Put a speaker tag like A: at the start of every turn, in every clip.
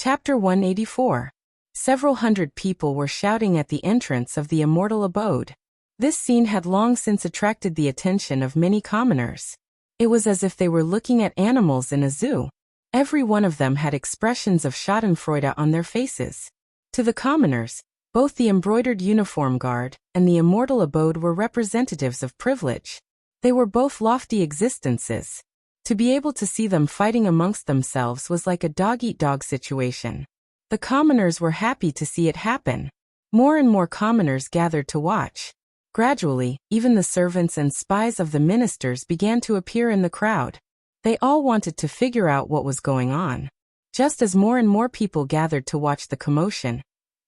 A: Chapter 184. Several hundred people were shouting at the entrance of the immortal abode. This scene had long since attracted the attention of many commoners. It was as if they were looking at animals in a zoo. Every one of them had expressions of schadenfreude on their faces. To the commoners, both the embroidered uniform guard and the immortal abode were representatives of privilege. They were both lofty existences. To be able to see them fighting amongst themselves was like a dog-eat-dog situation. The commoners were happy to see it happen. More and more commoners gathered to watch. Gradually, even the servants and spies of the ministers began to appear in the crowd. They all wanted to figure out what was going on. Just as more and more people gathered to watch the commotion,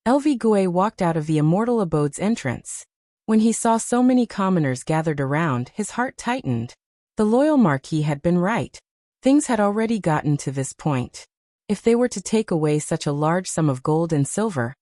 A: Elvi walked out of the immortal abode's entrance. When he saw so many commoners gathered around, his heart tightened. The loyal Marquis had been right. Things had already gotten to this point. If they were to take away such a large sum of gold and silver,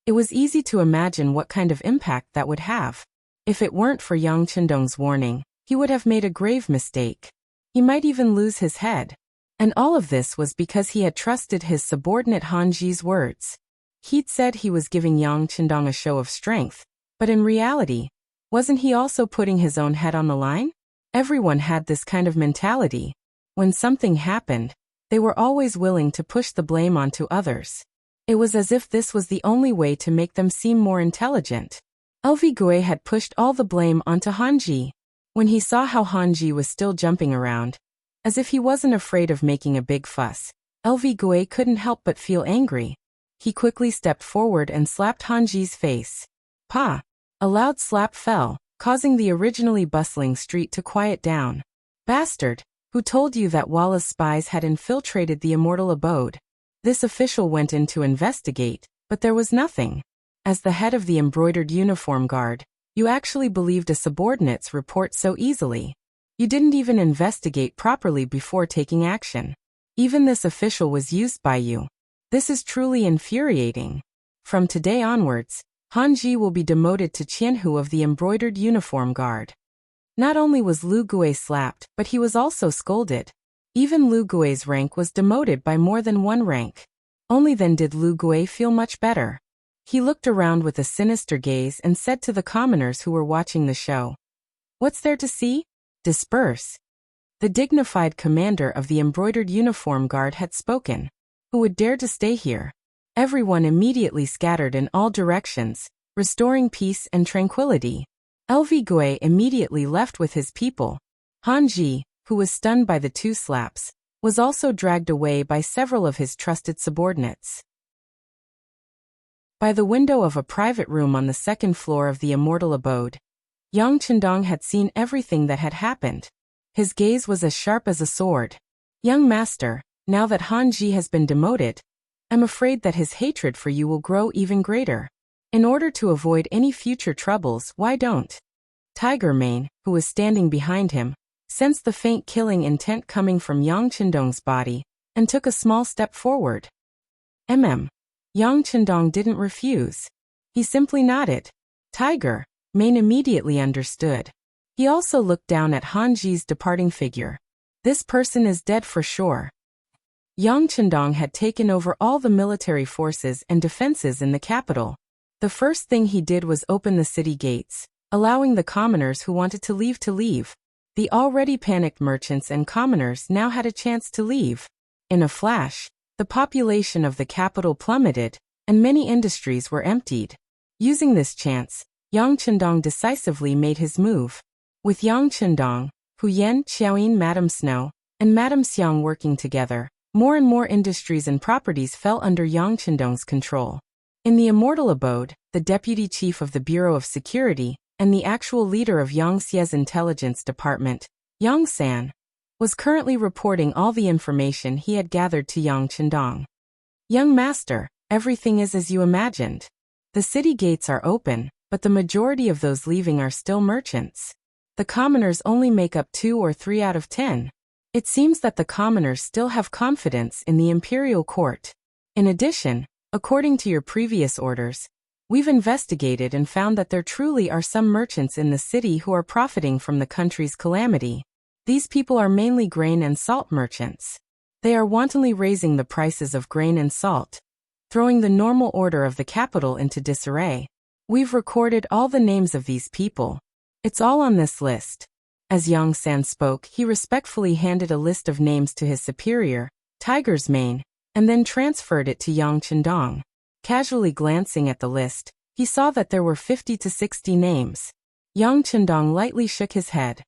A: it was easy to imagine what kind of impact that would have. If it weren't for Yang Chendong's warning, he would have made a grave mistake. He might even lose his head. And all of this was because he had trusted his subordinate Han Ji's words. He'd said he was giving Yang Chendong a show of strength, but in reality, wasn't he also putting his own head on the line? Everyone had this kind of mentality. When something happened, they were always willing to push the blame onto others. It was as if this was the only way to make them seem more intelligent. Elvi had pushed all the blame onto Han Ji. When he saw how Han Ji was still jumping around, as if he wasn't afraid of making a big fuss, Elvi couldn't help but feel angry. He quickly stepped forward and slapped Han Ji's face. Pa! A loud slap fell, causing the originally bustling street to quiet down. Bastard! Who told you that Walla's spies had infiltrated the immortal abode? This official went in to investigate, but there was nothing. As the head of the embroidered uniform guard, you actually believed a subordinate's report so easily. You didn't even investigate properly before taking action. Even this official was used by you. This is truly infuriating. From today onwards, Han Ji will be demoted to Qianhu of the embroidered uniform guard. Not only was Lu Gui slapped, but he was also scolded. Even Lu Gui's rank was demoted by more than one rank. Only then did Lu Gui feel much better. He looked around with a sinister gaze and said to the commoners who were watching the show, "What's there to see? Disperse." The dignified commander of the embroidered uniform guard had spoken. Who would dare to stay here? Everyone immediately scattered in all directions, restoring peace and tranquility. Elvi immediately left with his people. Han Ji, who was stunned by the two slaps, was also dragged away by several of his trusted subordinates. By the window of a private room on the second floor of the immortal abode, Yang Chendong had seen everything that had happened. His gaze was as sharp as a sword. "Young master, now that Han Ji has been demoted, I'm afraid that his hatred for you will grow even greater. In order to avoid any future troubles, why don't?" Tiger Mane, who was standing behind him, sensed the faint killing intent coming from Yang Chendong's body, and took a small step forward. Yang Chendong didn't refuse. He simply nodded. Tiger Mane immediately understood. He also looked down at Han Ji's departing figure. This person is dead for sure. Yang Chendong had taken over all the military forces and defenses in the capital. The first thing he did was open the city gates, allowing the commoners who wanted to leave to leave. The already panicked merchants and commoners now had a chance to leave. In a flash, the population of the capital plummeted, and many industries were emptied. Using this chance, Yang Chendong decisively made his move. With Yang Chendong, Hu Yan, Xiaoyin, Madame Snow, and Madame Xiang working together, more and more industries and properties fell under Yang Chendong's control. In the immortal abode, the deputy chief of the Bureau of Security, and the actual leader of Yang Xie's intelligence department, Yang San, was currently reporting all the information he had gathered to Yang Chendong. "Young master, everything is as you imagined. The city gates are open, but the majority of those leaving are still merchants. The commoners only make up 2 or 3 out of 10. It seems that the commoners still have confidence in the imperial court. In addition, according to your previous orders, we've investigated and found that there truly are some merchants in the city who are profiting from the country's calamity. These people are mainly grain and salt merchants. They are wantonly raising the prices of grain and salt, throwing the normal order of the capital into disarray. We've recorded all the names of these people. It's all on this list. As Yang San spoke, he respectfully handed a list of names to his superior, Tiger's Mane, and then transferred it to Yang Chendong. Casually glancing at the list, he saw that there were 50 to 60 names. Yang Chendong lightly shook his head.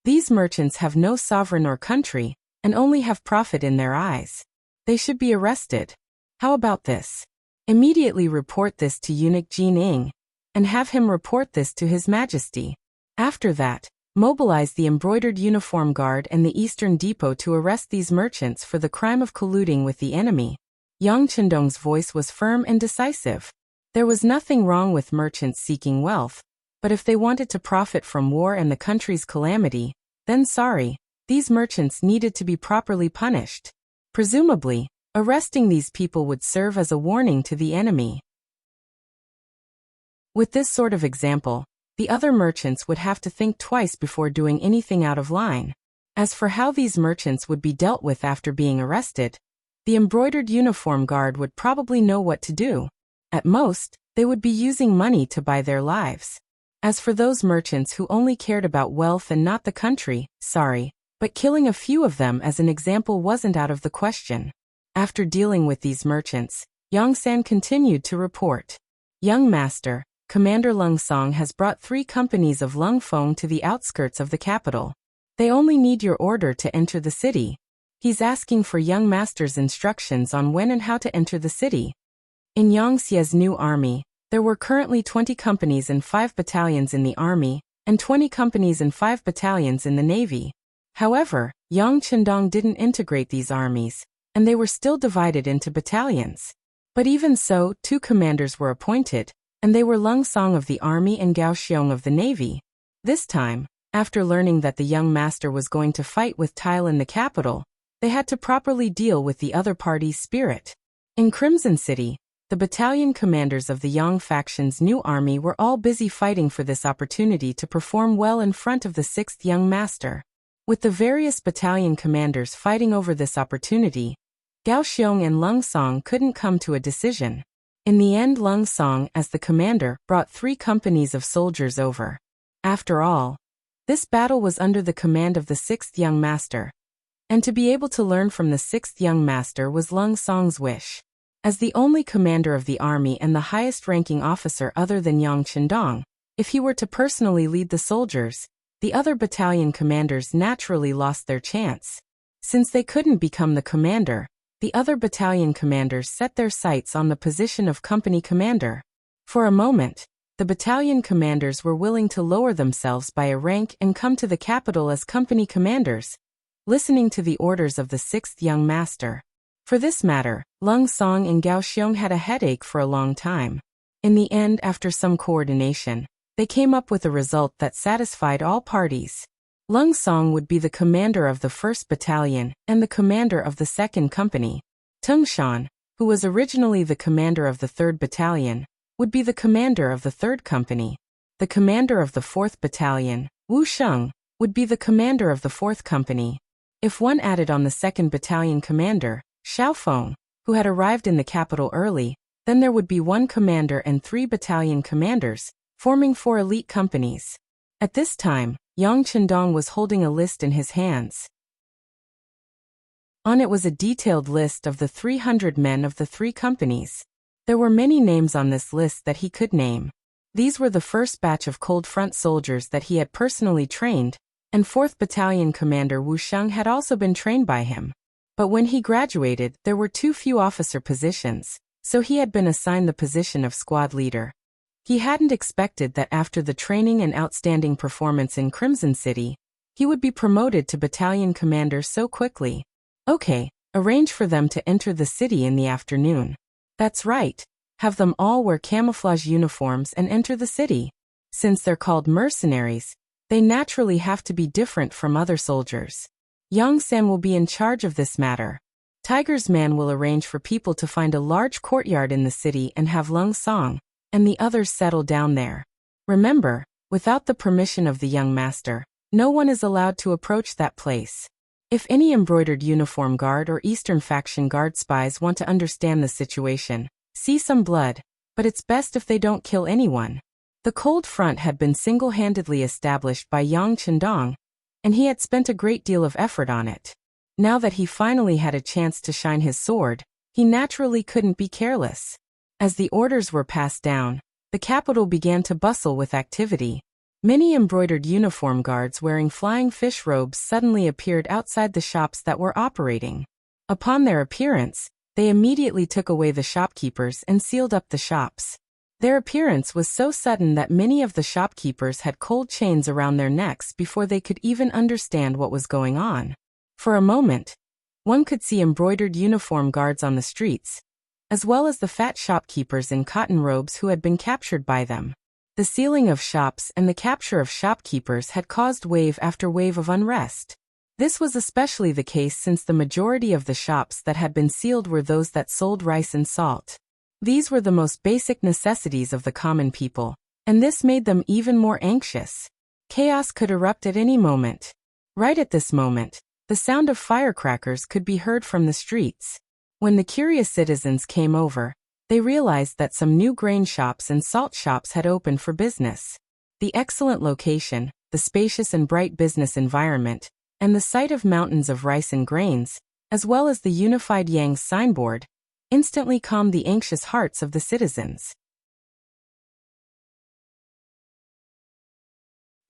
A: These merchants have no sovereign or country, and only have profit in their eyes. They should be arrested. How about this? Immediately report this to eunuch Jin Ing, and have him report this to His Majesty. After that, mobilize the embroidered uniform guard and the Eastern Depot to arrest these merchants for the crime of colluding with the enemy. Yang Chendong's voice was firm and decisive. There was nothing wrong with merchants seeking wealth, but if they wanted to profit from war and the country's calamity, then sorry, these merchants needed to be properly punished. Presumably, arresting these people would serve as a warning to the enemy. With this sort of example, the other merchants would have to think twice before doing anything out of line. As for how these merchants would be dealt with after being arrested, the embroidered uniform guard would probably know what to do. At most, they would be using money to buy their lives. As for those merchants who only cared about wealth and not the country, sorry, but killing a few of them as an example wasn't out of the question. After dealing with these merchants, Yang San continued to report. Young Master, Commander Lung Song has brought 3 companies of Lung Feng to the outskirts of the capital. They only need your order to enter the city. He's asking for Young Master's instructions on when and how to enter the city. In Yang Xie's new army, there were currently 20 companies and 5 battalions in the army, and 20 companies and 5 battalions in the navy. However, Yang Chendong didn't integrate these armies, and they were still divided into battalions. But even so, 2 commanders were appointed, and they were Lung Song of the army and Gao Xiong of the navy. This time, after learning that the young master was going to fight with Tile in the capital, they had to properly deal with the other party's spirit. In Crimson City, the battalion commanders of the Yang faction's new army were all busy fighting for this opportunity to perform well in front of the 6th young master. With the various battalion commanders fighting over this opportunity, Gao Xiong and Lung Song couldn't come to a decision. In the end, Lung Song, as the commander, brought 3 companies of soldiers over. After all, this battle was under the command of the 6th young master, and to be able to learn from the 6th young master was Lung Song's wish. As the only commander of the army and the highest-ranking officer other than Yang Chendong, if he were to personally lead the soldiers, the other battalion commanders naturally lost their chance. Since they couldn't become the commander, the other battalion commanders set their sights on the position of company commander. For a moment, the battalion commanders were willing to lower themselves by a rank and come to the capital as company commanders, listening to the orders of the 6th young master. For this matter, Lung Song and Gao Xiong had a headache for a long time. In the end, after some coordination, they came up with a result that satisfied all parties. Lung Song would be the commander of the 1st Battalion and the commander of the 2nd Company. Tung Shan, who was originally the commander of the 3rd Battalion, would be the commander of the 3rd Company. The commander of the 4th Battalion, Wu Sheng, would be the commander of the 4th Company. If one added on the 2nd Battalion commander, Xiaofeng, who had arrived in the capital early, then there would be 1 commander and 3 battalion commanders, forming 4 elite companies. At this time, Yang Chendong was holding a list in his hands. On it was a detailed list of the 300 men of the 3 companies. There were many names on this list that he could name. These were the first batch of cold front soldiers that he had personally trained, and 4th Battalion Commander Wu Sheng had also been trained by him. But when he graduated, there were too few officer positions, so he had been assigned the position of squad leader. He hadn't expected that after the training and outstanding performance in Crimson City, he would be promoted to battalion commander so quickly. Okay, arrange for them to enter the city in the afternoon. That's right, have them all wear camouflage uniforms and enter the city. Since they're called mercenaries, they naturally have to be different from other soldiers. Yang San will be in charge of this matter. Tiger's man will arrange for people to find a large courtyard in the city and have Lung Song and the others settle down there. Remember, without the permission of the young master, no one is allowed to approach that place. If any embroidered uniform guard or Eastern faction guard spies want to understand the situation, See some blood, but it's best if they don't kill anyone. The cold front had been single-handedly established by Yang Chendong, and he had spent a great deal of effort on it. Now that he finally had a chance to shine his sword, he naturally couldn't be careless. As the orders were passed down, the capital began to bustle with activity. Many embroidered uniform guards wearing flying fish robes suddenly appeared outside the shops that were operating. Upon their appearance, they immediately took away the shopkeepers and sealed up the shops. Their appearance was so sudden that many of the shopkeepers had cold chains around their necks before they could even understand what was going on. For a moment, one could see embroidered uniform guards on the streets, as well as the fat shopkeepers in cotton robes who had been captured by them. The sealing of shops and the capture of shopkeepers had caused wave after wave of unrest. This was especially the case since the majority of the shops that had been sealed were those that sold rice and salt. These were the most basic necessities of the common people, and this made them even more anxious. Chaos could erupt at any moment. Right at this moment, the sound of firecrackers could be heard from the streets. When the curious citizens came over, they realized that some new grain shops and salt shops had opened for business. The excellent location, the spacious and bright business environment, and the sight of mountains of rice and grains, as well as the unified Yang signboard, instantly calmed the anxious hearts of the citizens.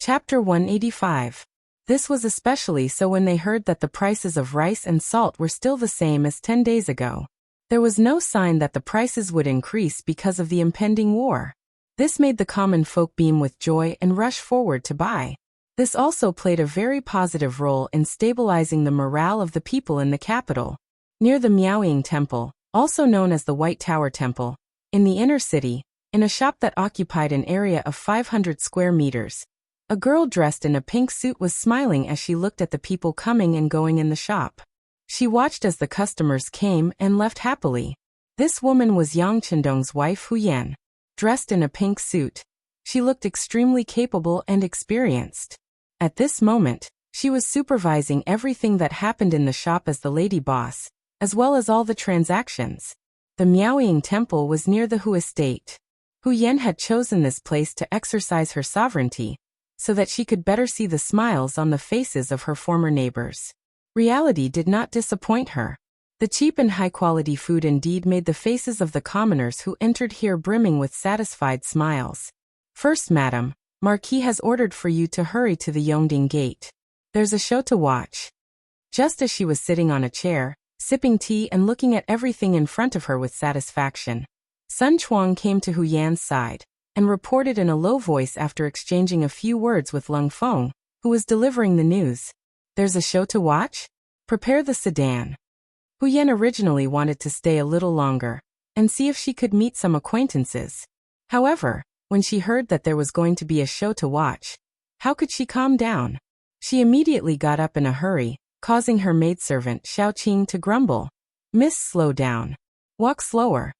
A: Chapter 185. This was especially so when they heard that the prices of rice and salt were still the same as 10 days ago. There was no sign that the prices would increase because of the impending war. This made the common folk beam with joy and rush forward to buy. This also played a very positive role in stabilizing the morale of the people in the capital. Near the Miaoying Temple, also known as the White Tower Temple, in the inner city, in a shop that occupied an area of 500 square meters, a girl dressed in a pink suit was smiling as she looked at the people coming and going in the shop. She watched as the customers came and left happily. This woman was Yang Chendong's wife Hu Yan. Dressed in a pink suit, she looked extremely capable and experienced. At this moment, she was supervising everything that happened in the shop as the lady boss, as well as all the transactions. The Miaoying Temple was near the Hu estate. Hu Yan had chosen this place to exercise her sovereignty, so that she could better see the smiles on the faces of her former neighbors. Reality did not disappoint her. The cheap and high-quality food indeed made the faces of the commoners who entered here brimming with satisfied smiles. First, madam, Marquis has ordered for you to hurry to the Yongding Gate. There's a show to watch. Just as she was sitting on a chair, sipping tea and looking at everything in front of her with satisfaction, Sun Chuang came to Hu Yan's side and reported in a low voice after exchanging a few words with Lung Feng, who was delivering the news. There's a show to watch? Prepare the sedan. Hu Yan originally wanted to stay a little longer and see if she could meet some acquaintances. However, when she heard that there was going to be a show to watch, how could she calm down? She immediately got up in a hurry, causing her maidservant Xiao Qing to grumble. Miss, slow down. Walk slower.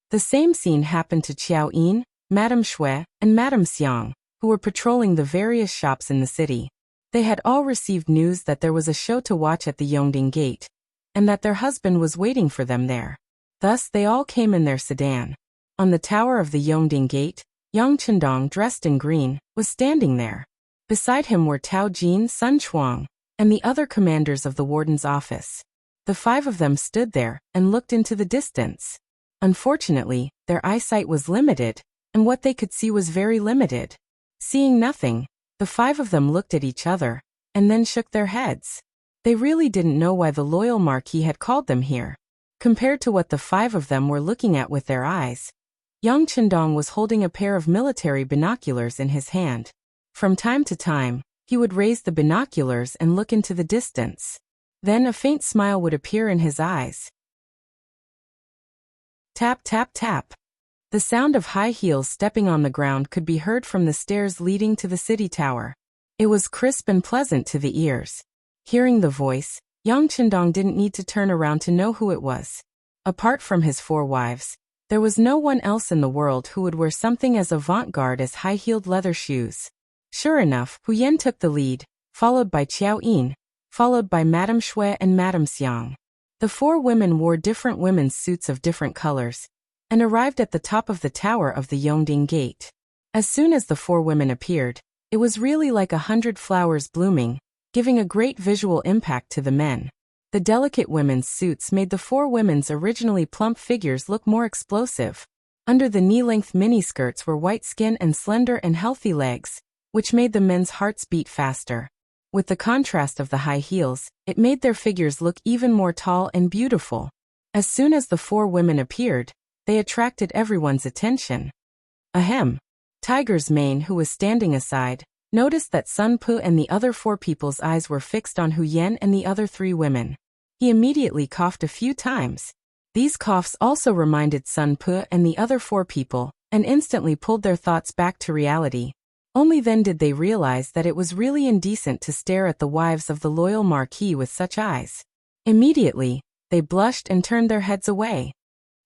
A: The same scene happened to Qiao Yin, Madame Shui, and Madame Xiang, who were patrolling the various shops in the city. They had all received news that there was a show to watch at the Yongding Gate, and that their husband was waiting for them there. Thus they all came in their sedan. On the tower of the Yongding Gate, Yang Chendong, dressed in green, was standing there. Beside him were Tao Jin, Sun Chuang, and the other commanders of the warden's office. The five of them stood there and looked into the distance. Unfortunately, their eyesight was limited, and what they could see was very limited. Seeing nothing, the five of them looked at each other, and then shook their heads. They really didn't know why the loyal Marquis had called them here. Compared to what the five of them were looking at with their eyes, Yang Chendong was holding a pair of military binoculars in his hand. From time to time, he would raise the binoculars and look into the distance. Then a faint smile would appear in his eyes. Tap, tap, tap. The sound of high heels stepping on the ground could be heard from the stairs leading to the city tower. It was crisp and pleasant to the ears. Hearing the voice, Yang Chendong didn't need to turn around to know who it was. Apart from his four wives, there was no one else in the world who would wear something as avant-garde as high-heeled leather shoes. Sure enough, Hu Yan took the lead, followed by Qiao Yin, followed by Madame Shui and Madame Xiang. The four women wore different women's suits of different colors, and arrived at the top of the tower of the Yongding Gate. As soon as the 4 women appeared, it was really like 100 flowers blooming, giving a great visual impact to the men. The delicate women's suits made the 4 women's originally plump figures look more explosive. Under the knee-length miniskirts were white skin and slender and healthy legs, which made the men's hearts beat faster. With the contrast of the high heels, it made their figures look even more tall and beautiful. As soon as the 4 women appeared, they attracted everyone's attention. Ahem. Tiger's Mane, who was standing aside, noticed that Sun Pu and the other 4 people's eyes were fixed on Hu Yan and the other 3 women. He immediately coughed a few times. These coughs also reminded Sun Pu and the other 4 people, and instantly pulled their thoughts back to reality. Only then did they realize that it was really indecent to stare at the wives of the loyal marquis with such eyes. Immediately, they blushed and turned their heads away.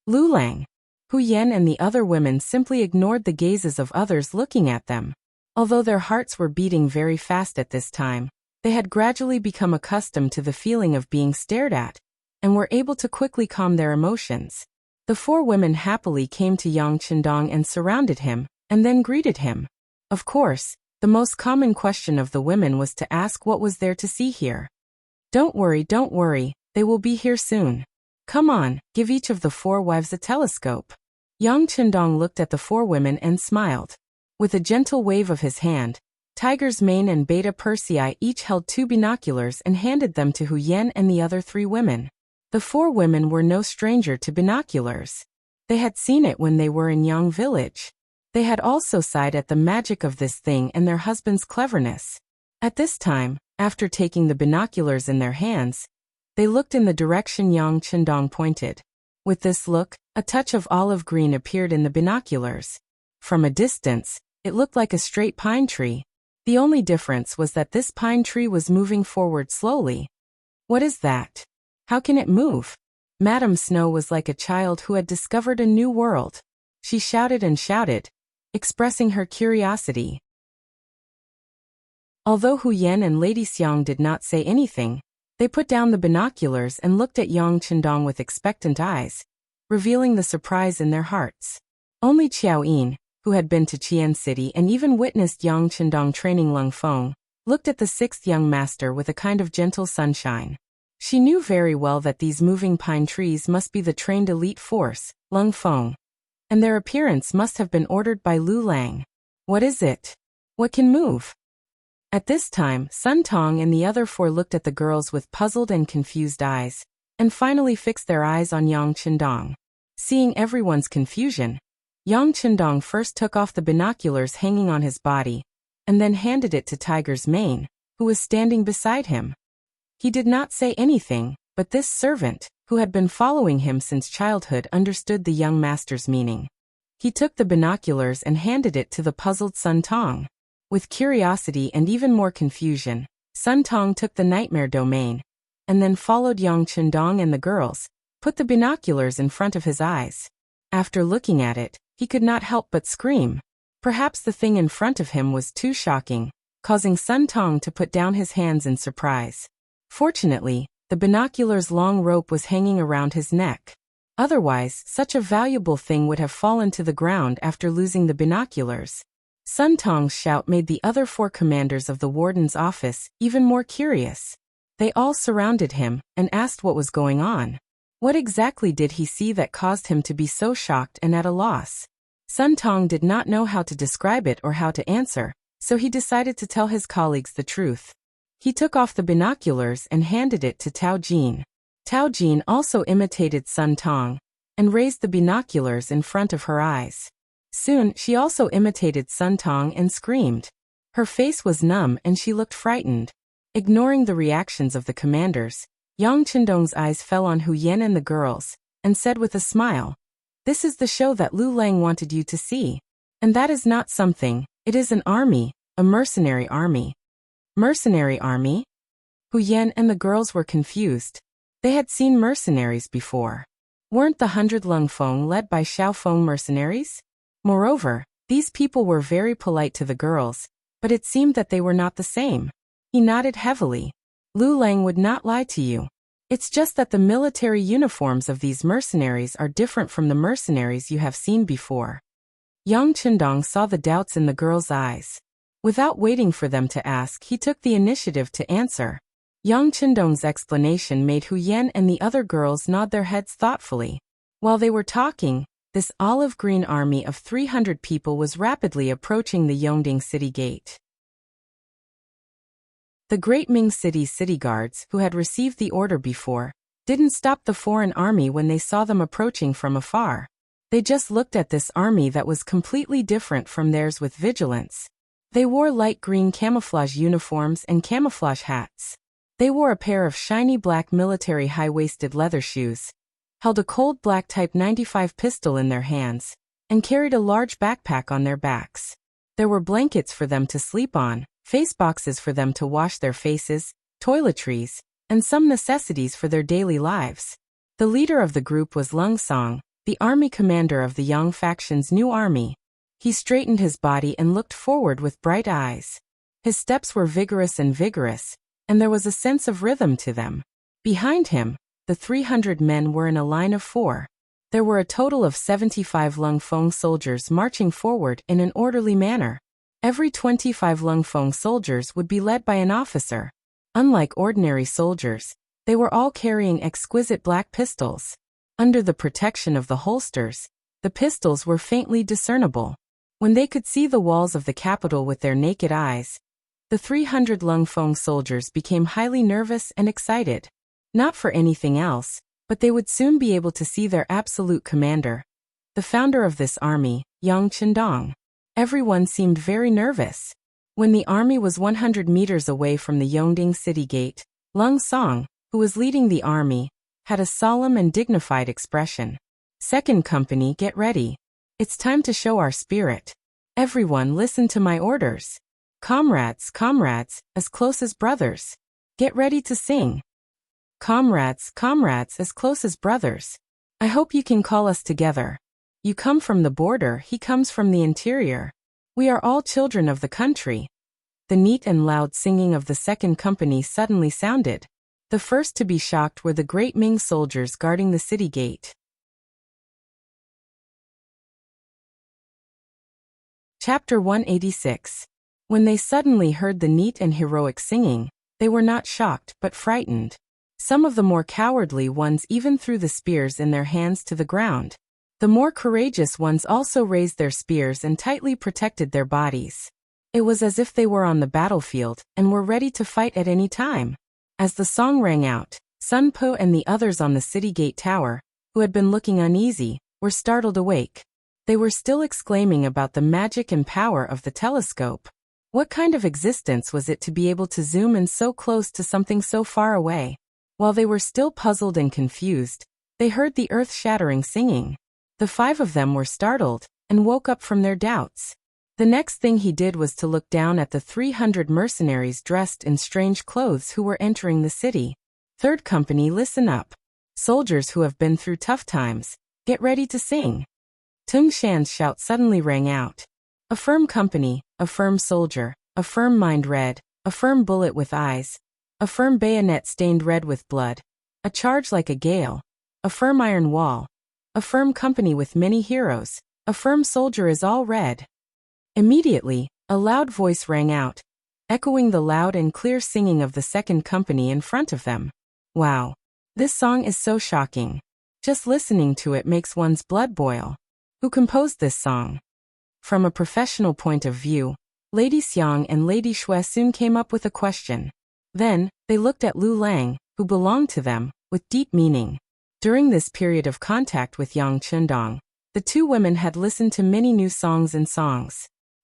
A: Lu Lang, Hu Yan and the other women simply ignored the gazes of others looking at them. Although their hearts were beating very fast at this time, they had gradually become accustomed to the feeling of being stared at, and were able to quickly calm their emotions. The 4 women happily came to Yang Chendong and surrounded him, and then greeted him. Of course, the most common question of the women was to ask what was there to see here. Don't worry, they will be here soon. Come on, give each of the 4 wives a telescope. Yang Chendong looked at the 4 women and smiled. With a gentle wave of his hand, Tiger's Mane and Beta Persei each held 2 binoculars and handed them to Hu Yan and the other 3 women. The 4 women were no stranger to binoculars. They had seen it when they were in Yang village. They had also sighed at the magic of this thing and their husband's cleverness. At this time, after taking the binoculars in their hands, they looked in the direction Yang Chendong pointed. With this look, a touch of olive green appeared in the binoculars. From a distance, it looked like a straight pine tree. The only difference was that this pine tree was moving forward slowly. What is that? How can it move? Madame Snow was like a child who had discovered a new world. She shouted and shouted, expressing her curiosity. Although Hu Yan and Lady Xiang did not say anything, they put down the binoculars and looked at Yang Chendong with expectant eyes, revealing the surprise in their hearts. Only Qiao Yin, who had been to Qian City and even witnessed Yang Chendong training Lung Feng, looked at the 6th young master with a kind of gentle sunshine. She knew very well that these moving pine trees must be the trained elite force, Lung Feng, and their appearance must have been ordered by Lu Lang. What is it? What can move? At this time, Sun Tong and the other 4 looked at the girls with puzzled and confused eyes, and finally fixed their eyes on Yang Chendong. Seeing everyone's confusion, Yang Chendong first took off the binoculars hanging on his body, and then handed it to Tiger's Mane, who was standing beside him. He did not say anything, but this servant, who had been following him since childhood, understood the young master's meaning. He took the binoculars and handed it to the puzzled Sun Tong. With curiosity and even more confusion, Sun Tong took the nightmare domain, and then followed Yang Chendong and the girls, put the binoculars in front of his eyes. After looking at it, he could not help but scream. Perhaps the thing in front of him was too shocking, causing Sun Tong to put down his hands in surprise. Fortunately, the binocular's long rope was hanging around his neck. Otherwise, such a valuable thing would have fallen to the ground after losing the binoculars. Sun Tong's shout made the other 4 commanders of the warden's office even more curious. They all surrounded him and asked what was going on. What exactly did he see that caused him to be so shocked and at a loss? Sun Tong did not know how to describe it or how to answer, so he decided to tell his colleagues the truth. He took off the binoculars and handed it to Tao Jin. Tao Jin also imitated Sun Tong and raised the binoculars in front of her eyes. Soon, she also imitated Sun Tong and screamed. Her face was numb and she looked frightened. Ignoring the reactions of the commanders, Yang Chendong's eyes fell on Hu Yan and the girls, and said with a smile, "This is the show that Lu Lang wanted you to see. And that is not something, it is an army, a mercenary army." Mercenary army? Hu Yan and the girls were confused. They had seen mercenaries before. Weren't the 100 Lung Feng led by Xiao Feng mercenaries? Moreover, these people were very polite to the girls, but it seemed that they were not the same. He nodded heavily. Lu Lang would not lie to you. It's just that the military uniforms of these mercenaries are different from the mercenaries you have seen before. Yang Qindong saw the doubts in the girl's eyes. Without waiting for them to ask, he took the initiative to answer. Yang Qindong's explanation made Hu Yan and the other girls nod their heads thoughtfully. While they were talking, this olive-green army of 300 people was rapidly approaching the Yongding city gate. The Great Ming City's city guards, who had received the order before, didn't stop the foreign army when they saw them approaching from afar. They just looked at this army that was completely different from theirs with vigilance. They wore light green camouflage uniforms and camouflage hats. They wore a pair of shiny black military high-waisted leather shoes, held a cold black Type 95 pistol in their hands, and carried a large backpack on their backs. There were blankets for them to sleep on, face boxes for them to wash their faces, toiletries, and some necessities for their daily lives. The leader of the group was Lung Song, the army commander of the Yang faction's new army. He straightened his body and looked forward with bright eyes. His steps were vigorous, and there was a sense of rhythm to them. Behind him, the 300 men were in a line of 4. There were a total of 75 Lung Feng soldiers marching forward in an orderly manner. Every 25 Lung Feng soldiers would be led by an officer. Unlike ordinary soldiers, they were all carrying exquisite black pistols. Under the protection of the holsters, the pistols were faintly discernible. When they could see the walls of the capital with their naked eyes, the 300 Lung Feng soldiers became highly nervous and excited. Not for anything else, but they would soon be able to see their absolute commander, the founder of this army, Yang Qindong. Everyone seemed very nervous. When the army was 100 meters away from the Yongding city gate, Lung Song, who was leading the army, had a solemn and dignified expression. "Second company, get ready. It's time to show our spirit. Everyone listen to my orders. Comrades, as close as brothers. Get ready to sing. Comrades, as close as brothers. I hope you can call us together. You come from the border, he comes from the interior. We are all children of the country." The neat and loud singing of the second company suddenly sounded. The first to be shocked were the Great Ming soldiers guarding the city gate. Chapter 186. When they suddenly heard the neat and heroic singing, they were not shocked but frightened. Some of the more cowardly ones even threw the spears in their hands to the ground. The more courageous ones also raised their spears and tightly protected their bodies. It was as if they were on the battlefield and were ready to fight at any time. As the song rang out, Sun Po and the others on the city gate tower, who had been looking uneasy, were startled awake. They were still exclaiming about the magic and power of the telescope. What kind of existence was it to be able to zoom in so close to something so far away? While they were still puzzled and confused, they heard the earth-shattering singing. The 5 of them were startled and woke up from their doubts. The next thing he did was to look down at the 300 mercenaries dressed in strange clothes who were entering the city. "Third company, listen up. Soldiers who have been through tough times, get ready to sing." Tung Shan's shout suddenly rang out. "A firm company, a firm soldier, a firm mind red, a firm bullet with eyes, a firm bayonet stained red with blood, a charge like a gale, a firm iron wall, a firm company with many heroes, a firm soldier is all red." Immediately, a loud voice rang out, echoing the loud and clear singing of the second company in front of them. "Wow! This song is so shocking. Just listening to it makes one's blood boil. Who composed this song?" From a professional point of view, Lady Xiang and Lady Xue soon came up with a question. Then, they looked at Lu Lang, who belonged to them, with deep meaning. During this period of contact with Yang Qindong, the 2 women had listened to many new songs.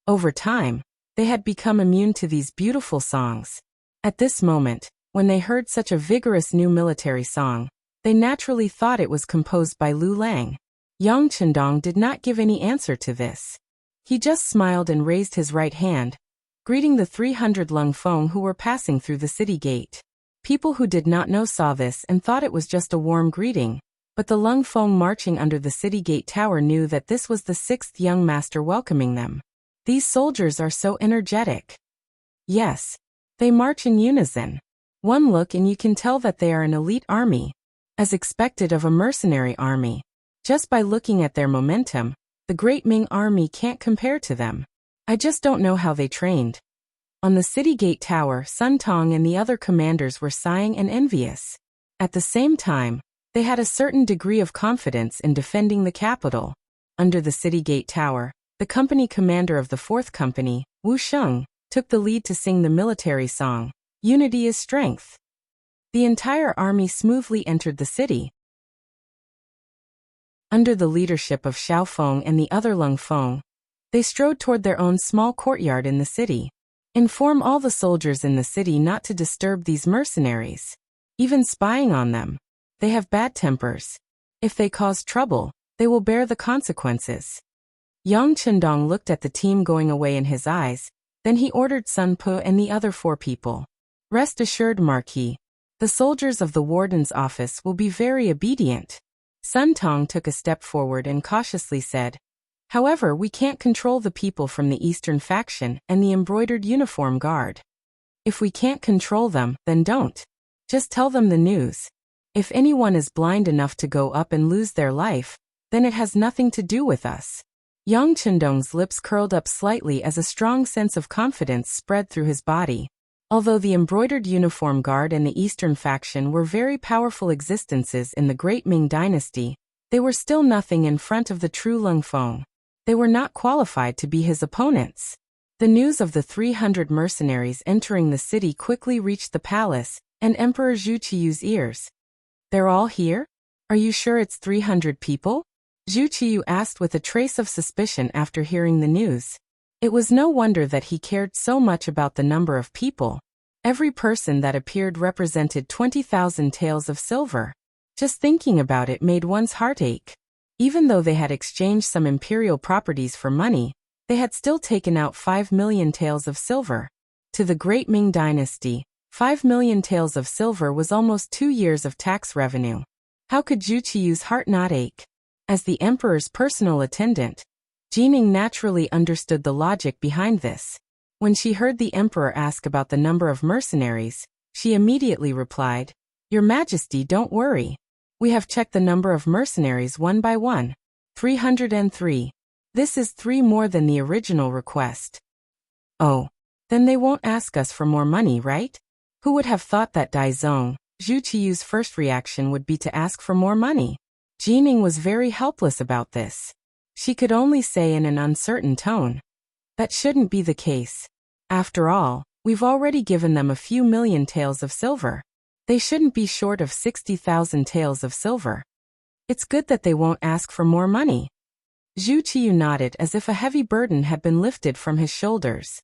A: Over time, they had become immune to these beautiful songs. At this moment, when they heard such a vigorous new military song, they naturally thought it was composed by Lu Lang. Yang Qindong did not give any answer to this. He just smiled and raised his right hand, greeting the 300 Lung Feng who were passing through the city gate. People who did not know saw this and thought it was just a warm greeting, but the Lung Feng marching under the city gate tower knew that this was the 6th young master welcoming them. These soldiers are so energetic. Yes, they march in unison. One look and you can tell that they are an elite army, as expected of a mercenary army. Just by looking at their momentum, the Great Ming army can't compare to them. I just don't know how they trained. On the city gate tower, Sun Tong and the other commanders were sighing and envious. At the same time, they had a certain degree of confidence in defending the capital. Under the city gate tower, the company commander of the 4th Company, Wu Sheng, took the lead to sing the military song, "Unity is Strength." The entire army smoothly entered the city. Under the leadership of Xiao Feng and the other Lung Feng, they strode toward their own small courtyard in the city. Inform all the soldiers in the city not to disturb these mercenaries. Even spying on them. They have bad tempers. If they cause trouble, they will bear the consequences. Yang Chendong looked at the team going away in his eyes, then he ordered Sun Pu and the other 4 people. Rest assured, Marquis, the soldiers of the warden's office will be very obedient. Sun Tong took a step forward and cautiously said, "However, we can't control the people from the Eastern faction and the embroidered uniform guard. If we can't control them, then don't. Just tell them the news. If anyone is blind enough to go up and lose their life, then it has nothing to do with us." Yang Chendong's lips curled up slightly as a strong sense of confidence spread through his body. Although the embroidered uniform guard and the Eastern faction were very powerful existences in the Great Ming Dynasty, they were still nothing in front of the true Lung Feng. They were not qualified to be his opponents. The news of the 300 mercenaries entering the city quickly reached the palace and Emperor Zhu Qiyu's ears. "They're all here? Are you sure it's 300 people?" Zhu Qiyu asked with a trace of suspicion after hearing the news. It was no wonder that he cared so much about the number of people. Every person that appeared represented 20,000 taels of silver. Just thinking about it made one's heart ache. Even though they had exchanged some imperial properties for money, they had still taken out 5 million taels of silver. To the Great Ming Dynasty, 5 million taels of silver was almost 2 years of tax revenue. How could Zhu Qiyu's heart not ache? As the emperor's personal attendant, Jining naturally understood the logic behind this. When she heard the emperor ask about the number of mercenaries, she immediately replied, "Your Majesty, don't worry. We have checked the number of mercenaries one by one. 303. This is 3 more than the original request." "Oh, then they won't ask us for more money, right?" Who would have thought that Daizong, Zhu Qiyu's first reaction would be to ask for more money? Jining was very helpless about this. She could only say in an uncertain tone, "That shouldn't be the case. After all, we've already given them a few million taels of silver. They shouldn't be short of 60,000 taels of silver. It's good that they won't ask for more money." Zhu Qiyu nodded as if a heavy burden had been lifted from his shoulders.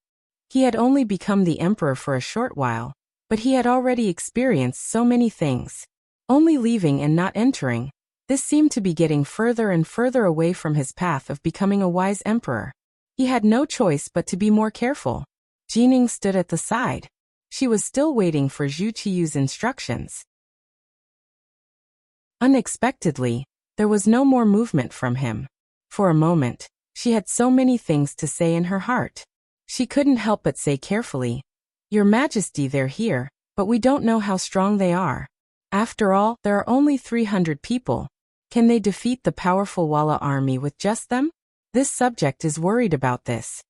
A: He had only become the emperor for a short while, but he had already experienced so many things. Only leaving and not entering, this seemed to be getting further and further away from his path of becoming a wise emperor. He had no choice but to be more careful. Jining stood at the side. She was still waiting for Zhu Qiyu's instructions. Unexpectedly, there was no more movement from him. For a moment, she had so many things to say in her heart. She couldn't help but say carefully, "Your Majesty, they're here, but we don't know how strong they are. After all, there are only 300 people. Can they defeat the powerful Walla army with just them? This subject is worried about this."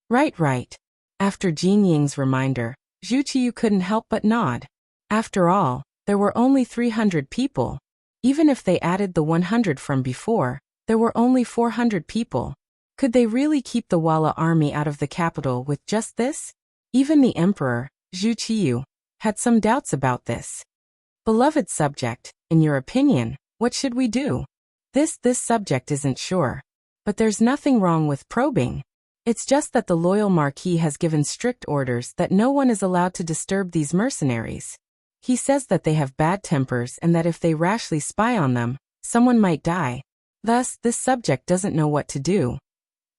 A: Right. After Jin Ying's reminder, Zhu Qiyu couldn't help but nod. After all, there were only 300 people. Even if they added the 100 from before, there were only 400 people. Could they really keep the Walla army out of the capital with just this? Even the emperor, Zhu Qiyu, had some doubts about this. "Beloved subject, in your opinion, what should we do?" This subject isn't sure. But there's nothing wrong with probing. It's just that the loyal Marquis has given strict orders that no one is allowed to disturb these mercenaries. He says that they have bad tempers and that if they rashly spy on them, someone might die. Thus, this subject doesn't know what to do.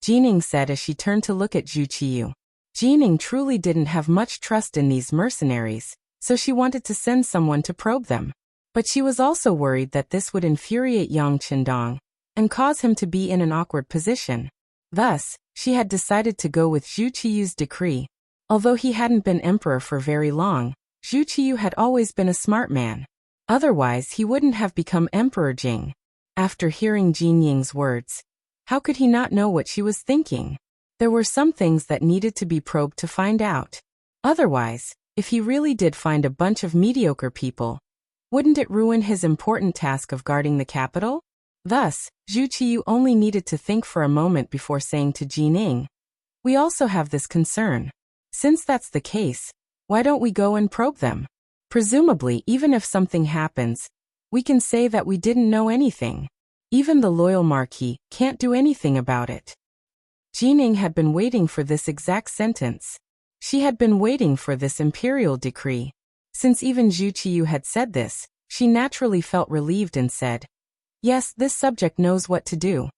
A: Jining said as she turned to look at Zhu Qiyu. Jining truly didn't have much trust in these mercenaries, so she wanted to send someone to probe them. But she was also worried that this would infuriate Yang Chendong and cause him to be in an awkward position. Thus, she had decided to go with Zhu Qiyu's decree. Although he hadn't been emperor for very long, Zhu Qiyu had always been a smart man. Otherwise, he wouldn't have become Emperor Jing. After hearing Jin Ying's words, how could he not know what she was thinking? There were some things that needed to be probed to find out. Otherwise, if he really did find a bunch of mediocre people, wouldn't it ruin his important task of guarding the capital? Thus, Zhu Qiyu only needed to think for a moment before saying to Jin Ying, "We also have this concern. Since that's the case, why don't we go and probe them? Presumably, even if something happens, we can say that we didn't know anything. Even the loyal Marquis can't do anything about it." Jin Ying had been waiting for this exact sentence. She had been waiting for this imperial decree. Since even Zhu Qiyu had said this, she naturally felt relieved and said, "Yes, this subject knows what to do."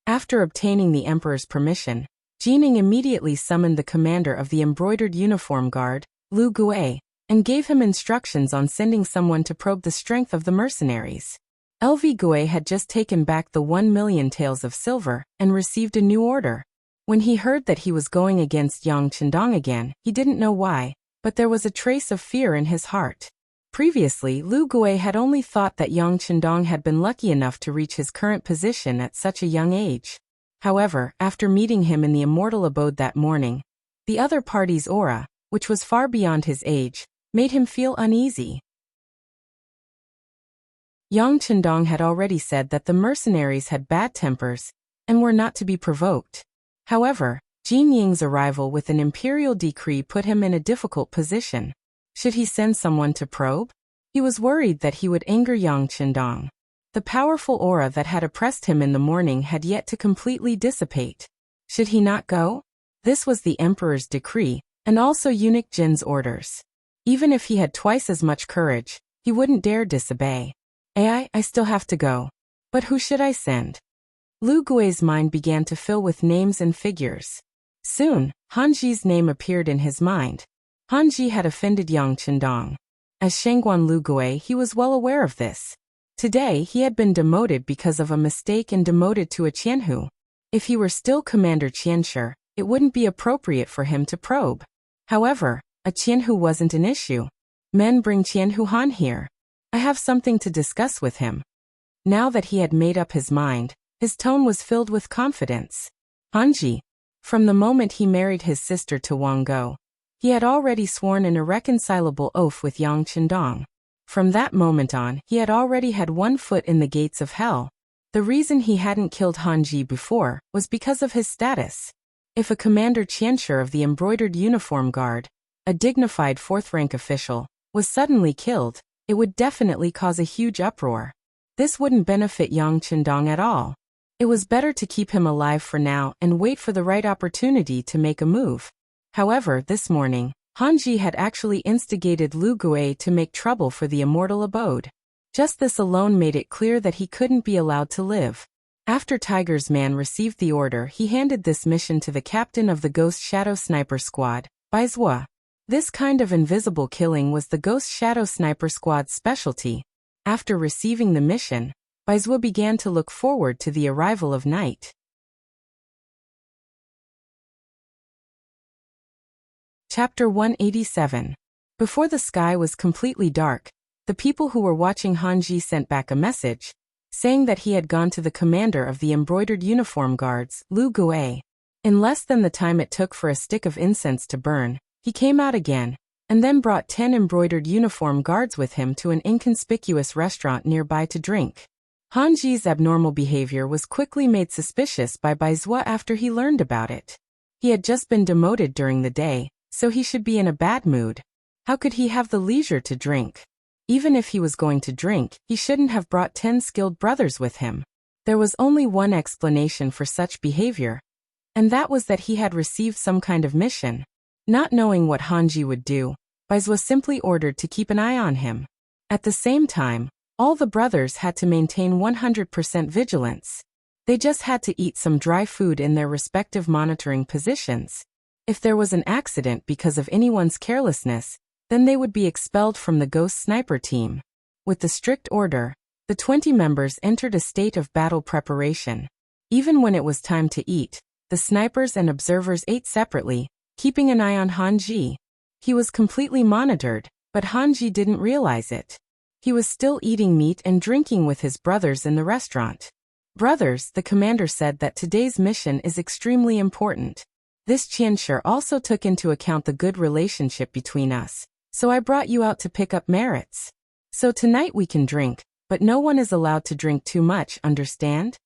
A: After obtaining the emperor's permission, Jin Ying immediately summoned the commander of the embroidered uniform guard, Lu Gui, and gave him instructions on sending someone to probe the strength of the mercenaries. LV Gui had just taken back the 1 million taels of silver and received a new order. When he heard that he was going against Yang Chendong again, he didn't know why, but there was a trace of fear in his heart. Previously, Lu Gui had only thought that Yang Chendong had been lucky enough to reach his current position at such a young age. However, after meeting him in the immortal abode that morning, the other party's aura, which was far beyond his age, made him feel uneasy. Yang Chendong had already said that the mercenaries had bad tempers and were not to be provoked. However, Jin Ying's arrival with an imperial decree put him in a difficult position. Should he send someone to probe? He was worried that he would anger Yang Chendong. The powerful aura that had oppressed him in the morning had yet to completely dissipate. Should he not go? This was the emperor's decree, and also eunuch Jin's orders. Even if he had twice as much courage, he wouldn't dare disobey. I still have to go. But who should I send? Lu Gui's mind began to fill with names and figures. Soon, Han Ji's name appeared in his mind. Han Ji had offended Yang Chendong. As Shangguan Lu Gui, he was well aware of this. Today, he had been demoted because of a mistake and demoted to a Qianhu. If he were still Commander Qianshi, it wouldn't be appropriate for him to probe. However, a Qianhu wasn't an issue. Men bring Qianhu Han here. I have something to discuss with him. Now that he had made up his mind, his tone was filled with confidence. Han Ji. From the moment he married his sister to Wang Go, he had already sworn an irreconcilable oath with Yang Chendong. From that moment on, he had already had one foot in the gates of hell. The reason he hadn't killed Han Ji before was because of his status. If a Commander Qianshi of the embroidered uniform guard, a dignified fourth-rank official, was suddenly killed, it would definitely cause a huge uproar. This wouldn't benefit Yang Chendong at all. It was better to keep him alive for now and wait for the right opportunity to make a move. However, this morning, Han Ji had actually instigated Lu Gui to make trouble for the immortal abode. Just this alone made it clear that he couldn't be allowed to live. After Tiger's man received the order, he handed this mission to the captain of the Ghost Shadow Sniper Squad, Bai Zhuo. This kind of invisible killing was the Ghost Shadow Sniper Squad's specialty. After receiving the mission, Bai Zhuo began to look forward to the arrival of night. Chapter 187. Before the sky was completely dark, the people who were watching Han Ji sent back a message, saying that he had gone to the commander of the embroidered uniform guards, Lu Gui. In less than the time it took for a stick of incense to burn, he came out again, and then brought 10 embroidered uniform guards with him to an inconspicuous restaurant nearby to drink. Han Ji's abnormal behavior was quickly made suspicious by Bai Zhuo after he learned about it. He had just been demoted during the day, so he should be in a bad mood. How could he have the leisure to drink? Even if he was going to drink, he shouldn't have brought 10 skilled brothers with him. There was only one explanation for such behavior, and that was that he had received some kind of mission. Not knowing what Han Ji would do, Bai Zhuo simply ordered to keep an eye on him. At the same time, all the brothers had to maintain 100% vigilance. They just had to eat some dry food in their respective monitoring positions. If there was an accident because of anyone's carelessness, then they would be expelled from the Ghost Sniper team. With the strict order, the 20 members entered a state of battle preparation. Even when it was time to eat, the snipers and observers ate separately, keeping an eye on Han Ji. He was completely monitored, But Hanji didn't realize it. He was still eating meat and drinking with his brothers in the restaurant. Brothers, the commander said that today's mission is extremely important. This Qianshi also took into account the good relationship between us, so I brought you out to pick up merits. So tonight we can drink, but no one is allowed to drink too much, understand?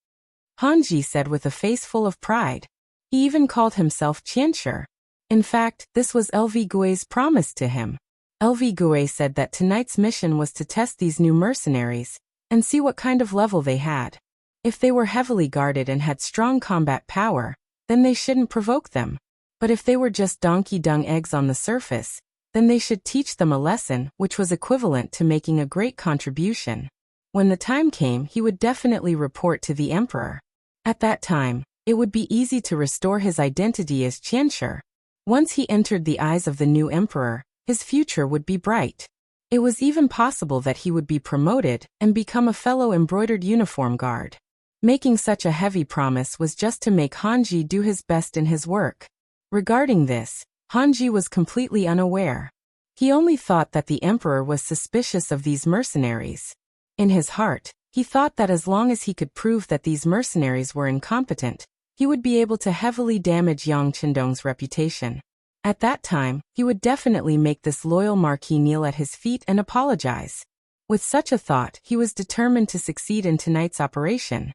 A: Hanji said with a face full of pride. He even called himself Qianshi. In fact, this was LV Gui's promise to him. LV Gui said that tonight's mission was to test these new mercenaries and see what kind of level they had. If they were heavily guarded and had strong combat power, then they shouldn't provoke them. But if they were just donkey dung eggs on the surface, then they should teach them a lesson, which was equivalent to making a great contribution. When the time came, he would definitely report to the emperor. At that time, it would be easy to restore his identity as Qianshi. Once he entered the eyes of the new emperor, his future would be bright. It was even possible that he would be promoted and become a fellow embroidered uniform guard. Making such a heavy promise was just to make Hanji do his best in his work. Regarding this, Hanji was completely unaware. He only thought that the emperor was suspicious of these mercenaries. In his heart, he thought that as long as he could prove that these mercenaries were incompetent, he would be able to heavily damage Yang Qindong's reputation. At that time, he would definitely make this loyal marquis kneel at his feet and apologize. With such a thought, he was determined to succeed in tonight's operation.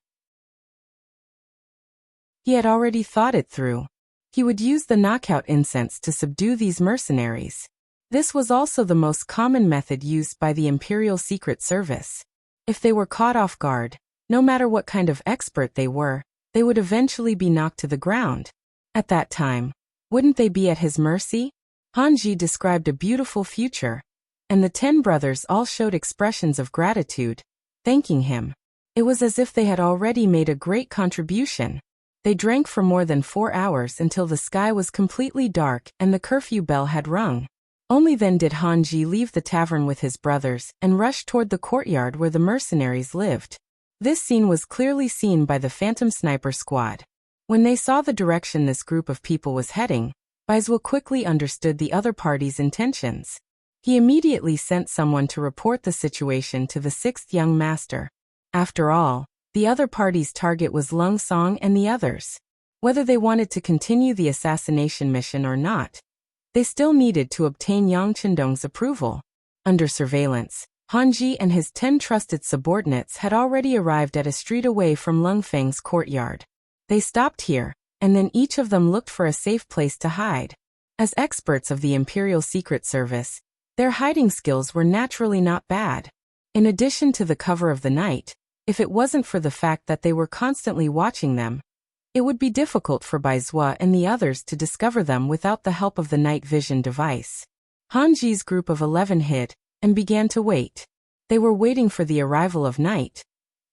A: He had already thought it through. He would use the knockout incense to subdue these mercenaries. This was also the most common method used by the Imperial Secret Service. If they were caught off guard, no matter what kind of expert they were, they would eventually be knocked to the ground. At that time, wouldn't they be at his mercy? Hanji described a beautiful future, and the 10 brothers all showed expressions of gratitude, thanking him. It was as if they had already made a great contribution. They drank for more than 4 hours until the sky was completely dark and the curfew bell had rung. Only then did Hanji leave the tavern with his brothers and rush toward the courtyard where the mercenaries lived. This scene was clearly seen by the Phantom Sniper squad. When they saw the direction this group of people was heading, Baizhou quickly understood the other party's intentions. He immediately sent someone to report the situation to the 6th young master. After all, the other party's target was Lung Song and the others. Whether they wanted to continue the assassination mission or not, they still needed to obtain Yang Qindong's approval. Under surveillance, Hanji and his 10 trusted subordinates had already arrived at a street away from Lung Feng's courtyard. They stopped here, and then each of them looked for a safe place to hide. As experts of the Imperial Secret Service, their hiding skills were naturally not bad. In addition to the cover of the night, if it wasn't for the fact that they were constantly watching them, it would be difficult for Baizhou and the others to discover them without the help of the night vision device. Hanji's group of 11 hid and began to wait. They were waiting for the arrival of night,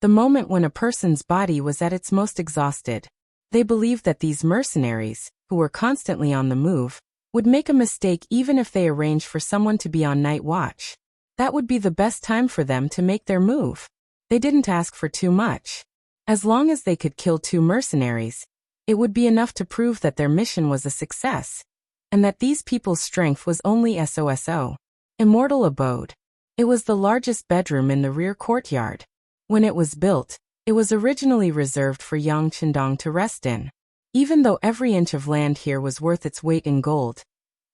A: the moment when a person's body was at its most exhausted. They believed that these mercenaries, who were constantly on the move, would make a mistake even if they arranged for someone to be on night watch. That would be the best time for them to make their move. They didn't ask for too much. As long as they could kill 2 mercenaries, it would be enough to prove that their mission was a success, and that these people's strength was only SOSO. Immortal Abode. It was the largest bedroom in the rear courtyard. When it was built, it was originally reserved for Yang Qindong to rest in. Even though every inch of land here was worth its weight in gold,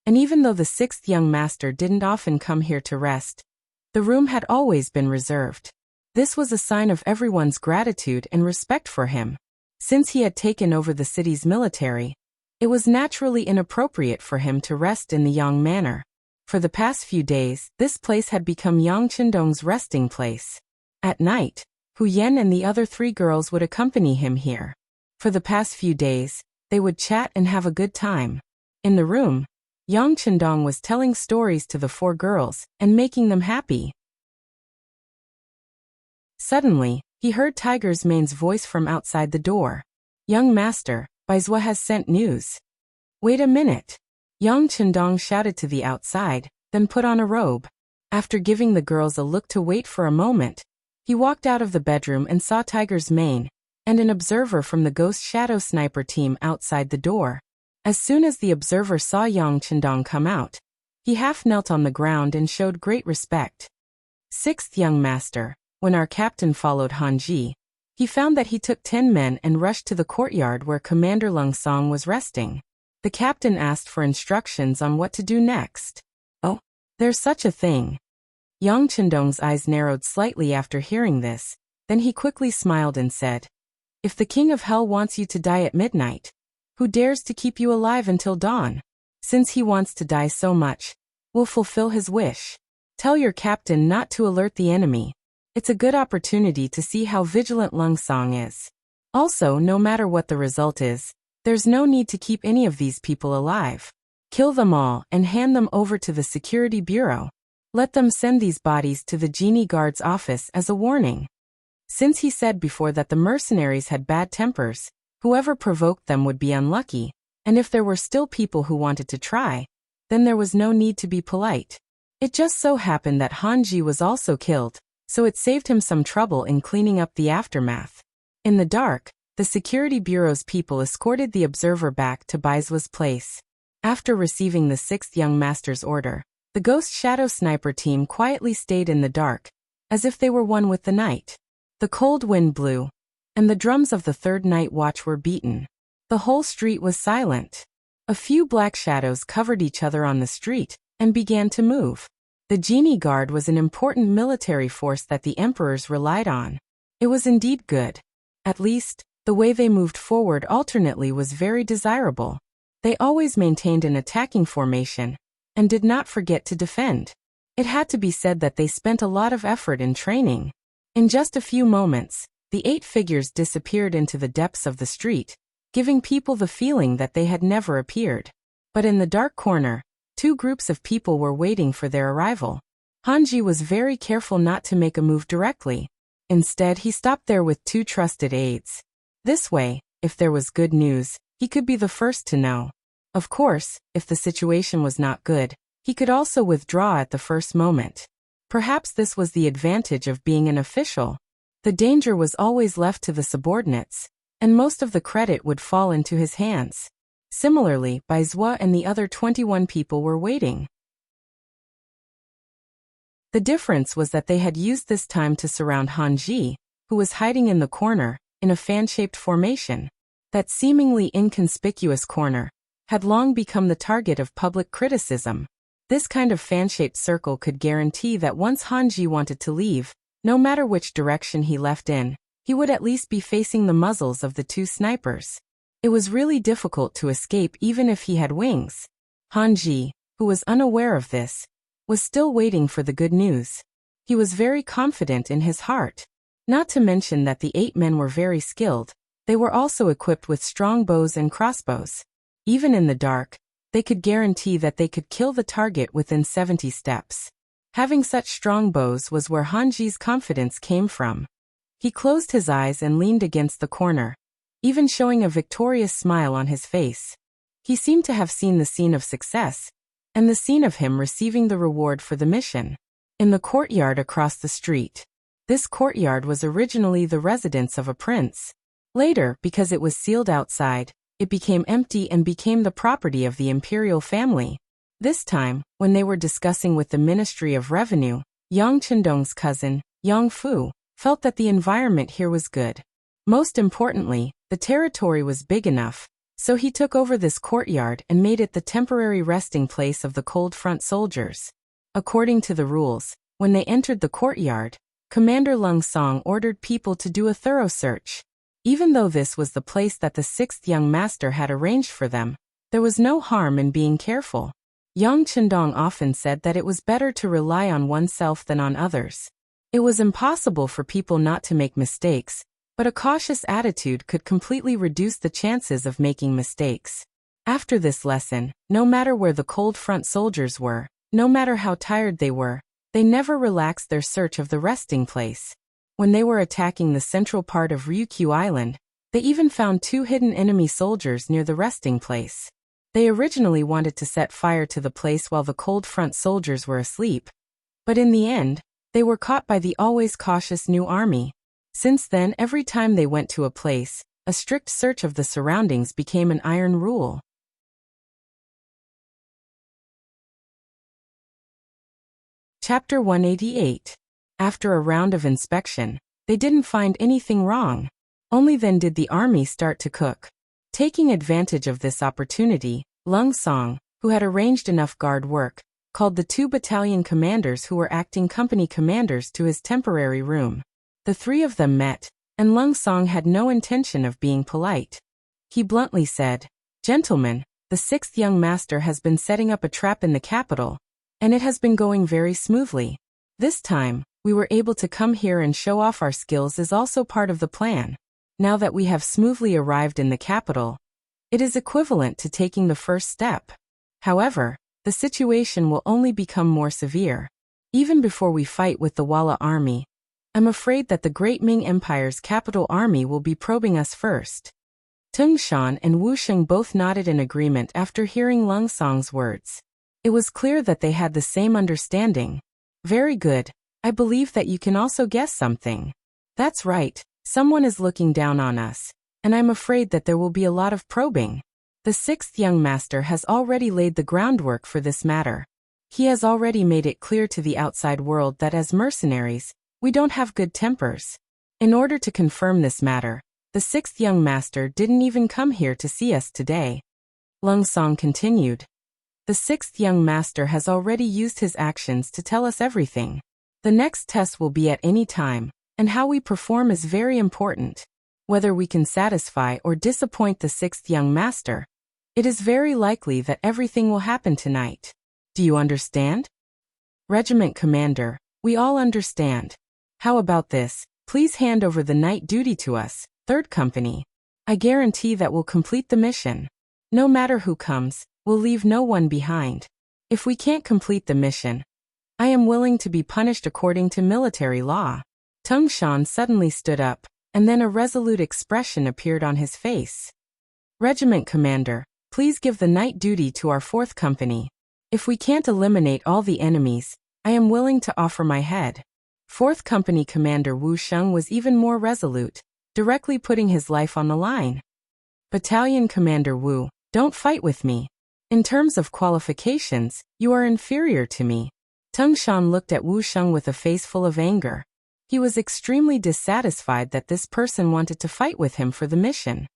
A: and even though the 6th young master didn't often come here to rest, the room had always been reserved. This was a sign of everyone's gratitude and respect for him. Since he had taken over the city's military, it was naturally inappropriate for him to rest in the Yang Manor. For the past few days, this place had become Yang Qindong's resting place. At night, Hu Yan and the other 3 girls would accompany him here. For the past few days, they would chat and have a good time. In the room, Yang Qindong was telling stories to the 4 girls and making them happy. Suddenly, he heard Tiger's Mane's voice from outside the door. "Young master, Baizhou has sent news." "Wait a minute." Yang Qindong shouted to the outside, then put on a robe. After giving the girls a look to wait for a moment, he walked out of the bedroom and saw Tiger's Mane and an observer from the Ghost Shadow Sniper team outside the door. As soon as the observer saw Yang Qindong come out, He half knelt on the ground and showed great respect. Sixth young master, when our captain followed Hanji, he found that he took 10 men and rushed to the courtyard where Commander Lung Song was resting. The captain asked for instructions on what to do next. Oh, there's such a thing. Yang Chendong's eyes narrowed slightly after hearing this, then he quickly smiled and said, "If the king of hell wants you to die at midnight, who dares to keep you alive until dawn? Since he wants to die so much, we'll fulfill his wish. Tell your captain not to alert the enemy. It's a good opportunity to see how vigilant Lung Song is. Also, no matter what the result is, there's no need to keep any of these people alive. Kill them all and hand them over to the security bureau. Let them send these bodies to the genie guard's office as a warning." Since he said before that the mercenaries had bad tempers, whoever provoked them would be unlucky, and if there were still people who wanted to try, then there was no need to be polite. It just so happened that Hanji was also killed, so it saved him some trouble in cleaning up the aftermath. In the dark, the security bureau's people escorted the observer back to Baizwa's place. After receiving the sixth young master's order, the Ghost Shadow Sniper team quietly stayed in the dark, as if they were one with the night. The cold wind blew, and the drums of the third night watch were beaten. The whole street was silent. A few black shadows covered each other on the street and began to move. The Genie Guard was an important military force that the emperors relied on. It was indeed good. At least, the way they moved forward alternately was very desirable. They always maintained an attacking formation and did not forget to defend. It had to be said that they spent a lot of effort in training. In just a few moments, the 8 figures disappeared into the depths of the street, giving people the feeling that they had never appeared. But in the dark corner, 2 groups of people were waiting for their arrival. Hanji was very careful not to make a move directly. Instead, he stopped there with 2 trusted aides. This way, if there was good news, he could be the first to know. Of course, if the situation was not good, he could also withdraw at the first moment. Perhaps this was the advantage of being an official. The danger was always left to the subordinates, and most of the credit would fall into his hands. Similarly, Baizwa and the other 21 people were waiting. The difference was that they had used this time to surround Hanji, who was hiding in the corner, in a fan-shaped formation. That seemingly inconspicuous corner had long become the target of public criticism. This kind of fan-shaped circle could guarantee that once Hanji wanted to leave, no matter which direction he left in, he would at least be facing the muzzles of the 2 snipers. It was really difficult to escape even if he had wings. Hanji, who was unaware of this, was still waiting for the good news. He was very confident in his heart. Not to mention that the 8 men were very skilled. They were also equipped with strong bows and crossbows. Even in the dark, they could guarantee that they could kill the target within 70 steps. Having such strong bows was where Hanji's confidence came from. He closed his eyes and leaned against the corner, even showing a victorious smile on his face. He seemed to have seen the scene of success, and the scene of him receiving the reward for the mission. In the courtyard across the street. This courtyard was originally the residence of a prince. Later, because it was sealed outside, it became empty and became the property of the imperial family. This time, when they were discussing with the Ministry of Revenue, Yang Chendong's cousin, Yang Fu, felt that the environment here was good. Most importantly, the territory was big enough, so he took over this courtyard and made it the temporary resting place of the cold front soldiers. According to the rules, when they entered the courtyard, Commander Lung Song ordered people to do a thorough search. Even though this was the place that the 6th young master had arranged for them, there was no harm in being careful. Yang Chendong often said that it was better to rely on oneself than on others. It was impossible for people not to make mistakes, but a cautious attitude could completely reduce the chances of making mistakes. After this lesson, no matter where the cold front soldiers were, no matter how tired they never relaxed their search of the resting place. When they were attacking the central part of Ryukyu Island, they even found 2 hidden enemy soldiers near the resting place. They originally wanted to set fire to the place while the cold front soldiers were asleep, but in the end, they were caught by the always cautious new army. Since then, every time they went to a place, a strict search of the surroundings became an iron rule. Chapter 188. After a round of inspection, they didn't find anything wrong. Only then did the army start to cook. Taking advantage of this opportunity, Lung Song, who had arranged enough guard work, called the 2 battalion commanders who were acting company commanders to his temporary room. The 3 of them met, and Lung Song had no intention of being polite. He bluntly said, "Gentlemen, the 6th young master has been setting up a trap in the capital, and it has been going very smoothly. This time, we were able to come here and show off our skills is also part of the plan. Now that we have smoothly arrived in the capital, it is equivalent to taking the first step. However, the situation will only become more severe. Even before we fight with the Walla army, I'm afraid that the Great Ming Empire's capital army will be probing us first." Tung Shan and Wu Sheng both nodded in agreement after hearing Lung Song's words. It was clear that they had the same understanding. "Very good. I believe that you can also guess something." "That's right. Someone is looking down on us, and I'm afraid that there will be a lot of probing. The 6th young master has already laid the groundwork for this matter. He has already made it clear to the outside world that as mercenaries, we don't have good tempers. In order to confirm this matter, the 6th young master didn't even come here to see us today." Lung Song continued. "The 6th young master has already used his actions to tell us everything. The next test will be at any time, and how we perform is very important. Whether we can satisfy or disappoint the 6th young master, it is very likely that everything will happen tonight. Do you understand?" "Regiment Commander, we all understand. How about this? Please hand over the night duty to us, 3rd Company. I guarantee that we'll complete the mission. No matter who comes, we'll leave no one behind. If we can't complete the mission, I am willing to be punished according to military law." Tung Shan suddenly stood up, and then a resolute expression appeared on his face. "Regiment Commander, please give the night duty to our 4th Company. If we can't eliminate all the enemies, I am willing to offer my head." 4th Company Commander Wu Sheng was even more resolute, directly putting his life on the line. "Battalion Commander Wu, don't fight with me. In terms of qualifications, you are inferior to me." Tung Shan looked at Wu Sheng with a face full of anger. He was extremely dissatisfied that this person wanted to fight with him for the mission.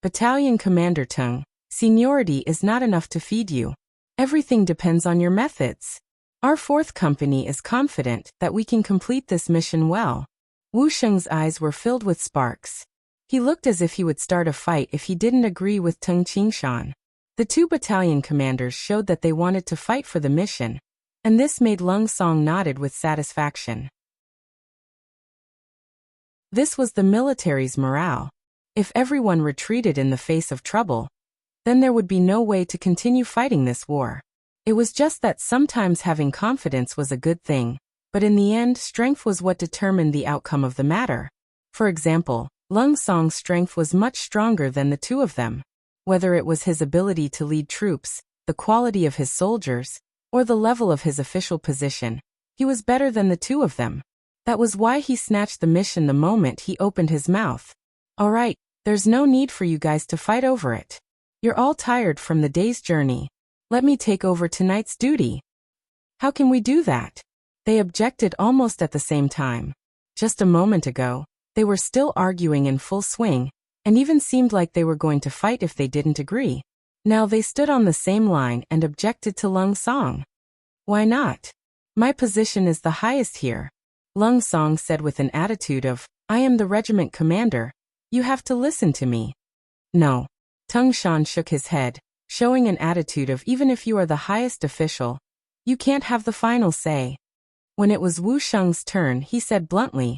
A: "Battalion Commander Tung, seniority is not enough to feed you. Everything depends on your methods. Our 4th Company is confident that we can complete this mission well." Wu Sheng's eyes were filled with sparks. He looked as if he would start a fight if he didn't agree with Tung Qingshan. The 2 battalion commanders showed that they wanted to fight for the mission, and this made Lung Song nodded with satisfaction. This was the military's morale. If everyone retreated in the face of trouble, then there would be no way to continue fighting this war. It was just that sometimes having confidence was a good thing, but in the end strength was what determined the outcome of the matter. For example, Lung Song's strength was much stronger than the 2 of them. Whether it was his ability to lead troops, the quality of his soldiers, or the level of his official position, he was better than the 2 of them. That was why he snatched the mission the moment he opened his mouth. "All right, there's no need for you guys to fight over it. You're all tired from the day's journey. Let me take over tonight's duty." "How can we do that?" They objected almost at the same time. Just a moment ago, they were still arguing in full swing, and even seemed like they were going to fight if they didn't agree. Now they stood on the same line and objected to Lung Song. "Why not? My position is the highest here," Lung Song said with an attitude of, "I am the regiment commander. You have to listen to me." "No." Tung Shan shook his head, showing an attitude of even if you are the highest official, you can't have the final say. When it was Wu Sheng's turn, he said bluntly,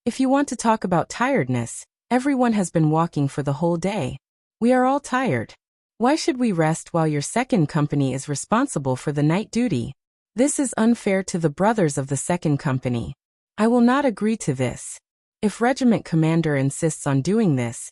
A: "If you want to talk about tiredness, everyone has been walking for the whole day. We are all tired. Why should we rest while your 2nd Company is responsible for the night duty? This is unfair to the brothers of the 2nd Company. I will not agree to this. If Regiment Commander insists on doing this,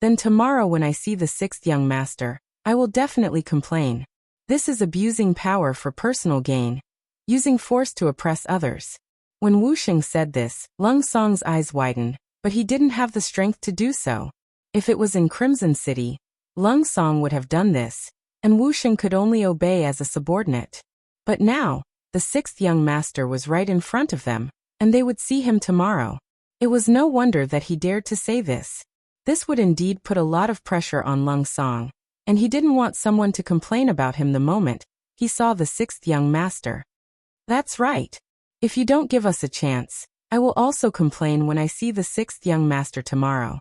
A: then tomorrow when I see the 6th young master, I will definitely complain. This is abusing power for personal gain, using force to oppress others." When Wu Sheng said this, Lung Song's eyes widened, but he didn't have the strength to do so. If it was in Crimson City, Lung Song would have done this, and Wu Sheng could only obey as a subordinate. But now, the sixth young master was right in front of them, and they would see him tomorrow. It was no wonder that he dared to say this. This would indeed put a lot of pressure on Lung Song, and he didn't want someone to complain about him the moment he saw the sixth young master. That's right. If you don't give us a chance, I will also complain when I see the sixth young master tomorrow.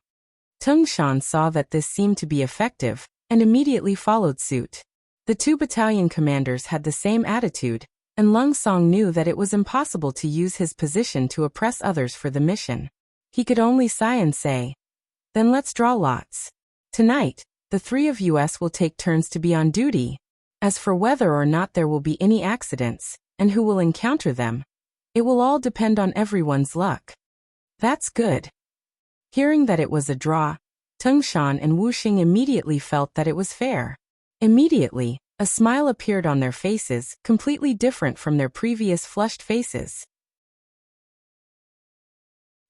A: Tung Shan saw that this seemed to be effective, and immediately followed suit. The two battalion commanders had the same attitude, and Lung Song knew that it was impossible to use his position to oppress others for the mission. He could only sigh and say, "Then let's draw lots. Tonight, the three of us will take turns to be on duty. As for whether or not there will be any accidents, and who will encounter them, it will all depend on everyone's luck." That's good. Hearing that it was a draw, Tung Shan and Wu Xing immediately felt that it was fair. Immediately, a smile appeared on their faces, completely different from their previous flushed faces.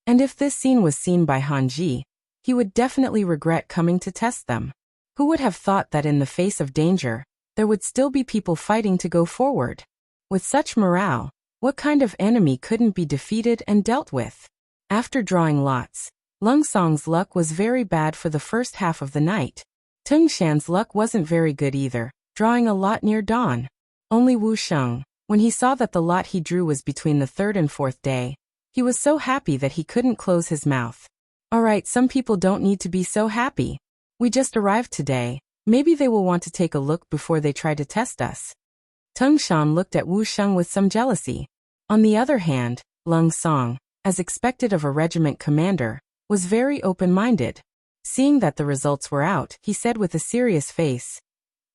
A: And if this scene was seen by Han Ji, he would definitely regret coming to test them. Who would have thought that in the face of danger, there would still be people fighting to go forward? With such morale, what kind of enemy couldn't be defeated and dealt with? After drawing lots, Lung Song's luck was very bad for the first half of the night. Tung Shan's luck wasn't very good either, drawing a lot near dawn. Only Wu Sheng, when he saw that the lot he drew was between the third and fourth day, he was so happy that he couldn't close his mouth. Alright, some people don't need to be so happy. We just arrived today, maybe they will want to take a look before they try to test us. Tung Shan looked at Wu Sheng with some jealousy. On the other hand, Lung Song, as expected of a regiment commander, was very open-minded. Seeing that the results were out, he said with a serious face,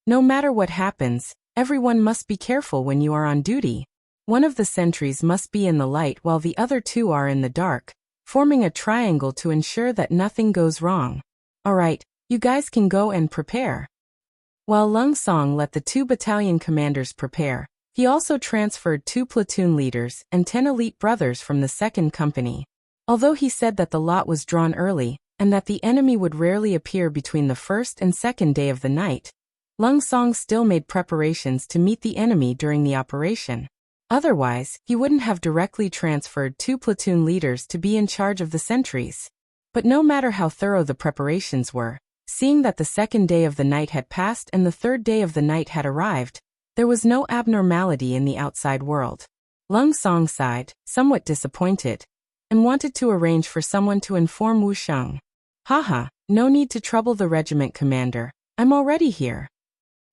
A: "No matter what happens, everyone must be careful when you are on duty. One of the sentries must be in the light while the other two are in the dark, forming a triangle to ensure that nothing goes wrong. Alright, you guys can go and prepare." While Lung Song let the two battalion commanders prepare, he also transferred 2 platoon leaders and 10 elite brothers from the 2nd company. Although he said that the lot was drawn early, and that the enemy would rarely appear between the first and second day of the night, Lung Song still made preparations to meet the enemy during the operation. Otherwise, he wouldn't have directly transferred 2 platoon leaders to be in charge of the sentries. But no matter how thorough the preparations were, seeing that the second day of the night had passed and the third day of the night had arrived, there was no abnormality in the outside world. Lung Song sighed, somewhat disappointed, and wanted to arrange for someone to inform Wu Sheng. "Haha, no need to trouble the regiment commander, I'm already here."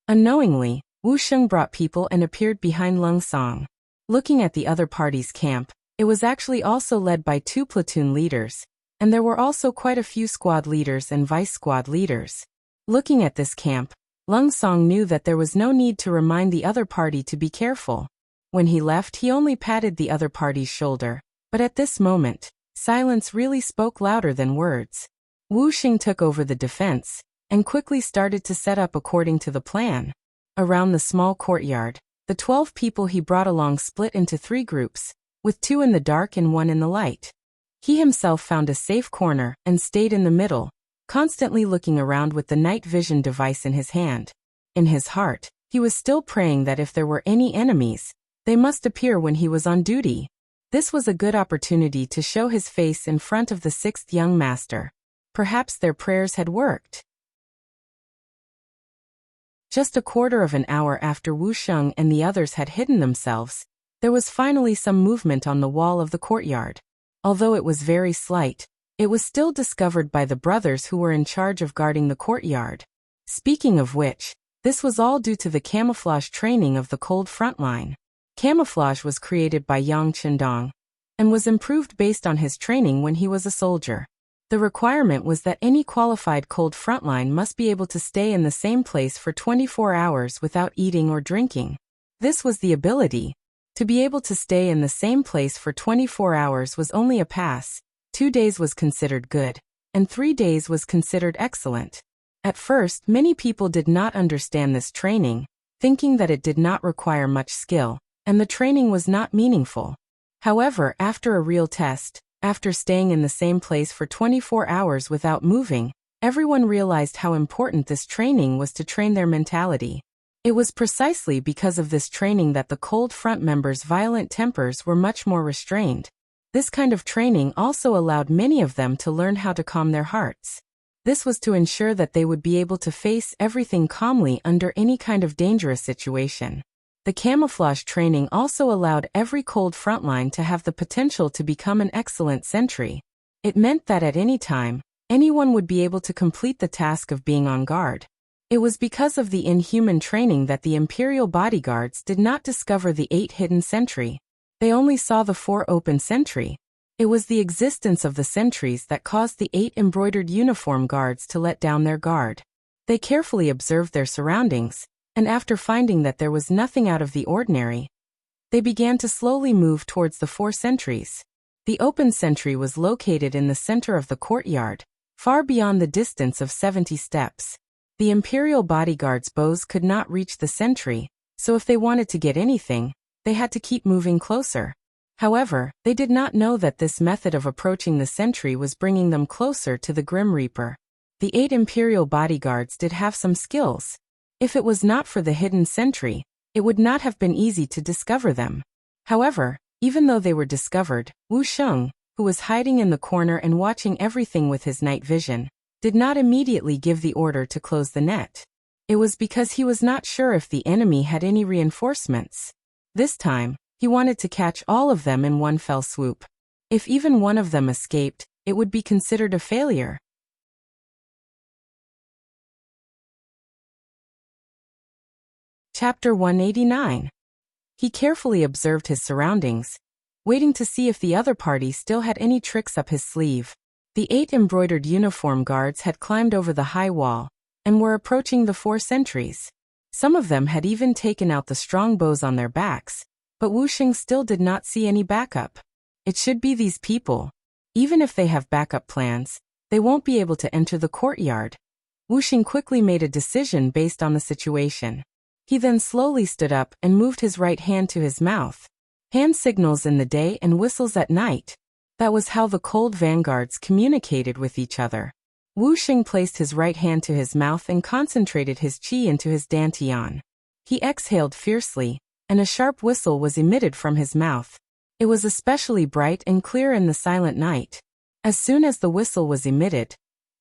A: Unknowingly, Wu Sheng brought people and appeared behind Lung Song. Looking at the other party's camp, it was actually also led by 2 platoon leaders, and there were also quite a few squad leaders and vice squad leaders. Looking at this camp, Lung Song knew that there was no need to remind the other party to be careful. When he left, he only patted the other party's shoulder, but at this moment, silence really spoke louder than words. Wu Xing took over the defense, and quickly started to set up according to the plan. Around the small courtyard, the 12 people he brought along split into 3 groups, with 2 in the dark and 1 in the light. He himself found a safe corner and stayed in the middle, constantly looking around with the night vision device in his hand. In his heart, he was still praying that if there were any enemies, they must appear when he was on duty. This was a good opportunity to show his face in front of the 6th young master. Perhaps their prayers had worked. Just a quarter of an hour after Wu Sheng and the others had hidden themselves, there was finally some movement on the wall of the courtyard. Although it was very slight, it was still discovered by the brothers who were in charge of guarding the courtyard. Speaking of which, this was all due to the camouflage training of the cold front line. Camouflage was created by Yang Chendong, and was improved based on his training when he was a soldier. The requirement was that any qualified cold frontline must be able to stay in the same place for 24 hours without eating or drinking. This was the ability. To be able to stay in the same place for 24 hours was only a pass. 2 days was considered good, and 3 days was considered excellent. At first, many people did not understand this training, thinking that it did not require much skill, and the training was not meaningful. However, after a real test, after staying in the same place for 24 hours without moving, everyone realized how important this training was to train their mentality. It was precisely because of this training that the cold front members' violent tempers were much more restrained. This kind of training also allowed many of them to learn how to calm their hearts. This was to ensure that they would be able to face everything calmly under any kind of dangerous situation. The camouflage training also allowed every cold frontline to have the potential to become an excellent sentry. It meant that at any time, anyone would be able to complete the task of being on guard. It was because of the inhuman training that the Imperial bodyguards did not discover the 8 hidden sentry. They only saw the 4 open sentry. It was the existence of the sentries that caused the 8 embroidered uniform guards to let down their guard. They carefully observed their surroundings, and after finding that there was nothing out of the ordinary, they began to slowly move towards the 4 sentries. The open sentry was located in the center of the courtyard, far beyond the distance of 70 steps. The Imperial bodyguards' bows could not reach the sentry, so if they wanted to get anything, they had to keep moving closer. However, they did not know that this method of approaching the sentry was bringing them closer to the Grim Reaper. The 8 Imperial bodyguards did have some skills. If it was not for the hidden sentry, it would not have been easy to discover them. However, even though they were discovered, Wu Sheng, who was hiding in the corner and watching everything with his night vision, did not immediately give the order to close the net. It was because he was not sure if the enemy had any reinforcements. This time, he wanted to catch all of them in one fell swoop. If even one of them escaped, it would be considered a failure. Chapter 189. He carefully observed his surroundings, waiting to see if the other party still had any tricks up his sleeve. The 8 embroidered uniform guards had climbed over the high wall, and were approaching the 4 sentries. Some of them had even taken out the strong bows on their backs, but Wu Sheng still did not see any backup. It should be these people. Even if they have backup plans, they won't be able to enter the courtyard. Wu Sheng quickly made a decision based on the situation. He then slowly stood up and moved his right hand to his mouth. Hand signals in the day and whistles at night. That was how the cold vanguards communicated with each other. Wu Sheng placed his right hand to his mouth and concentrated his qi into his dantian. He exhaled fiercely, and a sharp whistle was emitted from his mouth. It was especially bright and clear in the silent night. As soon as the whistle was emitted,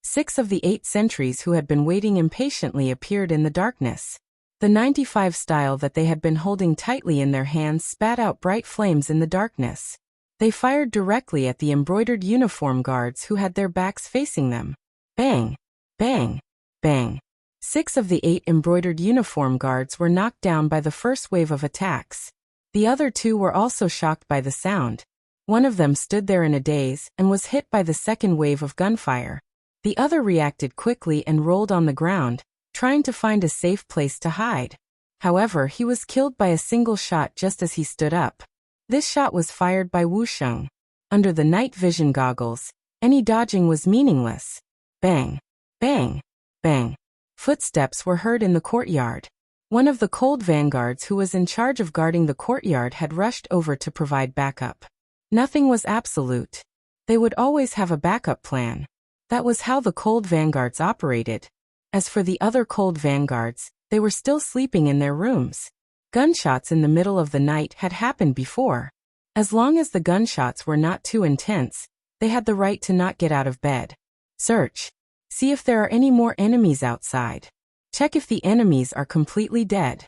A: 6 of the 8 sentries who had been waiting impatiently appeared in the darkness. The 95 style that they had been holding tightly in their hands spat out bright flames in the darkness. They fired directly at the embroidered uniform guards who had their backs facing them. Bang! Bang! Bang! 6 of the 8 embroidered uniform guards were knocked down by the first wave of attacks. The other 2 were also shocked by the sound. One of them stood there in a daze and was hit by the second wave of gunfire. The other reacted quickly and rolled on the ground, trying to find a safe place to hide. However, he was killed by a single shot just as he stood up. This shot was fired by Wu Sheng. Under the night vision goggles, any dodging was meaningless. Bang! Bang! Bang! Footsteps were heard in the courtyard. One of the cold vanguards who was in charge of guarding the courtyard had rushed over to provide backup. Nothing was absolute. They would always have a backup plan. That was how the cold vanguards operated. As for the other cold vanguards, they were still sleeping in their rooms. Gunshots in the middle of the night had happened before. As long as the gunshots were not too intense, they had the right to not get out of bed. Search. See if there are any more enemies outside. Check if the enemies are completely dead.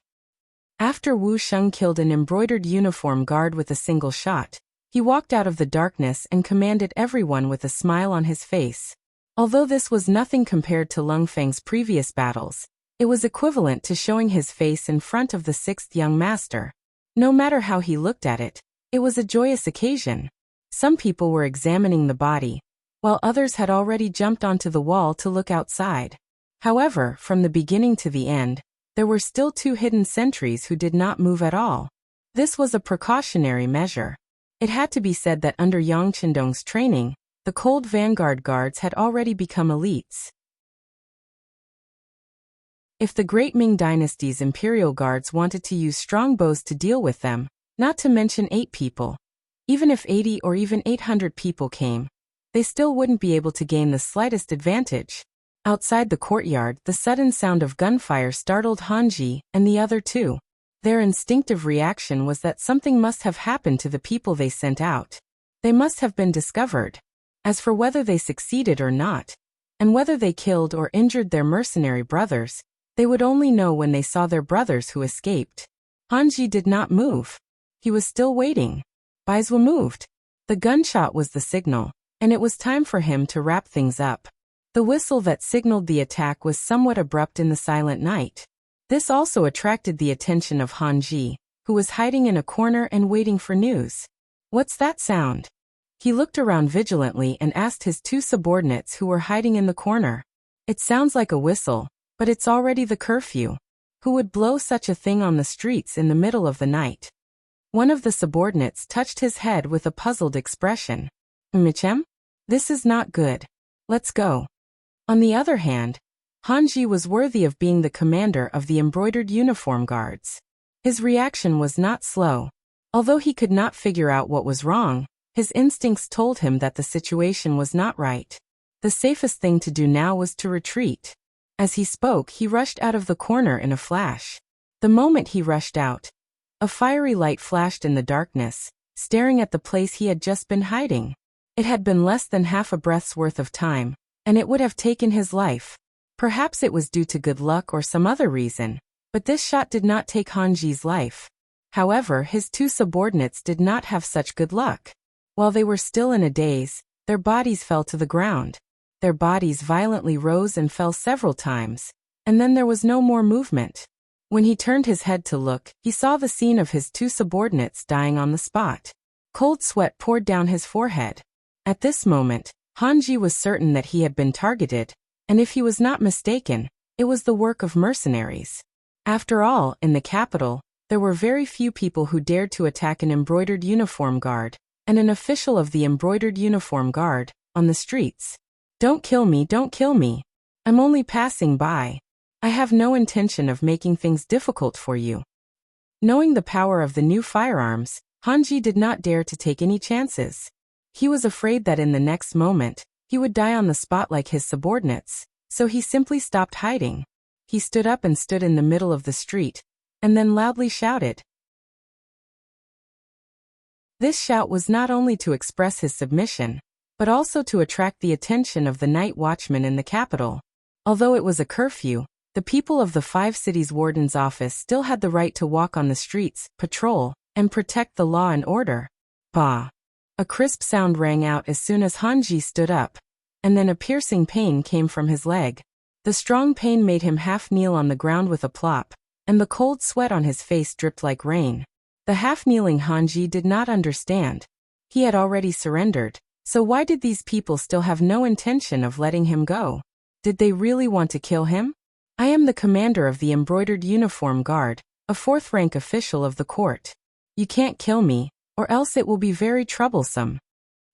A: After Wu Sheng killed an embroidered uniform guard with a single shot, he walked out of the darkness and commanded everyone with a smile on his face. Although this was nothing compared to Lung Feng's previous battles, it was equivalent to showing his face in front of the 6th young master. No matter how he looked at it, it was a joyous occasion. Some people were examining the body, while others had already jumped onto the wall to look outside. However, from the beginning to the end, there were still 2 hidden sentries who did not move at all. This was a precautionary measure. It had to be said that under Yang Qindong's training, the cold vanguard guards had already become elites. If the Great Ming Dynasty's imperial guards wanted to use strong bows to deal with them, not to mention 8 people, even if 80 or even 800 people came, they still wouldn't be able to gain the slightest advantage. Outside the courtyard, the sudden sound of gunfire startled Hanji and the other two. Their instinctive reaction was that something must have happened to the people they sent out. They must have been discovered. As for whether they succeeded or not, and whether they killed or injured their mercenary brothers, they would only know when they saw their brothers who escaped. Hanji did not move. He was still waiting. Baizhou moved. The gunshot was the signal, and it was time for him to wrap things up. The whistle that signaled the attack was somewhat abrupt in the silent night. This also attracted the attention of Hanji, who was hiding in a corner and waiting for news. "What's that sound?" He looked around vigilantly and asked his two subordinates who were hiding in the corner. "It sounds like a whistle, but it's already the curfew. Who would blow such a thing on the streets in the middle of the night?" One of the subordinates touched his head with a puzzled expression. "Michem? This is not good. Let's go." On the other hand, Hanji was worthy of being the commander of the embroidered uniform guards. His reaction was not slow. Although he could not figure out what was wrong, his instincts told him that the situation was not right. The safest thing to do now was to retreat. As he spoke, he rushed out of the corner in a flash. The moment he rushed out, a fiery light flashed in the darkness, staring at the place he had just been hiding. It had been less than half a breath's worth of time, and it would have taken his life. Perhaps it was due to good luck or some other reason, but this shot did not take Hanji's life. However, his two subordinates did not have such good luck. While they were still in a daze, their bodies fell to the ground. Their bodies violently rose and fell several times, and then there was no more movement. When he turned his head to look, he saw the scene of his two subordinates dying on the spot. Cold sweat poured down his forehead. At this moment, Hanji was certain that he had been targeted, and if he was not mistaken, it was the work of mercenaries. After all, in the capital, there were very few people who dared to attack an embroidered uniform guard, and an official of the embroidered uniform guard, on the streets. "Don't kill me, don't kill me. I'm only passing by. I have no intention of making things difficult for you." Knowing the power of the new firearms, Hanji did not dare to take any chances. He was afraid that in the next moment, he would die on the spot like his subordinates, so he simply stopped hiding. He stood up and stood in the middle of the street, and then loudly shouted. This shout was not only to express his submission, but also to attract the attention of the night watchman in the capital. Although it was a curfew, the people of the 5 cities' warden's office still had the right to walk on the streets, patrol, and protect the law and order. Bah! A crisp sound rang out as soon as Hanji stood up, and then a piercing pain came from his leg. The strong pain made him half kneel on the ground with a plop, and the cold sweat on his face dripped like rain. The half-kneeling Hanji did not understand. He had already surrendered, so why did these people still have no intention of letting him go? Did they really want to kill him? "I am the commander of the embroidered uniform guard, a 4th-rank official of the court. You can't kill me, or else it will be very troublesome."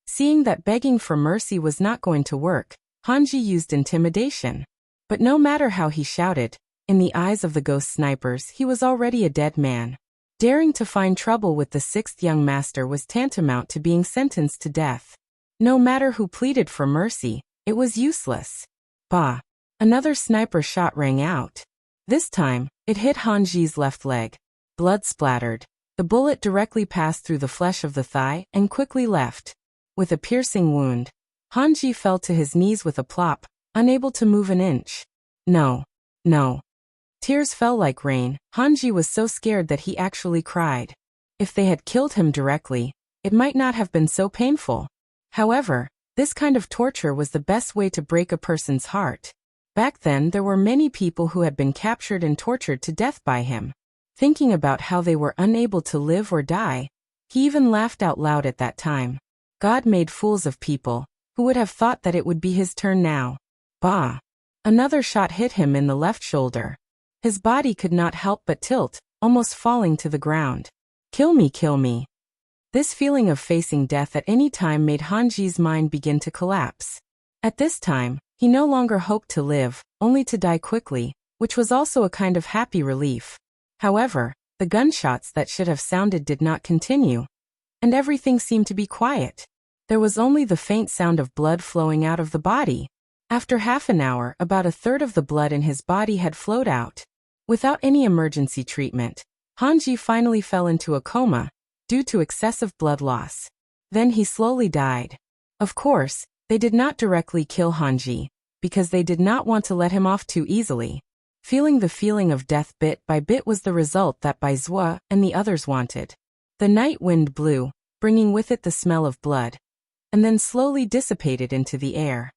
A: Seeing that begging for mercy was not going to work, Hanji used intimidation. But no matter how he shouted, in the eyes of the ghost snipers he was already a dead man. Daring to find trouble with the 6th young master was tantamount to being sentenced to death. No matter who pleaded for mercy, it was useless. Bah! Another sniper shot rang out. This time, it hit Hanji's left leg. Blood splattered. The bullet directly passed through the flesh of the thigh and quickly left. With a piercing wound, Hanji fell to his knees with a plop, unable to move an inch. No. No. Tears fell like rain. Hanji was so scared that he actually cried. If they had killed him directly, it might not have been so painful. However, this kind of torture was the best way to break a person's heart. Back then there were many people who had been captured and tortured to death by him. Thinking about how they were unable to live or die, he even laughed out loud at that time. God made fools of people. Who would have thought that it would be his turn now? Bah! Another shot hit him in the left shoulder. His body could not help but tilt, almost falling to the ground. "Kill me, kill me." This feeling of facing death at any time made Hanji's mind begin to collapse. At this time, he no longer hoped to live, only to die quickly, which was also a kind of happy relief. However, the gunshots that should have sounded did not continue, and everything seemed to be quiet. There was only the faint sound of blood flowing out of the body. After half an hour, about a third of the blood in his body had flowed out. Without any emergency treatment, Hanji finally fell into a coma due to excessive blood loss. Then he slowly died. Of course, they did not directly kill Hanji, because they did not want to let him off too easily. Feeling the feeling of death bit by bit was the result that Bai Zhuo and the others wanted. The night wind blew, bringing with it the smell of blood, and then slowly dissipated into the air.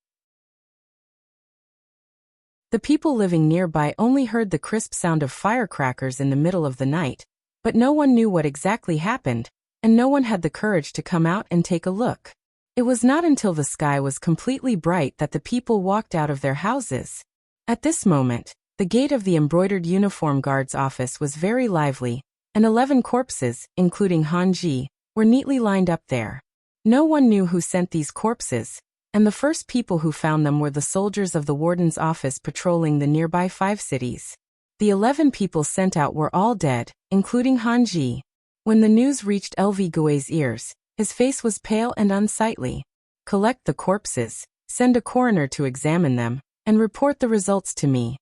A: The people living nearby only heard the crisp sound of firecrackers in the middle of the night, but no one knew what exactly happened, and no one had the courage to come out and take a look. It was not until the sky was completely bright that the people walked out of their houses. At this moment, the gate of the embroidered uniform guard's office was very lively, and 11 corpses, including Hanji, were neatly lined up there. No one knew who sent these corpses, and the first people who found them were the soldiers of the warden's office patrolling the nearby 5 cities. The 11 people sent out were all dead, including Hanji. When the news reached LV Gui's ears, his face was pale and unsightly. Collect the corpses, send a coroner to examine them, and report the results to me.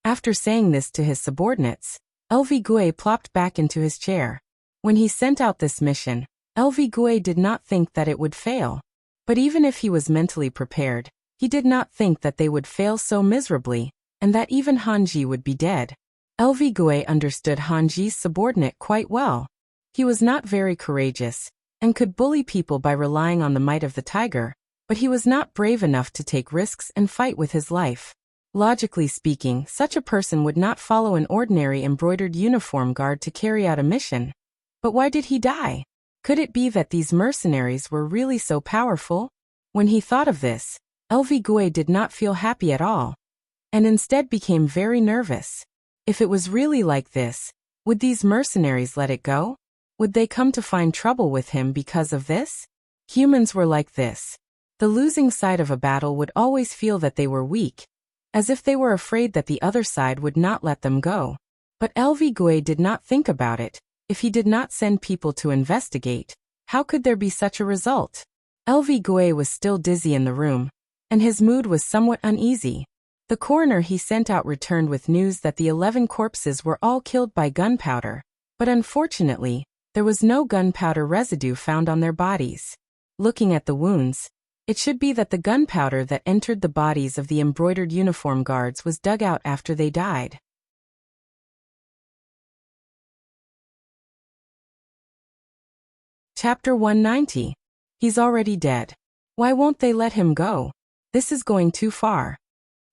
A: After saying this to his subordinates, LV Gui plopped back into his chair. When he sent out this mission, LV Gui did not think that it would fail. But even if he was mentally prepared, he did not think that they would fail so miserably, and that even Hanji would be dead. LV Gui understood Hanji's subordinate quite well. He was not very courageous, and could bully people by relying on the might of the tiger, but he was not brave enough to take risks and fight with his life. Logically speaking, such a person would not follow an ordinary embroidered uniform guard to carry out a mission. But why did he die? Could it be that these mercenaries were really so powerful? When he thought of this, LV Gui did not feel happy at all, and instead became very nervous. If it was really like this, would these mercenaries let it go? Would they come to find trouble with him because of this? Humans were like this. The losing side of a battle would always feel that they were weak, as if they were afraid that the other side would not let them go. But LV Gui did not think about it. If he did not send people to investigate, how could there be such a result? LV Gui was still dizzy in the room, and his mood was somewhat uneasy. The coroner he sent out returned with news that the 11 corpses were all killed by gunpowder, but unfortunately, there was no gunpowder residue found on their bodies. Looking at the wounds, it should be that the gunpowder that entered the bodies of the embroidered uniform guards was dug out after they died. Chapter 190. He's already dead. Why won't they let him go? This is going too far.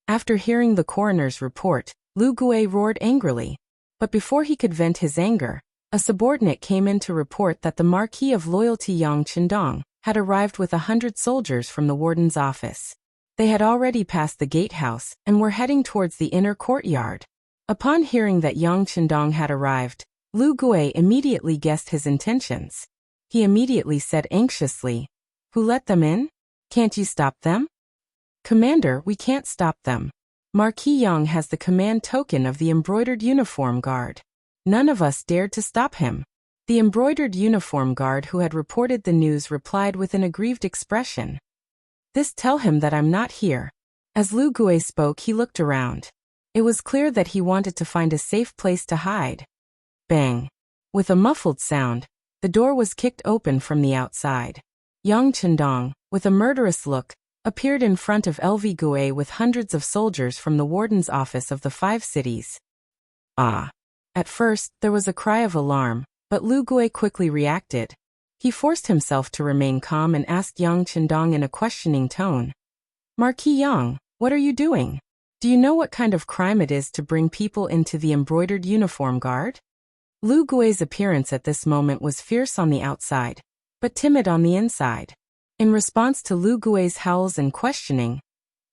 A: After hearing the coroner's report, Lu Gui roared angrily. But before he could vent his anger, a subordinate came in to report that the Marquis of Loyalty Yang Chendong had arrived with 100 soldiers from the warden's office. They had already passed the gatehouse and were heading towards the inner courtyard. Upon hearing that Yang Chendong had arrived, Lu Gui immediately guessed his intentions. He immediately said anxiously, "Who let them in? Can't you stop them?" "Commander, we can't stop them. Marquis Yang has the command token of the embroidered uniform guard. None of us dared to stop him." The embroidered uniform guard who had reported the news replied with an aggrieved expression. "This tell him that I'm not here." As Lu Gui spoke, he looked around. It was clear that he wanted to find a safe place to hide. Bang! With a muffled sound, the door was kicked open from the outside. Yang Chendong, with a murderous look, appeared in front of LV Gui with hundreds of soldiers from the warden's office of the 5 cities. Ah! At first, there was a cry of alarm, but Lu Gui quickly reacted. He forced himself to remain calm and asked Yang Chendong in a questioning tone. "Marquis Yang, what are you doing? Do you know what kind of crime it is to bring people into the embroidered uniform guard?" Lu Gui's appearance at this moment was fierce on the outside, but timid on the inside. In response to Lu Gui's howls and questioning,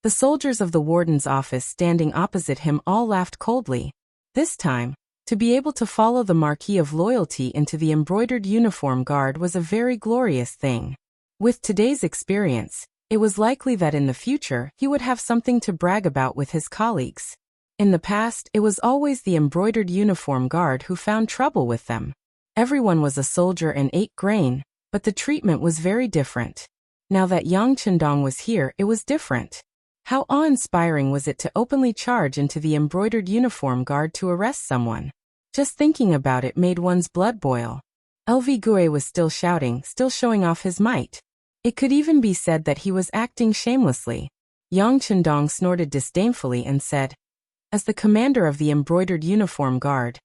A: the soldiers of the warden's office standing opposite him all laughed coldly. This time, to be able to follow the Marquis of Loyalty into the embroidered uniform guard was a very glorious thing. With today's experience, it was likely that in the future he would have something to brag about with his colleagues. In the past, it was always the embroidered uniform guard who found trouble with them. Everyone was a soldier and ate grain, but the treatment was very different. Now that Yang Chendong was here, it was different. How awe-inspiring was it to openly charge into the embroidered uniform guard to arrest someone? Just thinking about it made one's blood boil. Gue was still shouting, still showing off his might. It could even be said that he was acting shamelessly. Yang Chendong snorted disdainfully and said, "As the commander of the embroidered uniform guard,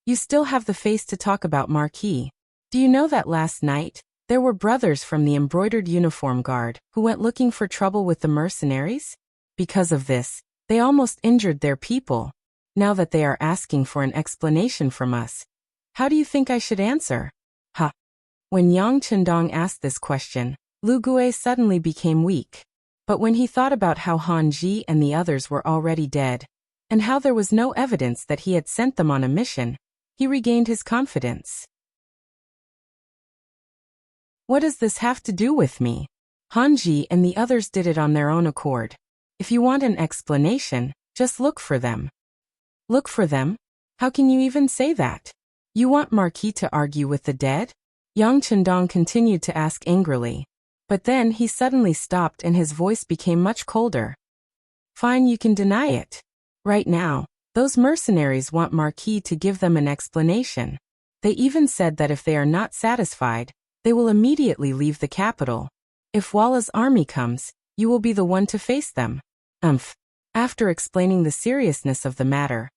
A: you still have the face to talk about Marquis. Do you know that last night, there were brothers from the embroidered uniform guard who went looking for trouble with the mercenaries? Because of this, they almost injured their people. Now that they are asking for an explanation from us, how do you think I should answer?" Ha! When Yang Chendong asked this question, Gue suddenly became weak. But when he thought about how Han Ji and the others were already dead, and how there was no evidence that he had sent them on a mission, he regained his confidence. What does this have to do with me? Han Ji and the others did it on their own accord. If you want an explanation, just look for them. Look for them? How can you even say that? You want Marquis to argue with the dead? Yang Chendong continued to ask angrily. But then he suddenly stopped and his voice became much colder. Fine, you can deny it. Right now, those mercenaries want Marquis to give them an explanation. They even said that if they are not satisfied, they will immediately leave the capital. If Walla's army comes, you will be the one to face them. After explaining the seriousness of the matter,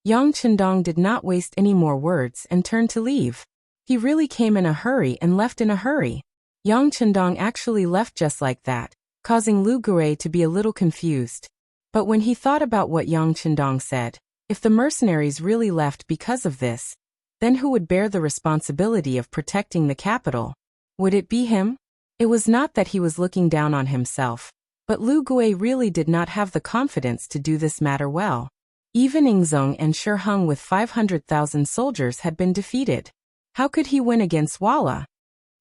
A: Yang Chendong did not waste any more words and turned to leave. He really came in a hurry and left in a hurry. Yang Chendong actually left just like that, causing Gue to be a little confused. But when he thought about what Yang Chendong said, if the mercenaries really left because of this, then who would bear the responsibility of protecting the capital? Would it be him? It was not that he was looking down on himself, but Gue really did not have the confidence to do this matter well. Even Ingzong and Shiheng with 500,000 soldiers had been defeated. How could he win against Walla?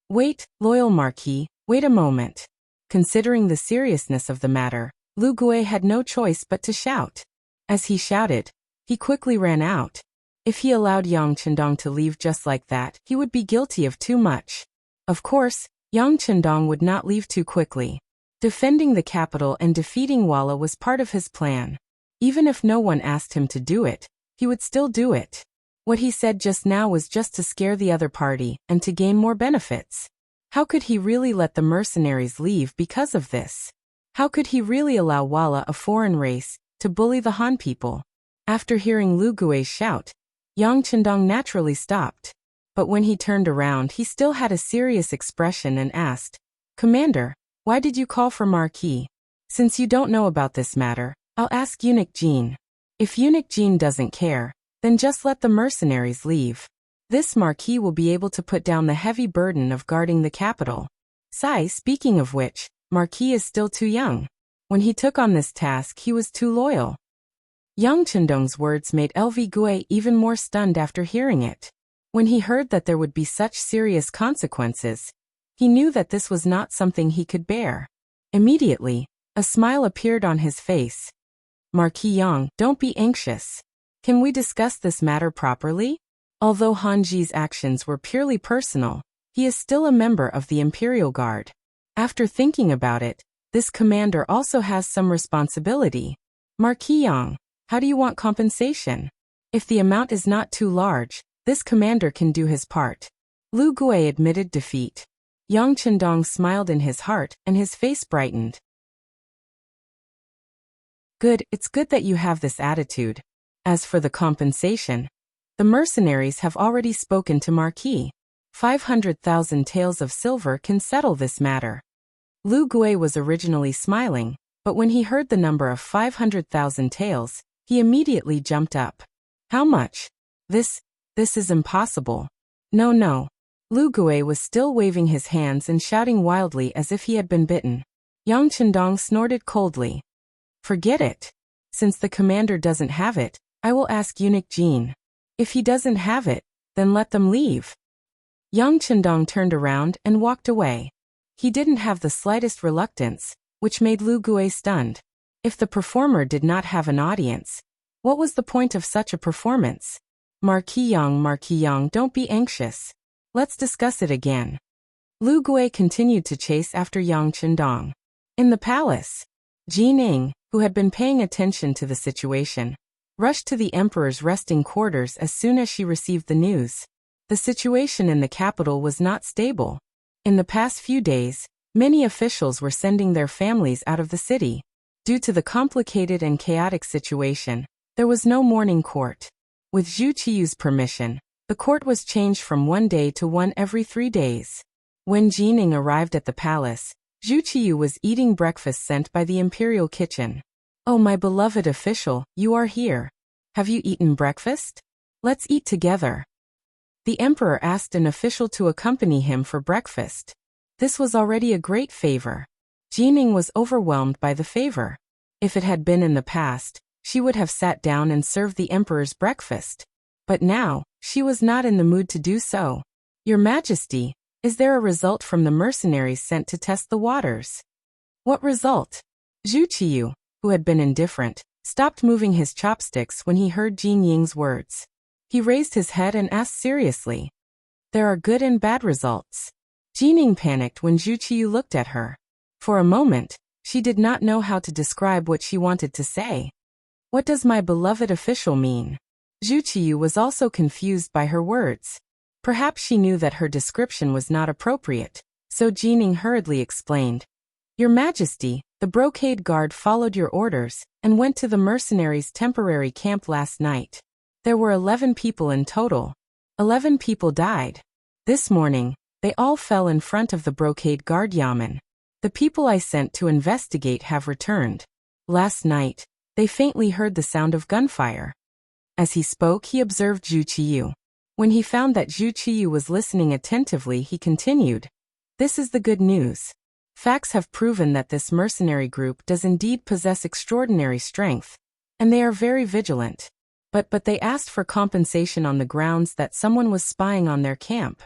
A: Wait, loyal Marquis, wait a moment. Considering the seriousness of the matter, Gue had no choice but to shout. As he shouted, he quickly ran out. If he allowed Yang Chendong to leave just like that, he would be guilty of too much. Of course, Yang Chendong would not leave too quickly. Defending the capital and defeating Walla was part of his plan. Even if no one asked him to do it, he would still do it. What he said just now was just to scare the other party and to gain more benefits. How could he really let the mercenaries leave because of this? How could he really allow Walla, a foreign race, to bully the Han people? After hearing Gui's shout, Yang Chendong naturally stopped. But when he turned around, he still had a serious expression and asked, "Commander, why did you call for Marquis? Since you don't know about this matter, I'll ask Eunuch Jean. If Eunuch Jean doesn't care, then just let the mercenaries leave. This Marquis will be able to put down the heavy burden of guarding the capital. Speaking of which, Marquis is still too young. When he took on this task, he was too loyal." Yang Chendong's words made Gue even more stunned after hearing it. When he heard that there would be such serious consequences, he knew that this was not something he could bear. Immediately, a smile appeared on his face. "Marquis Yang, don't be anxious. Can we discuss this matter properly? Although Han Ji's actions were purely personal, he is still a member of the Imperial Guard. After thinking about it, this commander also has some responsibility. Marquis Yang, how do you want compensation? If the amount is not too large, this commander can do his part." Gue admitted defeat. Yang Chendong smiled in his heart and his face brightened. "Good, it's good that you have this attitude. As for the compensation, the mercenaries have already spoken to Marquis. 500,000 taels of silver can settle this matter." Gue was originally smiling, but when he heard the number of 500,000 taels, he immediately jumped up. "How much? This is impossible. No. Gue was still waving his hands and shouting wildly as if he had been bitten. Yang Chendong snorted coldly. "Forget it. Since the commander doesn't have it, I will ask Eunuch Jean. If he doesn't have it, then let them leave." Yang Chendong turned around and walked away. He didn't have the slightest reluctance, which made Gue stunned. If the performer did not have an audience, what was the point of such a performance? Marquis Yang, don't be anxious. Let's discuss it again." Gue continued to chase after Yang Chendong. In the palace, Jining, who had been paying attention to the situation, rushed to the emperor's resting quarters as soon as she received the news. The situation in the capital was not stable. In the past few days, many officials were sending their families out of the city. Due to the complicated and chaotic situation, there was no morning court. With Zhu Qiyu's permission, the court was changed from one day to one every 3 days. When Jining arrived at the palace, Zhu Qiyu was eating breakfast sent by the imperial kitchen. "Oh, my beloved official, you are here. Have you eaten breakfast? Let's eat together." The emperor asked an official to accompany him for breakfast. This was already a great favor. Jining was overwhelmed by the favor. If it had been in the past, she would have sat down and served the emperor's breakfast. But now, she was not in the mood to do so. "Your Majesty, is there a result from the mercenaries sent to test the waters?" "What result?" Zhu Qiyu, who had been indifferent, stopped moving his chopsticks when he heard Jin Ying's words. He raised his head and asked seriously. "There are good and bad results." Jining panicked when Zhu Qiyu looked at her. For a moment, she did not know how to describe what she wanted to say. "What does my beloved official mean?" Zhu Qiyu was also confused by her words. Perhaps she knew that her description was not appropriate, so Jining hurriedly explained. "Your Majesty, the brocade guard followed your orders and went to the mercenaries' temporary camp last night. There were 11 people in total. 11 people died. This morning, they all fell in front of the brocade guard yamen. The people I sent to investigate have returned. Last night, they faintly heard the sound of gunfire." As he spoke, he observed Zhu Qiyu. When he found that Zhu Qiyu was listening attentively, he continued. "This is the good news. Facts have proven that this mercenary group does indeed possess extraordinary strength, and they are very vigilant. But they asked for compensation on the grounds that someone was spying on their camp.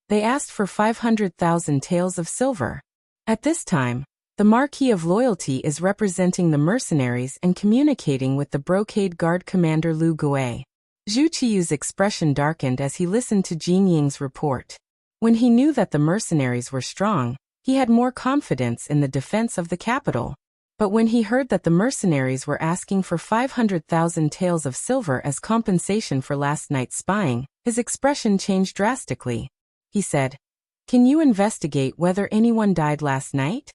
A: They asked for 500,000 taels of silver. At this time, the Marquis of Loyalty is representing the mercenaries and communicating with the brocade guard commander Lu Gui." Zhu Qiyu's expression darkened as he listened to Jin Ying's report. When he knew that the mercenaries were strong, he had more confidence in the defense of the capital. But when he heard that the mercenaries were asking for 500,000 taels of silver as compensation for last night's spying, his expression changed drastically. He said, "Can you investigate whether anyone died last night?"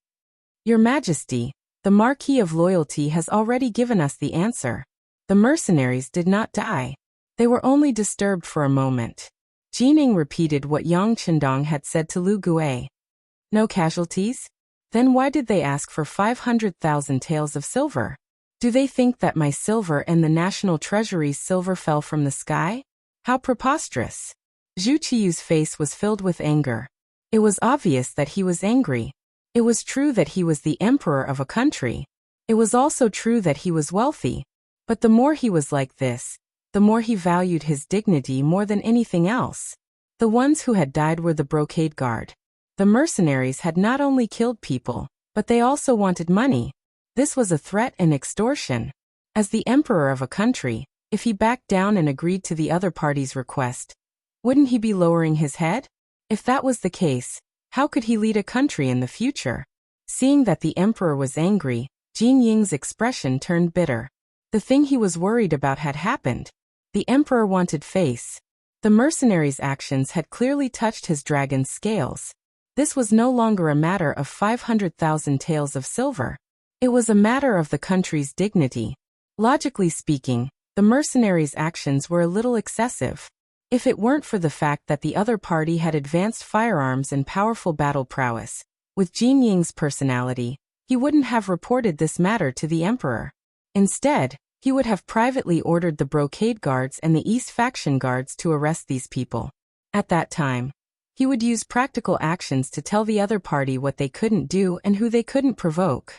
A: "Your Majesty, the Marquis of Loyalty has already given us the answer. The mercenaries did not die. They were only disturbed for a moment." Jining repeated what Yang Chendong had said to Lu Gui. "No casualties? Then why did they ask for 500,000 taels of silver? Do they think that my silver and the national treasury's silver fell from the sky? How preposterous!" Zhu Qiyu's face was filled with anger. It was obvious that he was angry. It was true that he was the emperor of a country. It was also true that he was wealthy. But the more he was like this, the more he valued his dignity more than anything else. The ones who had died were the brocade guard. The mercenaries had not only killed people, but they also wanted money. This was a threat and extortion. As the emperor of a country, if he backed down and agreed to the other party's request, wouldn't he be lowering his head? If that was the case, how could he lead a country in the future? Seeing that the emperor was angry, Jin Ying's expression turned bitter. The thing he was worried about had happened. The emperor wanted face. The mercenaries' actions had clearly touched his dragon's scales. This was no longer a matter of 500,000 taels of silver. It was a matter of the country's dignity. Logically speaking, the mercenaries' actions were a little excessive. If it weren't for the fact that the other party had advanced firearms and powerful battle prowess, with Jin Ying's personality, he wouldn't have reported this matter to the emperor. Instead, he would have privately ordered the brocade guards and the East faction guards to arrest these people. At that time, he would use practical actions to tell the other party what they couldn't do and who they couldn't provoke.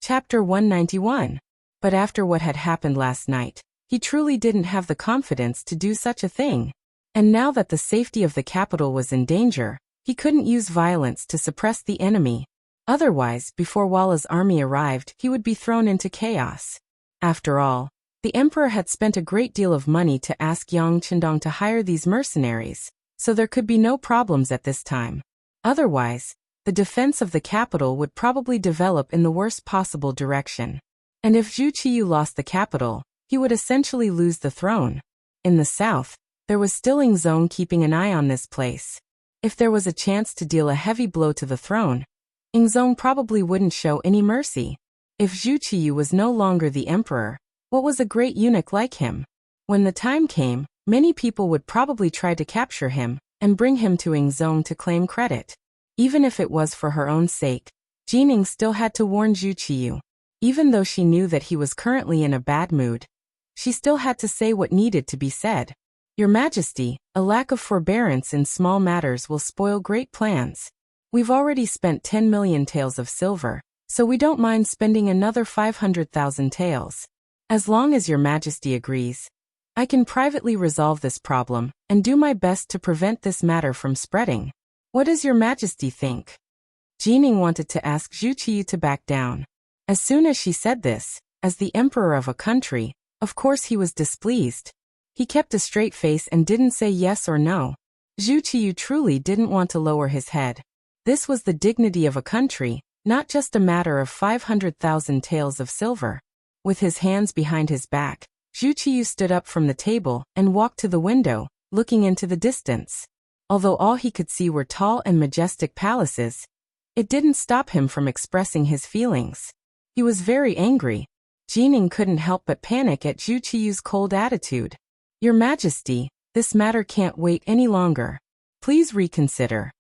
A: Chapter 191. But after what had happened last night, he truly didn't have the confidence to do such a thing. And now that the safety of the capital was in danger, he couldn't use violence to suppress the enemy. Otherwise, before Walla's army arrived, he would be thrown into chaos. After all, the emperor had spent a great deal of money to ask Yang Chendong to hire these mercenaries, so there could be no problems at this time. Otherwise, the defense of the capital would probably develop in the worst possible direction. And if Zhu Qiyu lost the capital, he would essentially lose the throne. In the south, there was still Yingzong keeping an eye on this place. If there was a chance to deal a heavy blow to the throne, Yingzong probably wouldn't show any mercy. If Zhu Qiyu was no longer the emperor, what was a great eunuch like him? When the time came, many people would probably try to capture him and bring him to Yingzong to claim credit. Even if it was for her own sake, Jining still had to warn Zhu Qiyu. Even though she knew that he was currently in a bad mood, she still had to say what needed to be said. Your Majesty, a lack of forbearance in small matters will spoil great plans. We've already spent 10 million taels of silver, so we don't mind spending another 500,000 taels. As long as Your Majesty agrees, I can privately resolve this problem and do my best to prevent this matter from spreading. What does Your Majesty think? Jining wanted to ask Zhu Qiyu to back down. As soon as she said this, as the emperor of a country, of course he was displeased. He kept a straight face and didn't say yes or no. Zhu Qiyu truly didn't want to lower his head. This was the dignity of a country, not just a matter of 500,000 taels of silver. With his hands behind his back, Zhu Qiyu stood up from the table and walked to the window, looking into the distance. Although all he could see were tall and majestic palaces, it didn't stop him from expressing his feelings. He was very angry. Jining couldn't help but panic at Zhu Qiyu's cold attitude. Your Majesty, this matter can't wait any longer. Please reconsider.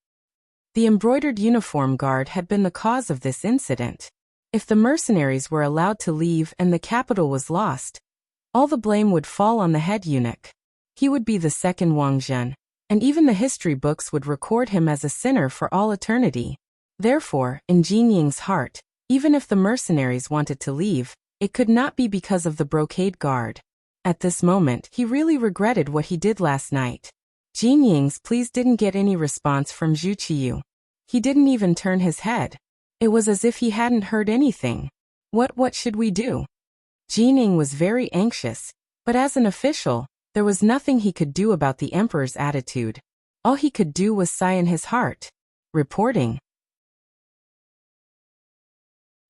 A: The embroidered uniform guard had been the cause of this incident. If the mercenaries were allowed to leave and the capital was lost, all the blame would fall on the head eunuch. He would be the second Wang Zhen, and even the history books would record him as a sinner for all eternity. Therefore, in Jin Ying's heart, even if the mercenaries wanted to leave, it could not be because of the brocade guard. At this moment, he really regretted what he did last night. Jin Ying's pleas didn't get any response from Zhu Qiyu. He didn't even turn his head. It was as if he hadn't heard anything. What should we do? Jining was very anxious, but as an official, there was nothing he could do about the emperor's attitude. All he could do was sigh in his heart. Reporting.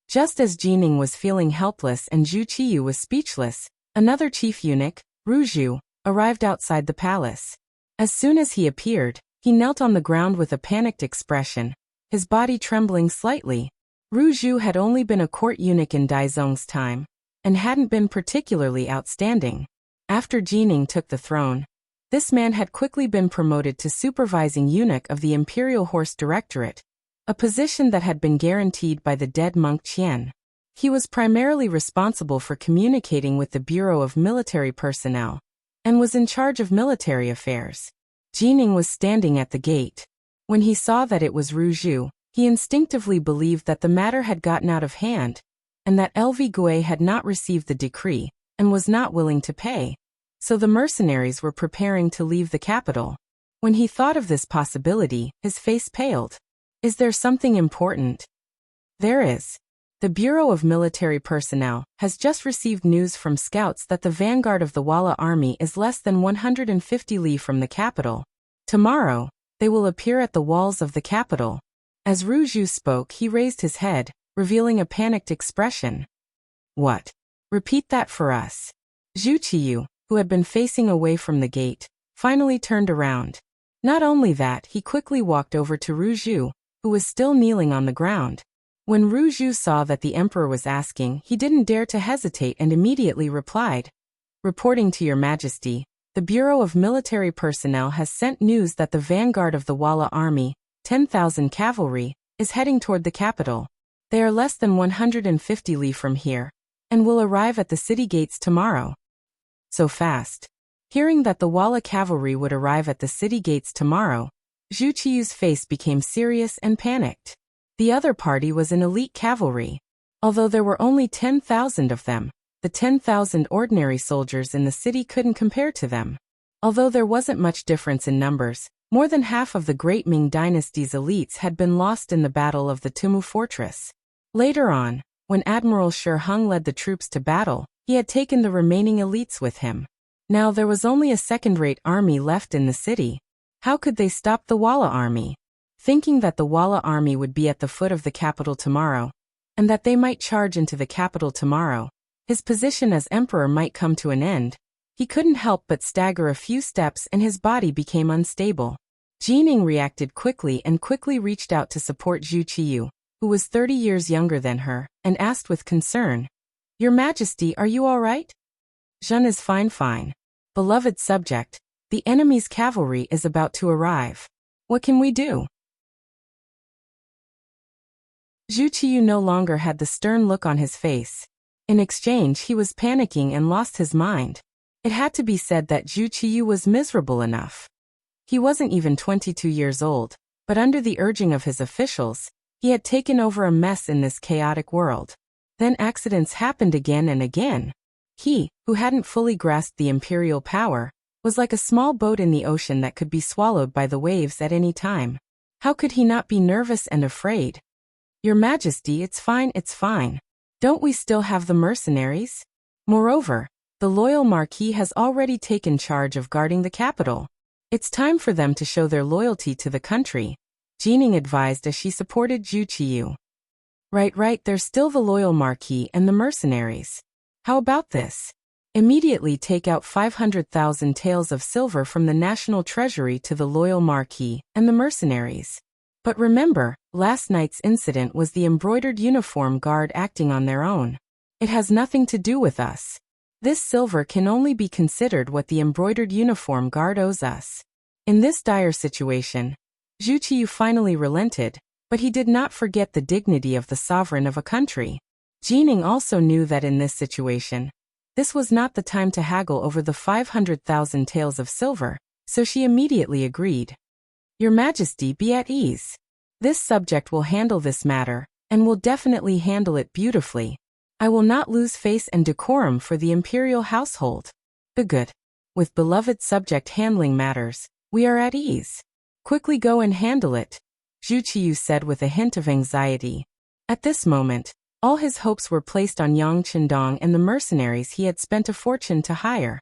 A: Just as Jining was feeling helpless and Zhu Qiyu was speechless, another chief eunuch, Ruzhu, arrived outside the palace. As soon as he appeared, he knelt on the ground with a panicked expression, his body trembling slightly. Ruzhu had only been a court eunuch in Daizong's time, and hadn't been particularly outstanding. After Jining took the throne, this man had quickly been promoted to supervising eunuch of the Imperial Horse Directorate, a position that had been guaranteed by the dead monk Qian. He was primarily responsible for communicating with the Bureau of Military Personnel, and was in charge of military affairs. Jining was standing at the gate. When he saw that it was Ruzhu, he instinctively believed that the matter had gotten out of hand, and that LV Gui had not received the decree, and was not willing to pay. So the mercenaries were preparing to leave the capital. When he thought of this possibility, his face paled. Is there something important? There is. The Bureau of Military Personnel has just received news from scouts that the vanguard of the Walla army is less than 150 li from the capital. Tomorrow, they will appear at the walls of the capital. As Ruzhu spoke, he raised his head, revealing a panicked expression. What? Repeat that for us. Zhu Qiyu, who had been facing away from the gate, finally turned around. Not only that, he quickly walked over to Ruzhu, who was still kneeling on the ground. When Ruzhu saw that the emperor was asking, he didn't dare to hesitate and immediately replied, Reporting to Your Majesty, the Bureau of Military Personnel has sent news that the vanguard of the Walla army, 10,000 cavalry, is heading toward the capital. They are less than 150 li from here, and will arrive at the city gates tomorrow. So fast. Hearing that the Walla cavalry would arrive at the city gates tomorrow, Zhu Qiyu's face became serious and panicked. The other party was an elite cavalry. Although there were only 10,000 of them, the 10,000 ordinary soldiers in the city couldn't compare to them. Although there wasn't much difference in numbers, more than half of the great Ming dynasty's elites had been lost in the Battle of the Tumu Fortress. Later on, when Admiral Shi Hung led the troops to battle, he had taken the remaining elites with him. Now there was only a second-rate army left in the city. How could they stop the Walla army? Thinking that the Walla army would be at the foot of the capital tomorrow, and that they might charge into the capital tomorrow, his position as emperor might come to an end, he couldn't help but stagger a few steps and his body became unstable. Jining reacted quickly and quickly reached out to support Zhu Qiyu, who was 30 years younger than her, and asked with concern, "Your Majesty, are you all right?" "Zhen is fine. Beloved subject, the enemy's cavalry is about to arrive. What can we do?" Zhu Qiyu no longer had the stern look on his face. In exchange, he was panicking and lost his mind. It had to be said that Zhu Qiyu was miserable enough. He wasn't even 22 years old, but under the urging of his officials, he had taken over a mess in this chaotic world. Then accidents happened again and again. He, who hadn't fully grasped the imperial power, was like a small boat in the ocean that could be swallowed by the waves at any time. How could he not be nervous and afraid? "Your Majesty, it's fine. Don't we still have the mercenaries? Moreover, the loyal Marquis has already taken charge of guarding the capital. It's time for them to show their loyalty to the country," Jining advised as she supported Zhu Qiyu. Right, there's still the loyal Marquis and the mercenaries. How about this? Immediately take out 500,000 taels of silver from the national treasury to the loyal Marquis and the mercenaries. But remember, last night's incident was the embroidered uniform guard acting on their own. It has nothing to do with us. This silver can only be considered what the embroidered uniform guard owes us. In this dire situation, Zhu Qiyu finally relented, but he did not forget the dignity of the sovereign of a country. Jining also knew that in this situation, this was not the time to haggle over the 500,000 taels of silver, so she immediately agreed. "Your Majesty, be at ease. This subject will handle this matter, and will definitely handle it beautifully. I will not lose face and decorum for the imperial household." Good. With beloved subject handling matters, we are at ease. "Quickly go and handle it," Zhu Qiyu said with a hint of anxiety. At this moment, all his hopes were placed on Yang Qindong and the mercenaries he had spent a fortune to hire.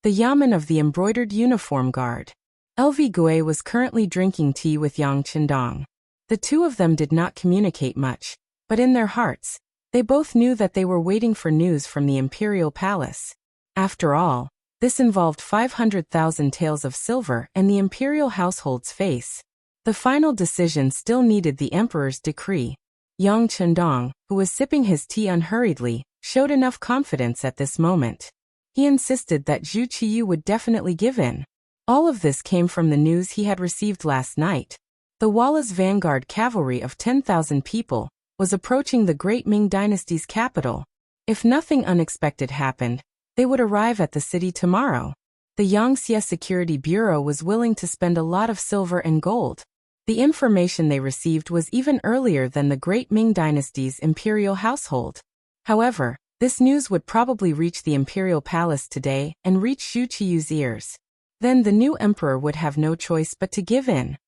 A: The Yamen of the embroidered uniform guard. LV Gue was currently drinking tea with Yang Qindong. The two of them did not communicate much, but in their hearts, they both knew that they were waiting for news from the imperial palace. After all, this involved 500,000 taels of silver and the imperial household's face. The final decision still needed the emperor's decree. Yang Qindong, who was sipping his tea unhurriedly, showed enough confidence at this moment. He insisted that Zhu Qiyu would definitely give in. All of this came from the news he had received last night. The Walla's vanguard cavalry of 10,000 people was approaching the great Ming dynasty's capital. If nothing unexpected happened, they would arrive at the city tomorrow. The Yangxie Security Bureau was willing to spend a lot of silver and gold. The information they received was even earlier than the great Ming dynasty's imperial household. However, this news would probably reach the imperial palace today and reach Zhu Qiyu's ears. Then the new emperor would have no choice but to give in.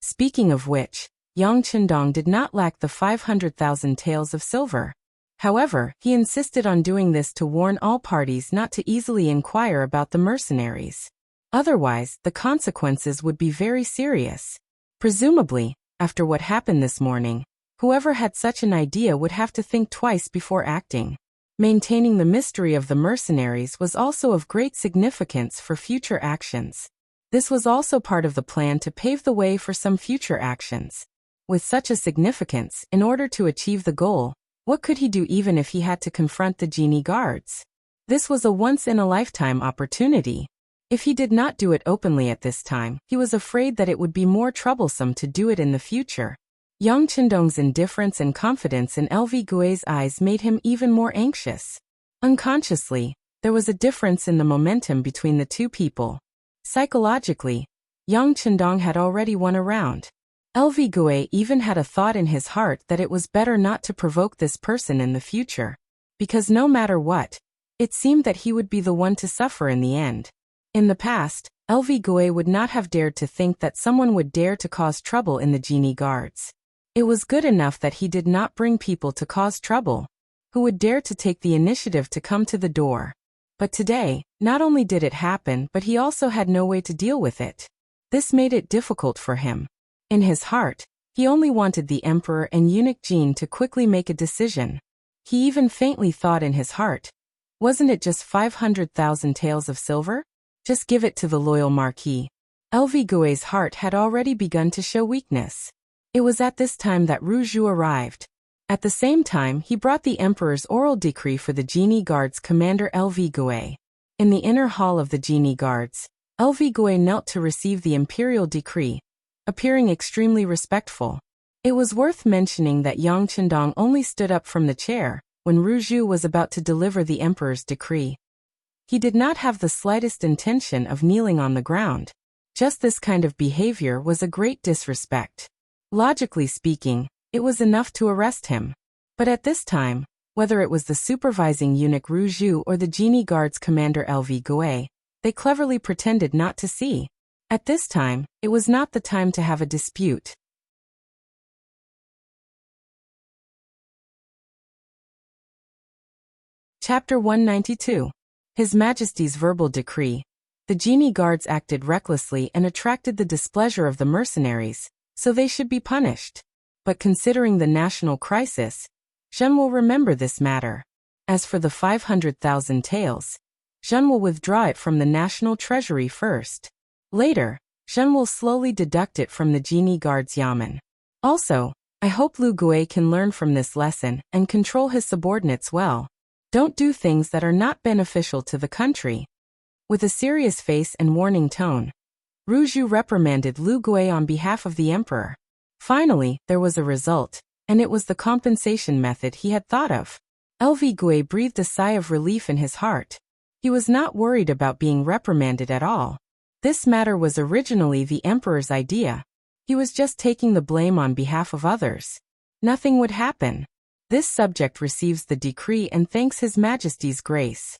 A: Speaking of which, Yang Qindong did not lack the 500,000 taels of silver. However, he insisted on doing this to warn all parties not to easily inquire about the mercenaries. Otherwise, the consequences would be very serious. Presumably, after what happened this morning, whoever had such an idea would have to think twice before acting. Maintaining the mystery of the mercenaries was also of great significance for future actions. This was also part of the plan to pave the way for some future actions. With such a significance, in order to achieve the goal, what could he do even if he had to confront the genie guards? This was a once-in-a-lifetime opportunity. If he did not do it openly at this time, he was afraid that it would be more troublesome to do it in the future. Yang Qindong's indifference and confidence in LV Gue's eyes made him even more anxious. Unconsciously, there was a difference in the momentum between the two people. Psychologically, Yang Qindong had already won a round. LV Gue even had a thought in his heart that it was better not to provoke this person in the future. Because no matter what, it seemed that he would be the one to suffer in the end. In the past, LV Gue would not have dared to think that someone would dare to cause trouble in the genie guards. It was good enough that he did not bring people to cause trouble. Who would dare to take the initiative to come to the door? But today, not only did it happen, but he also had no way to deal with it. This made it difficult for him. In his heart, he only wanted the emperor and eunuch Jin to quickly make a decision. He even faintly thought in his heart, wasn't it just 500,000 taels of silver? Just give it to the loyal Marquis. LV Gui's heart had already begun to show weakness. It was at this time that Rouge arrived. At the same time, he brought the emperor's oral decree for the Genie Guards commander LV Gui. In the inner hall of the Genie Guards, LV Gui knelt to receive the imperial decree, appearing extremely respectful. It was worth mentioning that Yang Chendong only stood up from the chair when Rouge was about to deliver the emperor's decree. He did not have the slightest intention of kneeling on the ground. Just this kind of behavior was a great disrespect. Logically speaking, it was enough to arrest him. But at this time, whether it was the supervising eunuch Rouge or the Genie Guards commander LV Gui, they cleverly pretended not to see. At this time, it was not the time to have a dispute. Chapter 192. His Majesty's Verbal Decree. The Genie Guards acted recklessly and attracted the displeasure of the mercenaries, so they should be punished. But considering the national crisis, Zhen will remember this matter. As for the 500,000 taels, Zhen will withdraw it from the national treasury first. Later, Zhen will slowly deduct it from the Genie Guards Yamen. Also, I hope Lu Gui can learn from this lesson and control his subordinates well. Don't do things that are not beneficial to the country. With a serious face and warning tone, Rouge reprimanded Lu Gui on behalf of the emperor. Finally, there was a result, and it was the compensation method he had thought of. LV Gui breathed a sigh of relief in his heart. He was not worried about being reprimanded at all. This matter was originally the emperor's idea. He was just taking the blame on behalf of others. Nothing would happen. This subject receives the decree and thanks His Majesty's grace.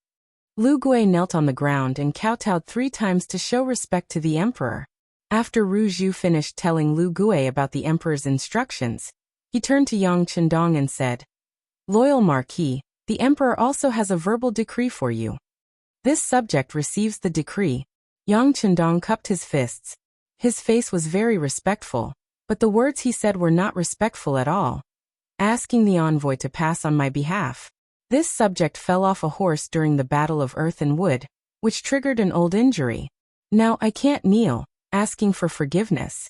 A: Lu Gui knelt on the ground and kowtowed 3 times to show respect to the emperor. After Rouge finished telling Lu Gui about the emperor's instructions, he turned to Yang Chendong and said, "Loyal Marquis, the emperor also has a verbal decree for you." This subject receives the decree. Yang Chendong cupped his fists. His face was very respectful, but the words he said were not respectful at all. Asking the envoy to pass on my behalf. This subject fell off a horse during the Battle of Earth and Wood, which triggered an old injury. Now I can't kneel, asking for forgiveness.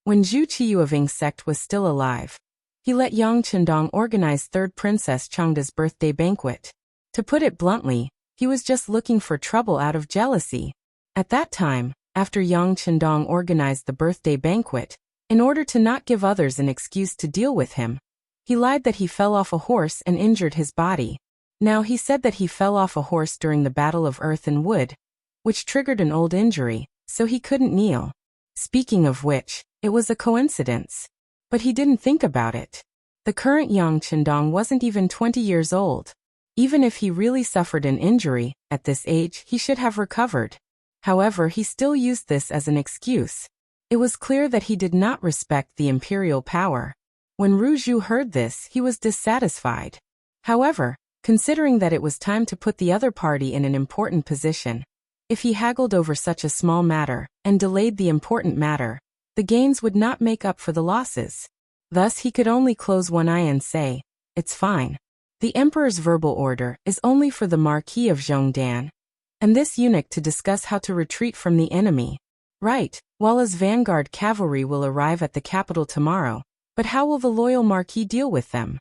A: When Zhu Qiyu of Ying's sect was still alive, he let Yang Chendong organize 3rd Princess Changda's birthday banquet. To put it bluntly, he was just looking for trouble out of jealousy. At that time, after Yang Chendong organized the birthday banquet, in order to not give others an excuse to deal with him, he lied that he fell off a horse and injured his body. Now he said that he fell off a horse during the Battle of Earth and Wood, which triggered an old injury, so he couldn't kneel. Speaking of which, it was a coincidence. But he didn't think about it. The current Yang Chendong wasn't even 20 years old. Even if he really suffered an injury, at this age he should have recovered. However, he still used this as an excuse. It was clear that he did not respect the imperial power. When Rouge heard this, he was dissatisfied. However, considering that it was time to put the other party in an important position, if he haggled over such a small matter and delayed the important matter, the gains would not make up for the losses. Thus he could only close one eye and say, "It's fine. The emperor's verbal order is only for the Marquis of Zhongdan, and this eunuch to discuss how to retreat from the enemy. Right, Walla's vanguard cavalry will arrive at the capital tomorrow, but how will the loyal Marquis deal with them?"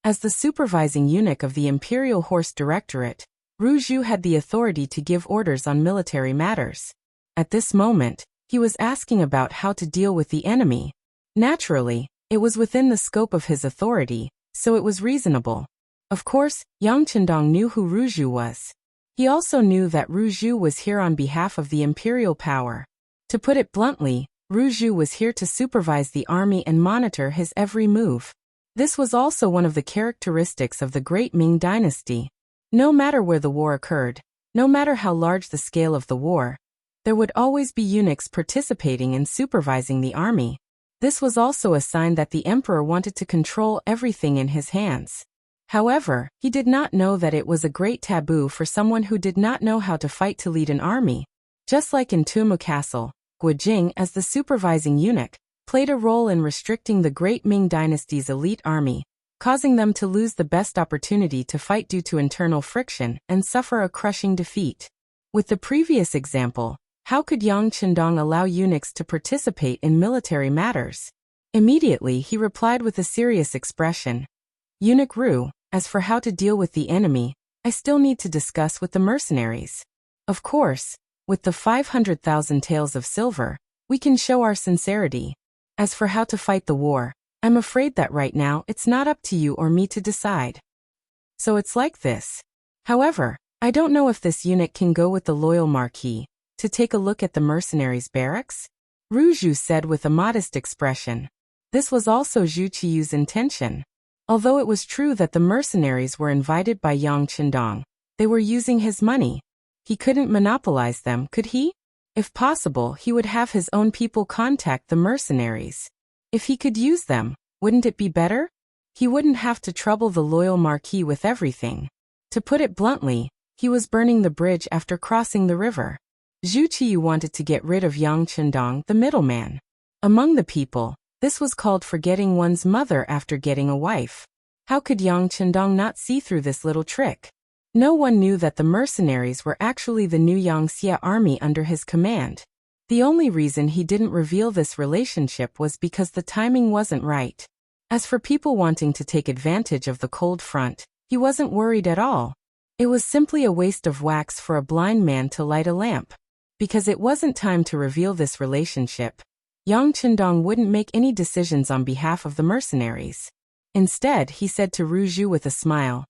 A: As the supervising eunuch of the Imperial Horse Directorate, Rouge had the authority to give orders on military matters. At this moment, he was asking about how to deal with the enemy. Naturally, it was within the scope of his authority, so it was reasonable. Of course, Yang Chendong knew who Rouge was. He also knew that Rouge was here on behalf of the imperial power. To put it bluntly, Rouge was here to supervise the army and monitor his every move. This was also one of the characteristics of the Great Ming Dynasty. No matter where the war occurred, no matter how large the scale of the war, there would always be eunuchs participating in supervising the army. This was also a sign that the emperor wanted to control everything in his hands. However, he did not know that it was a great taboo for someone who did not know how to fight to lead an army. Just like in Tumu Castle, Guojing, as the supervising eunuch, played a role in restricting the Great Ming Dynasty's elite army, causing them to lose the best opportunity to fight due to internal friction and suffer a crushing defeat. With the previous example, how could Yang Qindong allow eunuchs to participate in military matters? Immediately he replied with a serious expression. Eunuch Ru, as for how to deal with the enemy, I still need to discuss with the mercenaries. Of course, with the 500,000 taels of silver, we can show our sincerity. As for how to fight the war, I'm afraid that right now it's not up to you or me to decide. So it's like this. However, I don't know if this eunuch can go with the loyal marquis to take a look at the mercenaries' barracks? Ru Zhu said with a modest expression. This was also Zhu Qiyu's intention. Although it was true that the mercenaries were invited by Yang Qindong, they were using his money. He couldn't monopolize them, could he? If possible, he would have his own people contact the mercenaries. If he could use them, wouldn't it be better? He wouldn't have to trouble the loyal marquis with everything. To put it bluntly, he was burning the bridge after crossing the river. Zhu Qiyu wanted to get rid of Yang Qindong, the middleman. Among the people, this was called forgetting one's mother after getting a wife. How could Yang Qindong not see through this little trick? No one knew that the mercenaries were actually the new Yangxia army under his command. The only reason he didn't reveal this relationship was because the timing wasn't right. As for people wanting to take advantage of the cold front, he wasn't worried at all. It was simply a waste of wax for a blind man to light a lamp. Because it wasn't time to reveal this relationship, Yang Qindong wouldn't make any decisions on behalf of the mercenaries. Instead, he said to Ru Zhu with a smile,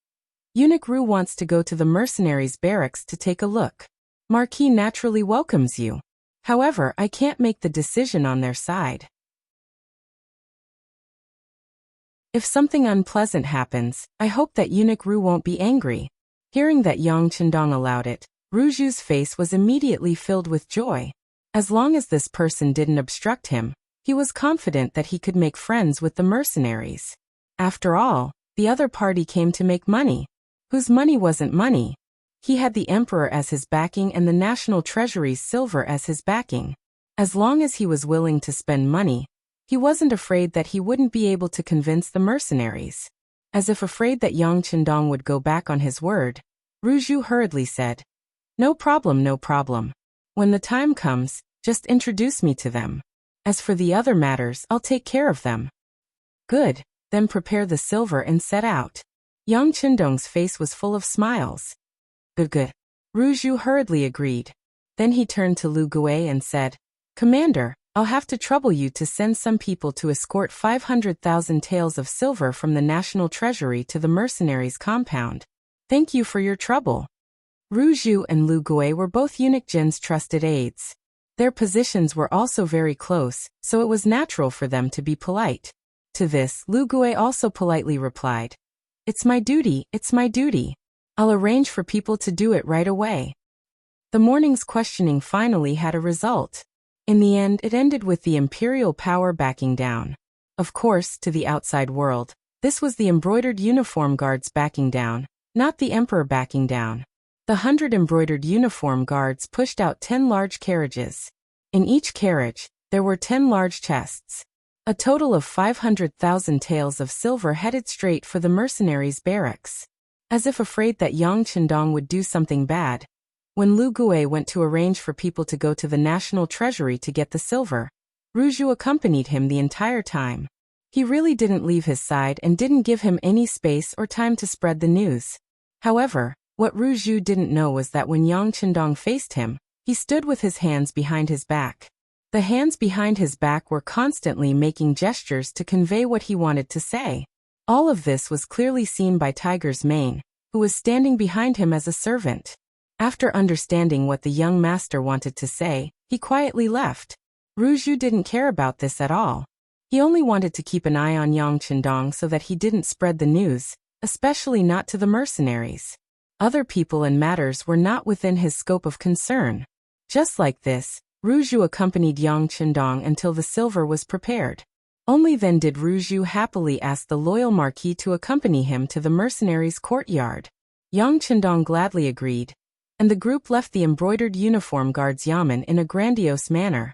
A: Eunuch Ru wants to go to the mercenaries' barracks to take a look. Marquis naturally welcomes you. However, I can't make the decision on their side. If something unpleasant happens, I hope that Eunuch Ru won't be angry. Hearing that Yang Qindong allowed it, Ru Zhu's face was immediately filled with joy. As long as this person didn't obstruct him, he was confident that he could make friends with the mercenaries. After all, the other party came to make money. Whose money wasn't money? He had the emperor as his backing and the national treasury's silver as his backing. As long as he was willing to spend money, he wasn't afraid that he wouldn't be able to convince the mercenaries. As if afraid that Yang Qindong would go back on his word, Ru Zhu hurriedly said, No problem, no problem. When the time comes, just introduce me to them. As for the other matters, I'll take care of them. Good, then prepare the silver and set out. Yang Qindong's face was full of smiles. Good. Ru Zhu hurriedly agreed. Then he turned to Lu Gui and said, Commander, I'll have to trouble you to send some people to escort 500,000 taels of silver from the national treasury to the mercenaries' compound. Thank you for your trouble. Ru Zhu and Lu Gui were both Eunuch Jin's trusted aides. Their positions were also very close, so it was natural for them to be polite. To this, Lu Gui also politely replied, It's my duty, it's my duty. I'll arrange for people to do it right away. The morning's questioning finally had a result. In the end, it ended with the imperial power backing down. Of course, to the outside world, this was the embroidered uniform guards backing down, not the emperor backing down. The 100 embroidered uniform guards pushed out 10 large carriages. In each carriage, there were 10 large chests. A total of 500,000 taels of silver headed straight for the mercenaries' barracks. As if afraid that Yang Qindong would do something bad, when Lu Gui went to arrange for people to go to the national treasury to get the silver, Ru Zhu accompanied him the entire time. He really didn't leave his side and didn't give him any space or time to spread the news. However, what Ru Zhu didn't know was that when Yang Qindong faced him, he stood with his hands behind his back. The hands behind his back were constantly making gestures to convey what he wanted to say. All of this was clearly seen by Tiger's Mane, who was standing behind him as a servant. After understanding what the young master wanted to say, he quietly left. Ru Zhu didn't care about this at all. He only wanted to keep an eye on Yang Qindong so that he didn't spread the news, especially not to the mercenaries. Other people and matters were not within his scope of concern. Just like this, Ru Zhu accompanied Yang Qindong until the silver was prepared. Only then did Ruju happily ask the loyal Marquis to accompany him to the mercenaries' courtyard. Yang Chendong gladly agreed, and the group left the embroidered uniform guards' yamen in a grandiose manner.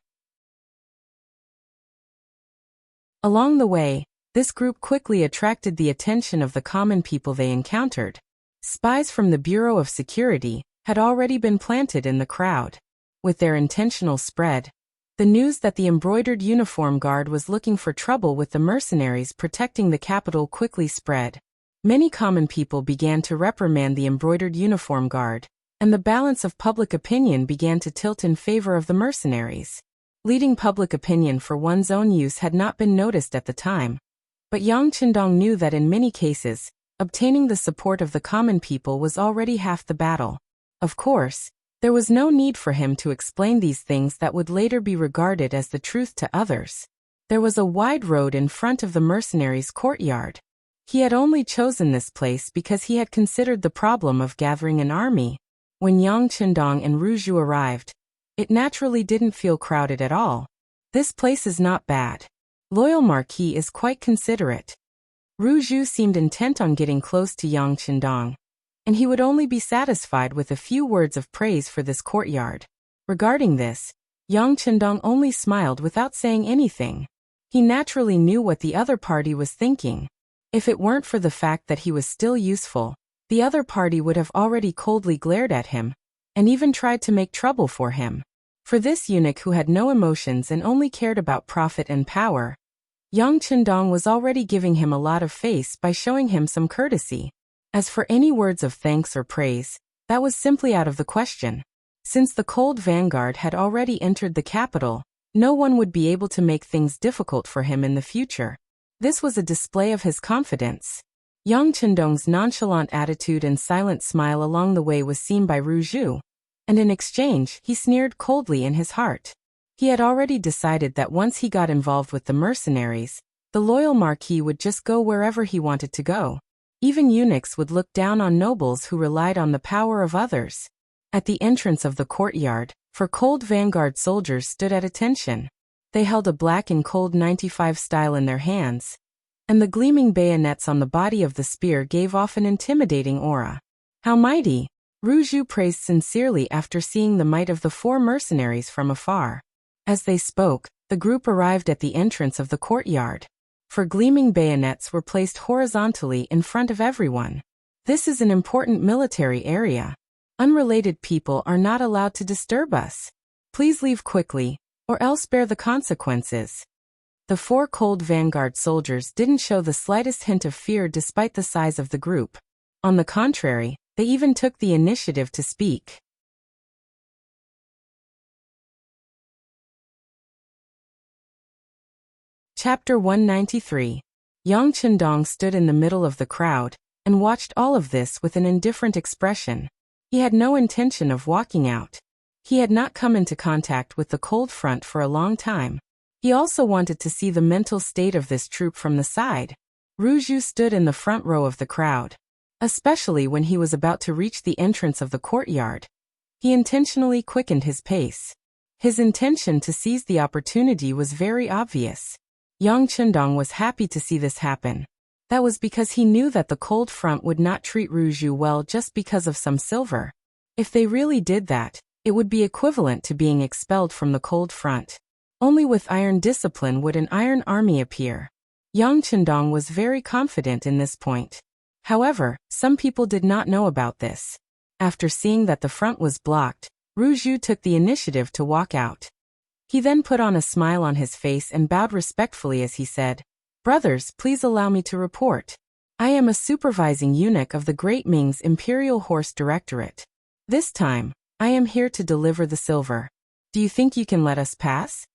A: Along the way, this group quickly attracted the attention of the common people they encountered. Spies from the Bureau of Security had already been planted in the crowd. With their intentional spread, the news that the embroidered uniform guard was looking for trouble with the mercenaries protecting the capital quickly spread. Many common people began to reprimand the embroidered uniform guard, and the balance of public opinion began to tilt in favor of the mercenaries. Leading public opinion for one's own use had not been noticed at the time, but Yang Chendong knew that in many cases, obtaining the support of the common people was already half the battle. Of course, there was no need for him to explain these things that would later be regarded as the truth to others. There was a wide road in front of the mercenaries' courtyard. He had only chosen this place because he had considered the problem of gathering an army. When Yang Chendong and Ruju arrived, it naturally didn't feel crowded at all. This place is not bad. Loyal Marquis is quite considerate. Ruju seemed intent on getting close to Yang Chendong, and he would only be satisfied with a few words of praise for this courtyard. Regarding this, Yang Chendong only smiled without saying anything. He naturally knew what the other party was thinking. If it weren't for the fact that he was still useful, the other party would have already coldly glared at him, and even tried to make trouble for him. For this eunuch who had no emotions and only cared about profit and power, Yang Chendong was already giving him a lot of face by showing him some courtesy. As for any words of thanks or praise, that was simply out of the question. Since the cold vanguard had already entered the capital, no one would be able to make things difficult for him in the future. This was a display of his confidence. Yang Chendong's nonchalant attitude and silent smile along the way was seen by Ruju, and in exchange, he sneered coldly in his heart. He had already decided that once he got involved with the mercenaries, the loyal Marquis would just go wherever he wanted to go. Even eunuchs would look down on nobles who relied on the power of others. At the entrance of the courtyard, four cold vanguard soldiers stood at attention. They held a black and cold 95 style in their hands, and the gleaming bayonets on the body of the spear gave off an intimidating aura. How mighty! Ruju praised sincerely after seeing the might of the four mercenaries from afar. As they spoke, the group arrived at the entrance of the courtyard. Four gleaming bayonets were placed horizontally in front of everyone. This is an important military area. Unrelated people are not allowed to disturb us. Please leave quickly, or else bear the consequences. The four cold vanguard soldiers didn't show the slightest hint of fear despite the size of the group. On the contrary, they even took the initiative to speak. Chapter 193. Yang Chendong stood in the middle of the crowd and watched all of this with an indifferent expression. He had no intention of walking out. He had not come into contact with the cold front for a long time. He also wanted to see the mental state of this troop from the side. Ruju stood in the front row of the crowd, especially when he was about to reach the entrance of the courtyard. He intentionally quickened his pace. His intention to seize the opportunity was very obvious. Yang Chendong was happy to see this happen. That was because he knew that the cold front would not treat Ruju well just because of some silver. If they really did that, it would be equivalent to being expelled from the cold front. Only with iron discipline would an iron army appear. Yang Chendong was very confident in this point. However, some people did not know about this. After seeing that the front was blocked, Ruju took the initiative to walk out. He then put on a smile on his face and bowed respectfully as he said, "Brothers, please allow me to report. I am a supervising eunuch of the Great Ming's Imperial Horse Directorate. This time, I am here to deliver the silver. Do you think you can let us pass?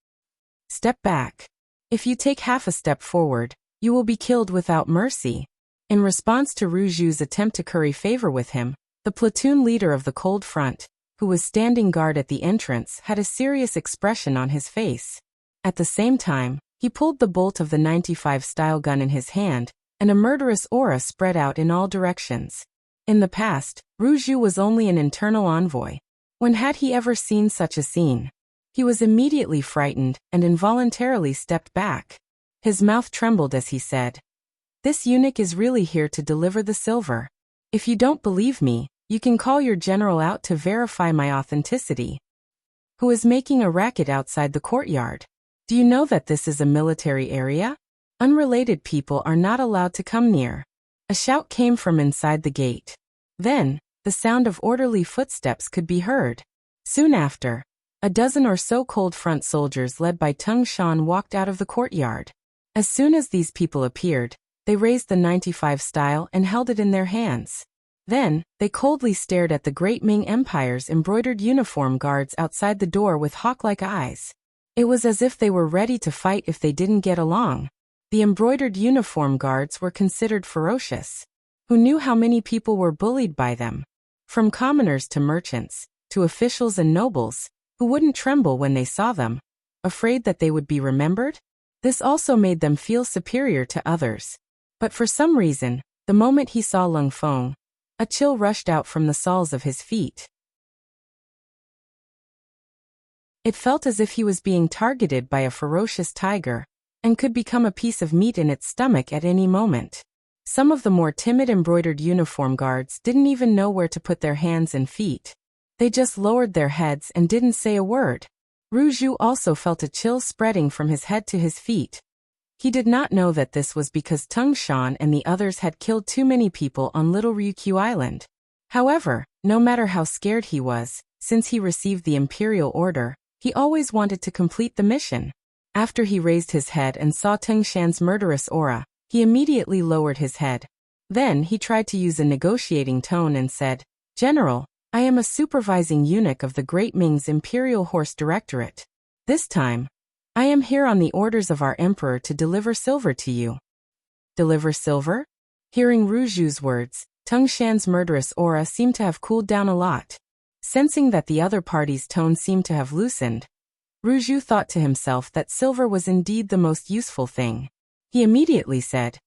A: Step back. If you take half a step forward, you will be killed without mercy." In response to Ruju's attempt to curry favor with him, the platoon leader of the cold front, who was standing guard at the entrance, had a serious expression on his face. At the same time, he pulled the bolt of the 95 style gun in his hand, and a murderous aura spread out in all directions. In the past, Ruju was only an internal envoy. When had he ever seen such a scene? He was immediately frightened and involuntarily stepped back. His mouth trembled as he said, "This eunuch is really here to deliver the silver. If you don't believe me, you can call your general out to verify my authenticity. Who is making a racket outside the courtyard? Do you know that this is a military area? Unrelated people are not allowed to come near." A shout came from inside the gate. Then, the sound of orderly footsteps could be heard. Soon after, a dozen or so cold front soldiers led by Tung Shan walked out of the courtyard. As soon as these people appeared, they raised the 95 style and held it in their hands. Then, they coldly stared at the great Ming Empire's embroidered uniform guards outside the door with hawk-like eyes. It was as if they were ready to fight if they didn't get along. The embroidered uniform guards were considered ferocious. Who knew how many people were bullied by them? From commoners to merchants, to officials and nobles, who wouldn't tremble when they saw them, afraid that they would be remembered? This also made them feel superior to others. But for some reason, the moment he saw Lung Feng, a chill rushed out from the soles of his feet. It felt as if he was being targeted by a ferocious tiger, and could become a piece of meat in its stomach at any moment. Some of the more timid embroidered uniform guards didn't even know where to put their hands and feet. They just lowered their heads and didn't say a word. Ru Zhu also felt a chill spreading from his head to his feet. He did not know that this was because Tung Shan and the others had killed too many people on Little Ryukyu Island. However, no matter how scared he was, since he received the imperial order, he always wanted to complete the mission. After he raised his head and saw Tung Shan's murderous aura, he immediately lowered his head. Then he tried to use a negotiating tone and said, "General, I am a supervising eunuch of the Great Ming's Imperial Horse Directorate. This time, I am here on the orders of our emperor to deliver silver to you." Deliver silver? Hearing Ru Zhu's words, Tung Shan's murderous aura seemed to have cooled down a lot. Sensing that the other party's tone seemed to have loosened, Ru Zhu thought to himself that silver was indeed the most useful thing. He immediately said,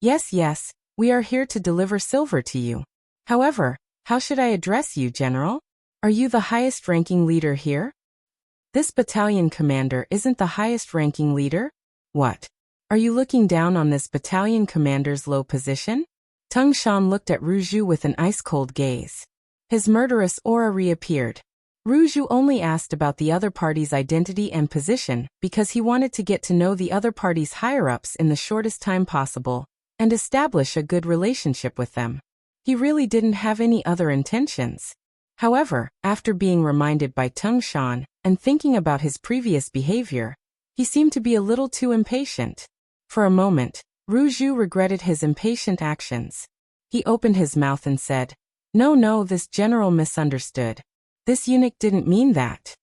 A: Yes, we are here to deliver silver to you. However, how should I address you, General? Are you the highest-ranking leader here?" "This battalion commander isn't the highest-ranking leader? What? Are you looking down on this battalion commander's low position?" Tung Shan looked at Ru Zhu with an ice-cold gaze. His murderous aura reappeared. Ru Zhu only asked about the other party's identity and position because he wanted to get to know the other party's higher-ups in the shortest time possible and establish a good relationship with them. He really didn't have any other intentions. However, after being reminded by Tung Shan and thinking about his previous behavior, he seemed to be a little too impatient. For a moment, Ru Zhu regretted his impatient actions. He opened his mouth and said, No, this general misunderstood. This eunuch didn't mean that."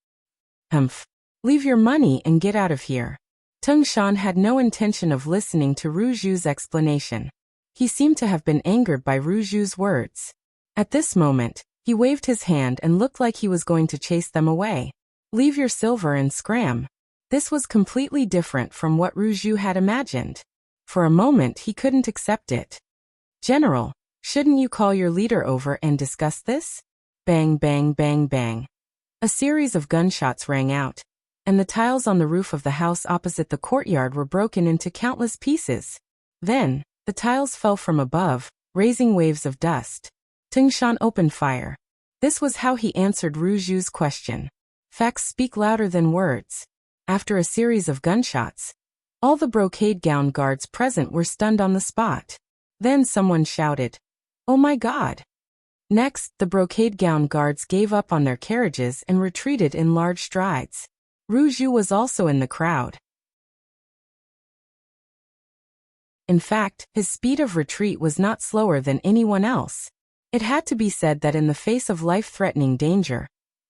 A: Leave your money and get out of here." Tung Shan had no intention of listening to Ru Zhu's explanation. He seemed to have been angered by Ru Zhu's words. At this moment, he waved his hand and looked like he was going to chase them away. "Leave your silver and scram." This was completely different from what Ru Zhu had imagined. For a moment he couldn't accept it. "General, shouldn't you call your leader over and discuss this?" Bang, bang, bang, bang. A series of gunshots rang out, and the tiles on the roof of the house opposite the courtyard were broken into countless pieces. Then, the tiles fell from above, raising waves of dust. Tung Shan opened fire. This was how he answered Ru Zhu's question. Facts speak louder than words. After a series of gunshots, all the brocade gown guards present were stunned on the spot. Then someone shouted, "Oh my God!" Next, the brocade gown guards gave up on their carriages and retreated in large strides. Ru Zhu was also in the crowd. In fact, his speed of retreat was not slower than anyone else. It had to be said that in the face of life-threatening danger,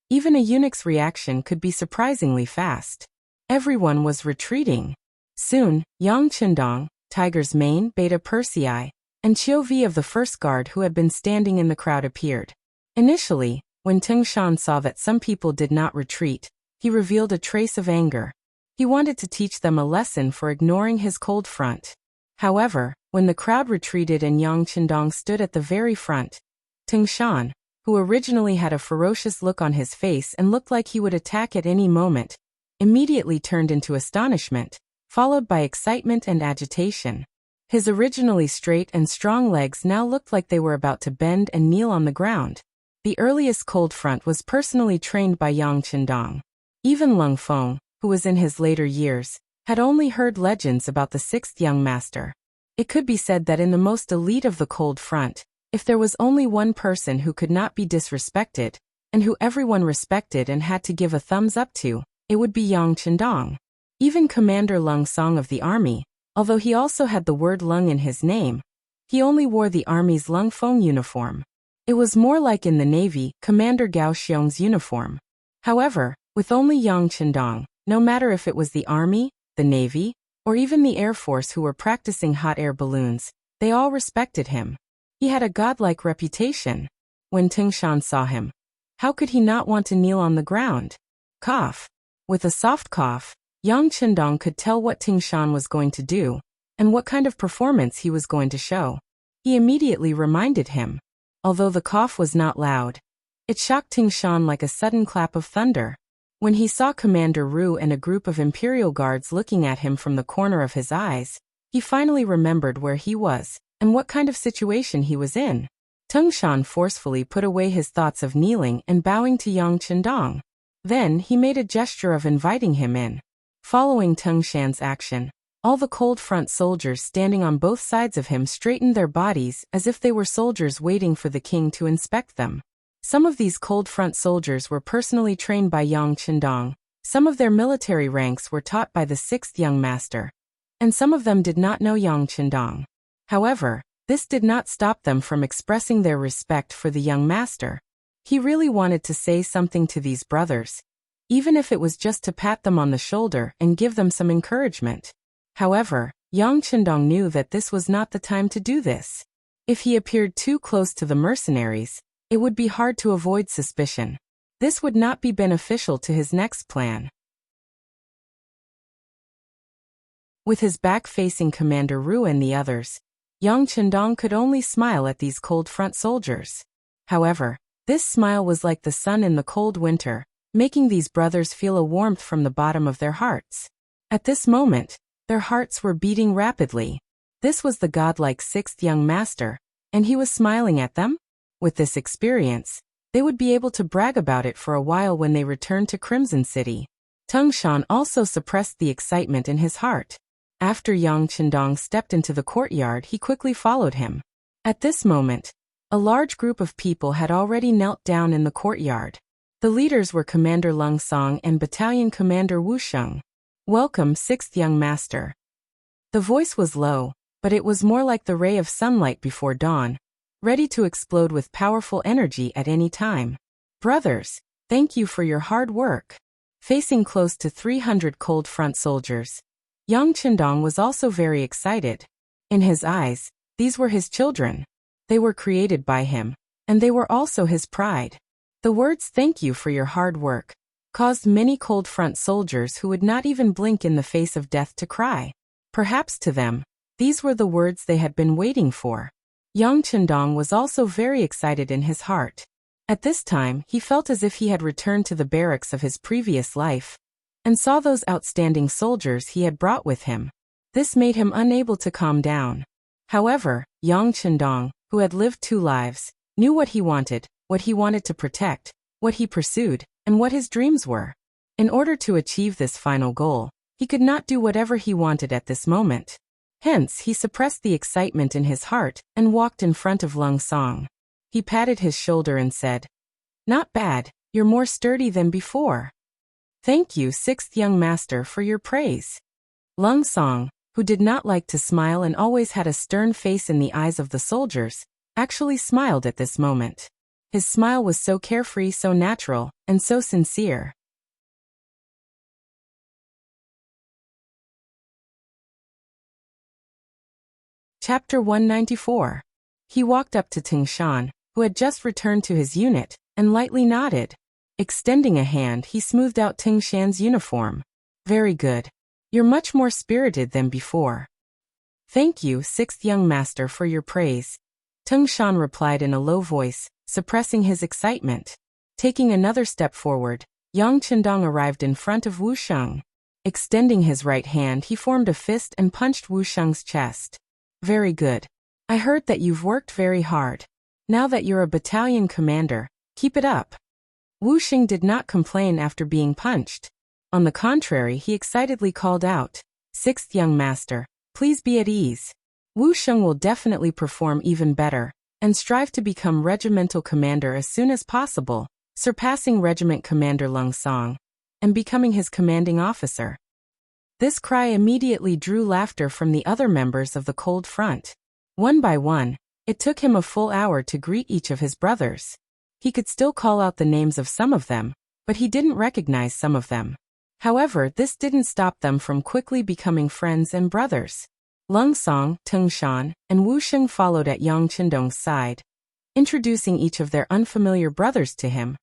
A: even a eunuch's reaction could be surprisingly fast. Everyone was retreating. Soon, Yang Chendong, Tiger's Mane, Beta Persei, and Qiu Vi of the first guard who had been standing in the crowd appeared. Initially, when Tung Shan saw that some people did not retreat, he revealed a trace of anger. He wanted to teach them a lesson for ignoring his cold front. However, when the crowd retreated and Yang Chendong stood at the very front, Tung Shan, who originally had a ferocious look on his face and looked like he would attack at any moment, immediately turned into astonishment, followed by excitement and agitation. His originally straight and strong legs now looked like they were about to bend and kneel on the ground. The earliest cold front was personally trained by Yang Qindong. Even Lung Feng, who was in his later years, had only heard legends about the sixth young master. It could be said that in the most elite of the cold front, if there was only one person who could not be disrespected, and who everyone respected and had to give a thumbs up to, it would be Yang Qindong. Even Commander Lung Song of the army, although he also had the word Lung in his name, he only wore the army's Lung Feng uniform. It was more like in the Navy, Commander Gao Xiong's uniform. However, with only Yang Qindong, no matter if it was the army, the Navy, or even the Air Force who were practicing hot air balloons, they all respected him. He had a godlike reputation. When Tingshan saw him, how could he not want to kneel on the ground? Cough. With a soft cough, Yang Qindong could tell what Tingshan was going to do, and what kind of performance he was going to show. He immediately reminded him. Although the cough was not loud, it shocked Tingshan like a sudden clap of thunder. When he saw Commander Ru and a group of Imperial guards looking at him from the corner of his eyes, he finally remembered where he was, and what kind of situation he was in. Tingshan forcefully put away his thoughts of kneeling and bowing to Yang Qindong. Then he made a gesture of inviting him in. Following Tingshan's action, all the cold front soldiers standing on both sides of him straightened their bodies as if they were soldiers waiting for the king to inspect them. Some of these cold front soldiers were personally trained by Yang Qindong, some of their military ranks were taught by the sixth young master, and some of them did not know Yang Qindong. However, this did not stop them from expressing their respect for the young master. He really wanted to say something to these brothers, even if it was just to pat them on the shoulder and give them some encouragement. However, Yang Qindong knew that this was not the time to do this. If he appeared too close to the mercenaries, it would be hard to avoid suspicion. This would not be beneficial to his next plan. With his back facing Commander Ru and the others, Yang Qindong could only smile at these cold front soldiers. However, this smile was like the sun in the cold winter, making these brothers feel a warmth from the bottom of their hearts. At this moment, their hearts were beating rapidly. This was the godlike sixth young master, and he was smiling at them? With this experience, they would be able to brag about it for a while when they returned to Crimson City. Tingshan also suppressed the excitement in his heart. After Yang Qindong stepped into the courtyard, he quickly followed him. At this moment, a large group of people had already knelt down in the courtyard. The leaders were Commander Lung Song and Battalion Commander Wu Sheng. "Welcome, sixth young master." The voice was low, but it was more like the ray of sunlight before dawn, ready to explode with powerful energy at any time. "Brothers, thank you for your hard work." Facing close to 300 cold front soldiers, Yang Qindong was also very excited. In his eyes, these were his children. They were created by him, and they were also his pride. The words "thank you for your hard work" caused many cold front soldiers who would not even blink in the face of death to cry. Perhaps to them, these were the words they had been waiting for. Yang Qindong was also very excited in his heart. At this time, he felt as if he had returned to the barracks of his previous life, and saw those outstanding soldiers he had brought with him. This made him unable to calm down. However, Yang Qindong, who had lived 2 lives, knew what he wanted to protect, what he pursued, and what his dreams were. In order to achieve this final goal, he could not do whatever he wanted at this moment. Hence, he suppressed the excitement in his heart and walked in front of Lung Song. He patted his shoulder and said, "Not bad, you're more sturdy than before." "Thank you, sixth young master, for your praise." Lung Song, who did not like to smile and always had a stern face in the eyes of the soldiers, actually smiled at this moment. His smile was so carefree, so natural, and so sincere. Chapter 194. He walked up to Tingshan, who had just returned to his unit, and lightly nodded. Extending a hand, he smoothed out Tingshan's uniform. "Very good. You're much more spirited than before." "Thank you, sixth young master, for your praise," Tingshan replied in a low voice, suppressing his excitement. Taking another step forward, Yang Qindong arrived in front of Wu Sheng. Extending his right hand, he formed a fist and punched Wu Sheng's chest. Very good. I heard that you've worked very hard. Now that you're a battalion commander, keep it up. Wu Sheng did not complain after being punched. On the contrary, he excitedly called out, "Sixth young master, please be at ease. Wu Sheng will definitely perform even better, and strive to become regimental commander as soon as possible, surpassing regiment commander Lung Song, and becoming his commanding officer." This cry immediately drew laughter from the other members of the Cold Front. One by one, it took him a full hour to greet each of his brothers. He could still call out the names of some of them, but he didn't recognize some of them. However, this didn't stop them from quickly becoming friends and brothers. Lung Song, Tung Shan, and Wu Sheng followed at Yang Qindong's side, introducing each of their unfamiliar brothers to him,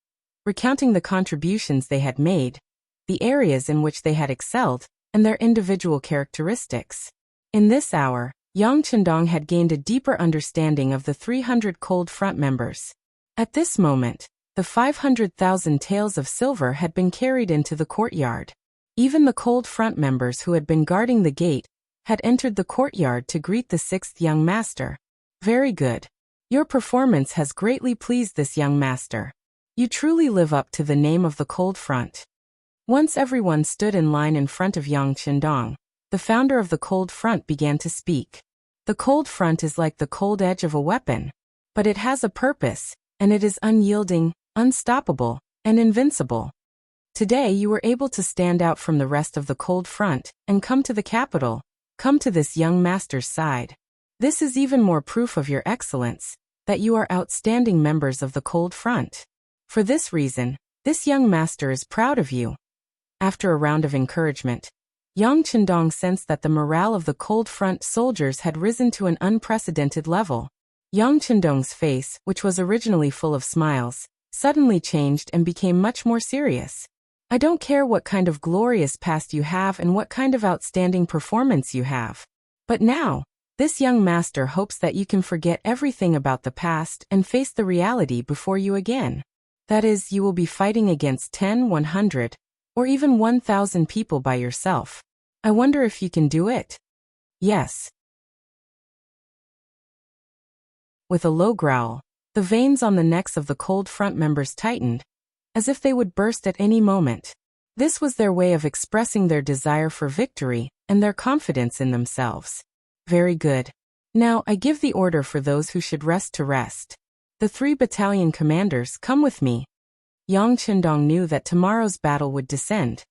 A: recounting the contributions they had made, the areas in which they had excelled, and their individual characteristics. In this hour, Yang Qindong had gained a deeper understanding of the 300 Cold Front members. At this moment, the 500,000 taels of silver had been carried into the courtyard. Even the Cold Front members who had been guarding the gate had entered the courtyard to greet the sixth young master. Very good. Your performance has greatly pleased this young master. You truly live up to the name of the Cold Front. Once everyone stood in line in front of Yang Qindong, the founder of the Cold Front began to speak. The Cold Front is like the cold edge of a weapon, but it has a purpose, and it is unyielding, unstoppable, and invincible. Today you were able to stand out from the rest of the Cold Front and come to the capital, come to this young master's side. This is even more proof of your excellence, that you are outstanding members of the Cold Front. For this reason, this young master is proud of you. After a round of encouragement, Yang Qindong sensed that the morale of the Cold Front soldiers had risen to an unprecedented level. Yang Qindong's face, which was originally full of smiles, suddenly changed and became much more serious. I don't care what kind of glorious past you have and what kind of outstanding performance you have. But now, this young master hopes that you can forget everything about the past and face the reality before you again. That is, you will be fighting against 10, 100, or even 1,000 people by yourself. I wonder if you can do it? Yes. With a low growl, the veins on the necks of the Cold Front members tightened, as if they would burst at any moment. This was their way of expressing their desire for victory and their confidence in themselves. Very good. Now I give the order for those who should rest to rest. The 3 battalion commanders, come with me. Yang Qindong knew that tomorrow's battle would descend.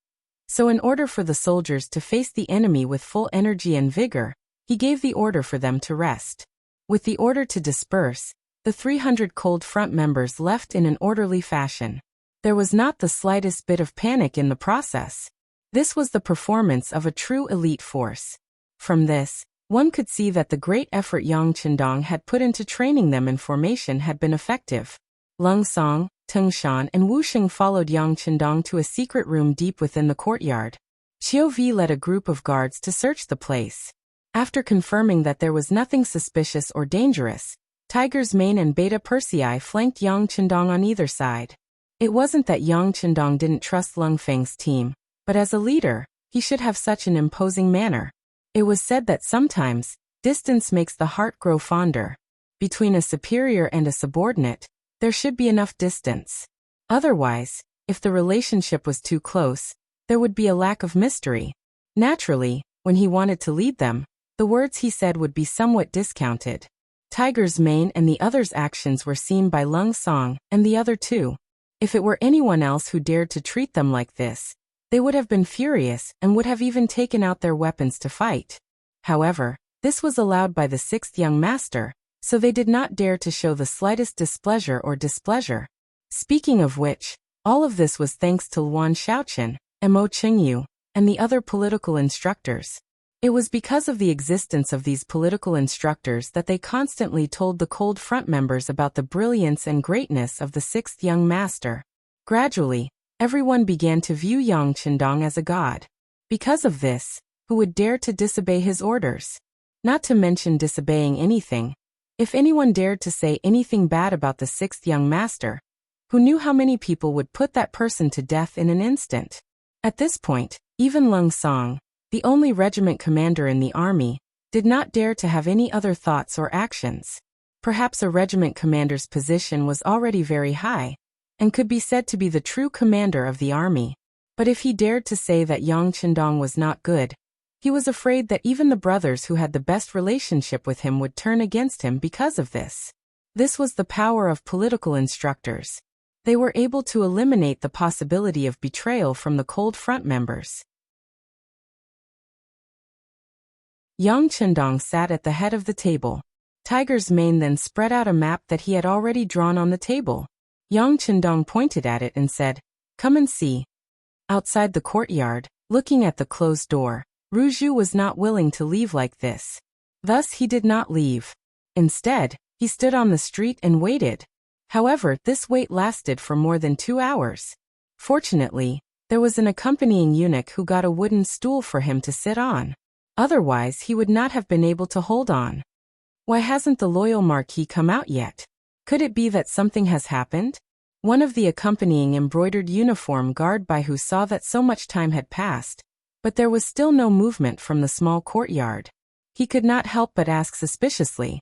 A: So in order for the soldiers to face the enemy with full energy and vigor, he gave the order for them to rest. With the order to disperse, the 300 Cold Front members left in an orderly fashion. There was not the slightest bit of panic in the process. This was the performance of a true elite force. From this, one could see that the great effort Yang Qindong had put into training them in formation had been effective. Lung Song, Tung Shan, and Wu Sheng followed Yang Qindong to a secret room deep within the courtyard. Qiu Vi led a group of guards to search the place. After confirming that there was nothing suspicious or dangerous, Tiger's Mane and Beta Persei flanked Yang Qindong on either side. It wasn't that Yang Qindong didn't trust Lung Feng's team, but as a leader, he should have such an imposing manner. It was said that sometimes, distance makes the heart grow fonder. Between a superior and a subordinate, there should be enough distance. Otherwise, if the relationship was too close, there would be a lack of mystery. Naturally, when he wanted to lead them, the words he said would be somewhat discounted. Tiger's Mane and the others' actions were seen by Lung Song and the other 2. If it were anyone else who dared to treat them like this, they would have been furious and would have even taken out their weapons to fight. However, this was allowed by the 6th young master, so they did not dare to show the slightest displeasure or displeasure. Speaking of which, all of this was thanks to Luan Shaoqian, Mo Qingyu, and the other political instructors. It was because of the existence of these political instructors that they constantly told the Cold Front members about the brilliance and greatness of the 6th young master. Gradually, everyone began to view Yang Qindong as a god. Because of this, who would dare to disobey his orders? Not to mention disobeying anything. If anyone dared to say anything bad about the 6th young master, who knew how many people would put that person to death in an instant? At this point, Even Lung Song, the only regiment commander in the army, did not dare to have any other thoughts or actions. Perhaps a regiment commander's position was already very high, and could be said to be the true commander of the army. But if he dared to say that Yang Qindong was not good, he was afraid that even the brothers who had the best relationship with him would turn against him because of this. This was the power of political instructors. They were able to eliminate the possibility of betrayal from the cold front members. Yang Qindong sat at the head of the table. Tiger's Mane then spread out a map that he had already drawn on the table. Yang Qindong pointed at it and said, "Come and see." Outside the courtyard, looking at the closed door, Ruju was not willing to leave like this. Thus he did not leave. Instead, he stood on the street and waited. However, this wait lasted for more than 2 hours. Fortunately, there was an accompanying eunuch who got a wooden stool for him to sit on. Otherwise, he would not have been able to hold on. Why hasn't the loyal Marquis come out yet? Could it be that something has happened? One of the accompanying embroidered uniform guard by who saw that so much time had passed, but there was still no movement from the small courtyard. He could not help but ask suspiciously,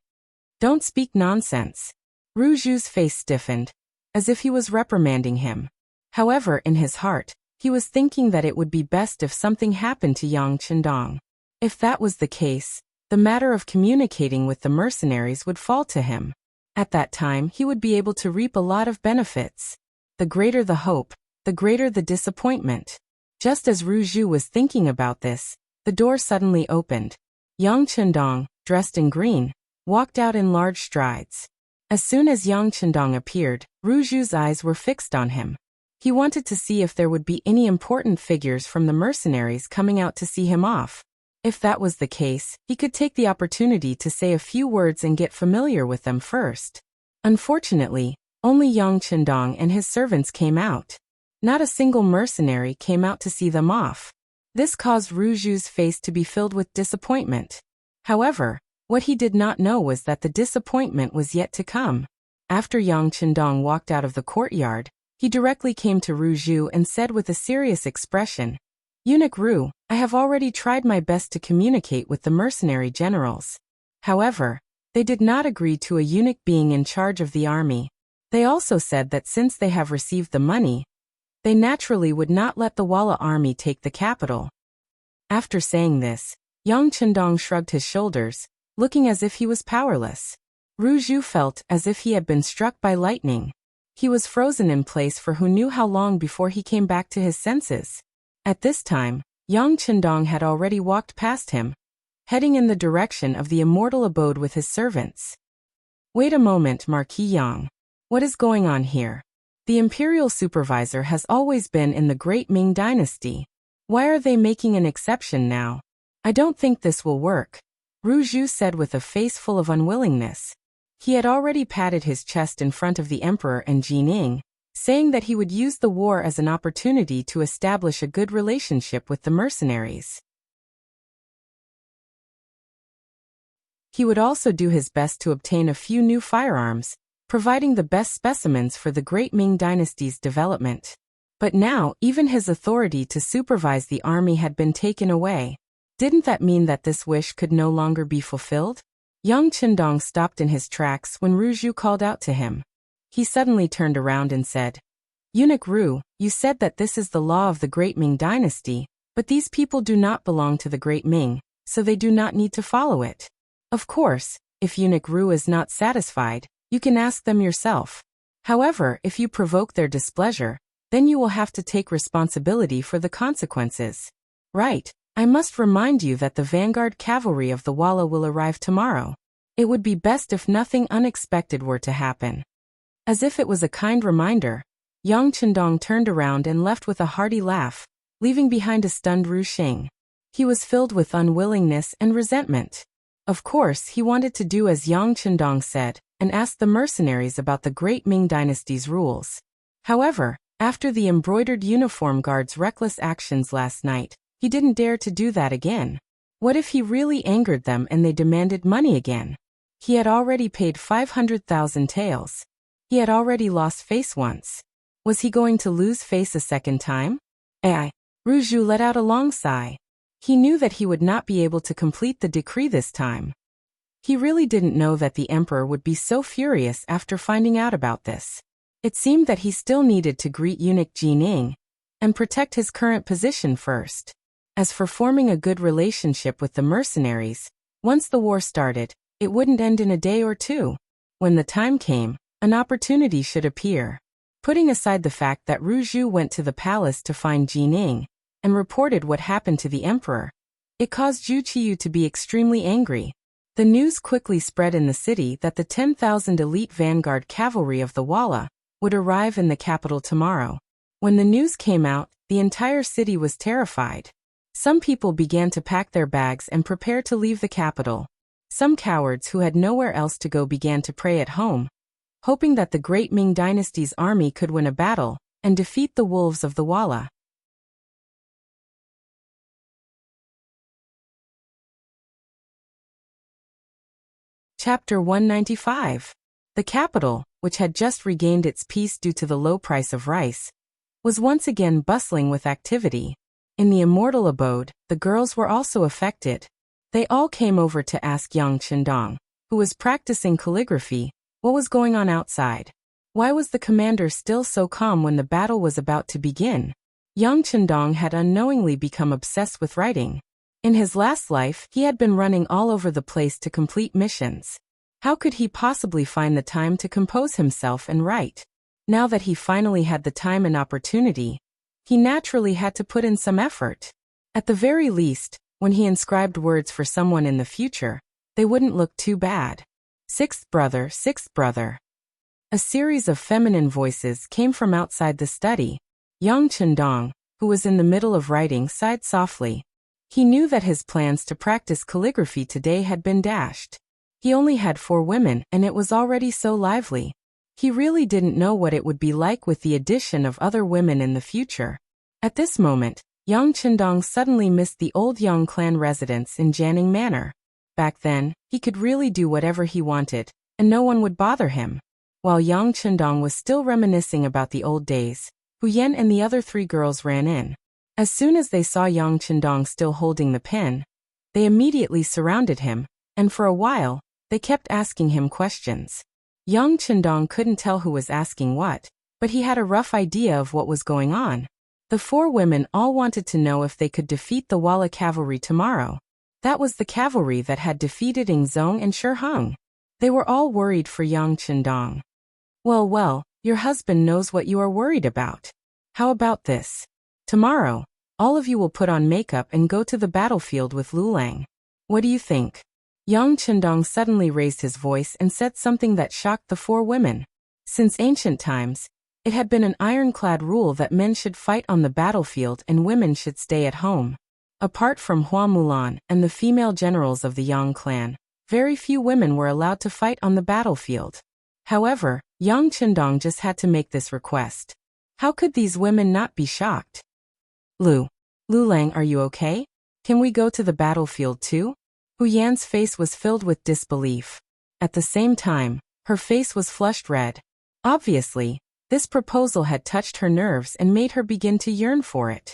A: "Don't speak nonsense." Ruju's face stiffened, as if he was reprimanding him. However, in his heart, he was thinking that it would be best if something happened to Yang Qindong. If that was the case, the matter of communicating with the mercenaries would fall to him. At that time, he would be able to reap a lot of benefits. The greater the hope, the greater the disappointment. Just as Ruju was thinking about this, the door suddenly opened. Yang Qindong, dressed in green, walked out in large strides. As soon as Yang Qindong appeared, Ruju's eyes were fixed on him. He wanted to see if there would be any important figures from the mercenaries coming out to see him off. If that was the case, he could take the opportunity to say a few words and get familiar with them first. Unfortunately, only Yang Qindong and his servants came out. Not a single mercenary came out to see them off. This caused Ruju's face to be filled with disappointment. However, what he did not know was that the disappointment was yet to come. After Yang Qindong walked out of the courtyard, he directly came to Ruju and said with a serious expression, "Eunuch Ru, I have already tried my best to communicate with the mercenary generals. However, they did not agree to a eunuch being in charge of the army. They also said that since they have received the money, they naturally would not let the Walla army take the capital." After saying this, Yang Qindong shrugged his shoulders, looking as if he was powerless. Ruju felt as if he had been struck by lightning. He was frozen in place for who knew how long before he came back to his senses. At this time, Yang Qindong had already walked past him, heading in the direction of the immortal abode with his servants. "Wait a moment, Marquis Yang. What is going on here? The imperial supervisor has always been in the Great Ming Dynasty. Why are they making an exception now? I don't think this will work," Ruju said with a face full of unwillingness. He had already patted his chest in front of the emperor and Jining, saying that he would use the war as an opportunity to establish a good relationship with the mercenaries. He would also do his best to obtain a few new firearms, providing the best specimens for the Great Ming Dynasty's development. But now, even his authority to supervise the army had been taken away. Didn't that mean that this wish could no longer be fulfilled? Yang Qindong stopped in his tracks when Ruju called out to him. He suddenly turned around and said, "Eunuch Ru, you said that this is the law of the Great Ming Dynasty, but these people do not belong to the Great Ming, so they do not need to follow it. Of course, if Eunuch Ru is not satisfied, you can ask them yourself. However, if you provoke their displeasure, then you will have to take responsibility for the consequences. Right, I must remind you that the vanguard cavalry of the Walla will arrive tomorrow. It would be best if nothing unexpected were to happen." As if it was a kind reminder, Yang Qindong turned around and left with a hearty laugh, leaving behind a stunned Ru Xing. He was filled with unwillingness and resentment. Of course, he wanted to do as Yang Qindong said, and ask the mercenaries about the Great Ming Dynasty's rules. However, after the embroidered uniform guard's reckless actions last night, he didn't dare to do that again. What if he really angered them and they demanded money again? He had already paid 500,000 taels. He had already lost face once. Was he going to lose face a second time? Ruju let out a long sigh. He knew that he would not be able to complete the decree this time. He really didn't know that the emperor would be so furious after finding out about this. It seemed that he still needed to greet eunuch Jining and protect his current position first. As for forming a good relationship with the mercenaries, once the war started, it wouldn't end in a day or two. When the time came, an opportunity should appear. Putting aside the fact that Ruju went to the palace to find Jining and reported what happened to the emperor, it caused Zhu Qiyu to be extremely angry. The news quickly spread in the city that the 10,000 elite vanguard cavalry of the Walla would arrive in the capital tomorrow. When the news came out, the entire city was terrified. Some people began to pack their bags and prepare to leave the capital. Some cowards who had nowhere else to go began to pray at home, hoping that the great Ming dynasty's army could win a battle and defeat the wolves of the Walla. Chapter 195. The capital, which had just regained its peace due to the low price of rice, was once again bustling with activity. In the immortal abode, the girls were also affected. They all came over to ask young Qindong, who was practicing calligraphy, what was going on outside. Why was the commander still so calm when the battle was about to begin? Young Qindong had unknowingly become obsessed with writing. In his last life, he had been running all over the place to complete missions. How could he possibly find the time to compose himself and write? Now that he finally had the time and opportunity, he naturally had to put in some effort. At the very least, when he inscribed words for someone in the future, they wouldn't look too bad. Sixth brother, sixth brother. A series of feminine voices came from outside the study. Young Qindong, who was in the middle of writing, sighed softly. He knew that his plans to practice calligraphy today had been dashed. He only had 4 women and it was already so lively. He really didn't know what it would be like with the addition of other women in the future. At this moment, young Qindong suddenly missed the old Yang clan residence in Jianing Manor. Back then, he could really do whatever he wanted, and no one would bother him. While young Qindong was still reminiscing about the old days, Hu Yan and the other 3 girls ran in. As soon as they saw young Qindong still holding the pen, they immediately surrounded him, and for a while, they kept asking him questions. Young Qindong couldn't tell who was asking what, but he had a rough idea of what was going on. The 4 women all wanted to know if they could defeat the Walla cavalry tomorrow. That was the cavalry that had defeated Ing Zong and Shi Hung. They were all worried for young Qindong. Well, your husband knows what you are worried about. How about this? Tomorrow, all of you will put on makeup and go to the battlefield with Lulang. What do you think? Young Qindong suddenly raised his voice and said something that shocked the 4 women. Since ancient times, it had been an ironclad rule that men should fight on the battlefield and women should stay at home. Apart from Hua Mulan and the female generals of the Yang clan, very few women were allowed to fight on the battlefield. However, young Qindong just had to make this request. How could these women not be shocked? Lulang, are you okay? Can we go to the battlefield too? Hu Yan's face was filled with disbelief. At the same time, her face was flushed red. Obviously, this proposal had touched her nerves and made her begin to yearn for it.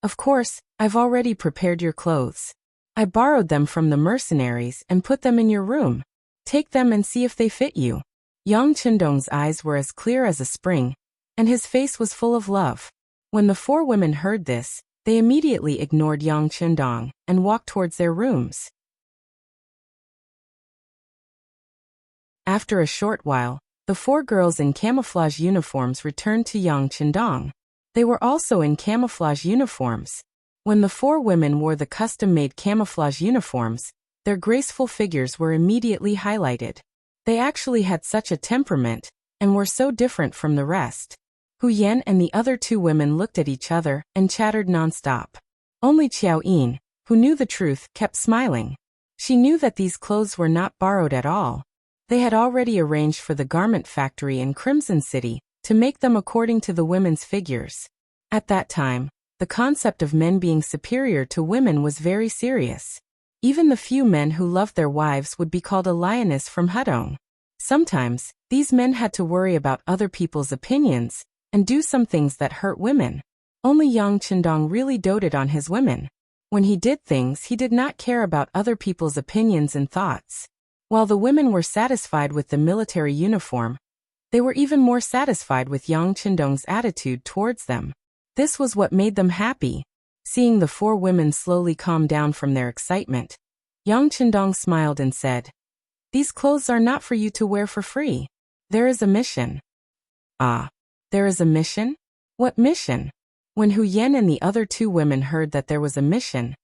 A: Of course, I've already prepared your clothes. I borrowed them from the mercenaries and put them in your room. Take them and see if they fit you. Young Qindong's eyes were as clear as a spring, and his face was full of love. When the 4 women heard this, they immediately ignored young Qindong and walked towards their rooms. After a short while, the 4 girls in camouflage uniforms returned to young Qindong. They were also in camouflage uniforms. When the 4 women wore the custom-made camouflage uniforms, their graceful figures were immediately highlighted. They actually had such a temperament, and were so different from the rest. Hu Yan and the other 2 women looked at each other and chattered nonstop. Only Qiao Yin, who knew the truth, kept smiling. She knew that these clothes were not borrowed at all. They had already arranged for the garment factory in Crimson City to make them according to the women's figures. At that time, the concept of men being superior to women was very serious. Even the few men who loved their wives would be called a lioness from Hudong. Sometimes, these men had to worry about other people's opinions and do some things that hurt women. Only Yang Qindong really doted on his women. When he did things, he did not care about other people's opinions and thoughts. While the women were satisfied with the military uniform, they were even more satisfied with Yang Qindong's attitude towards them. This was what made them happy. Seeing the four women slowly calm down from their excitement, Yang Qindong smiled and said, "These clothes are not for you to wear for free. There is a mission." "Ah, there is a mission? What mission?" When Hu Yan and the other two women heard that there was a mission,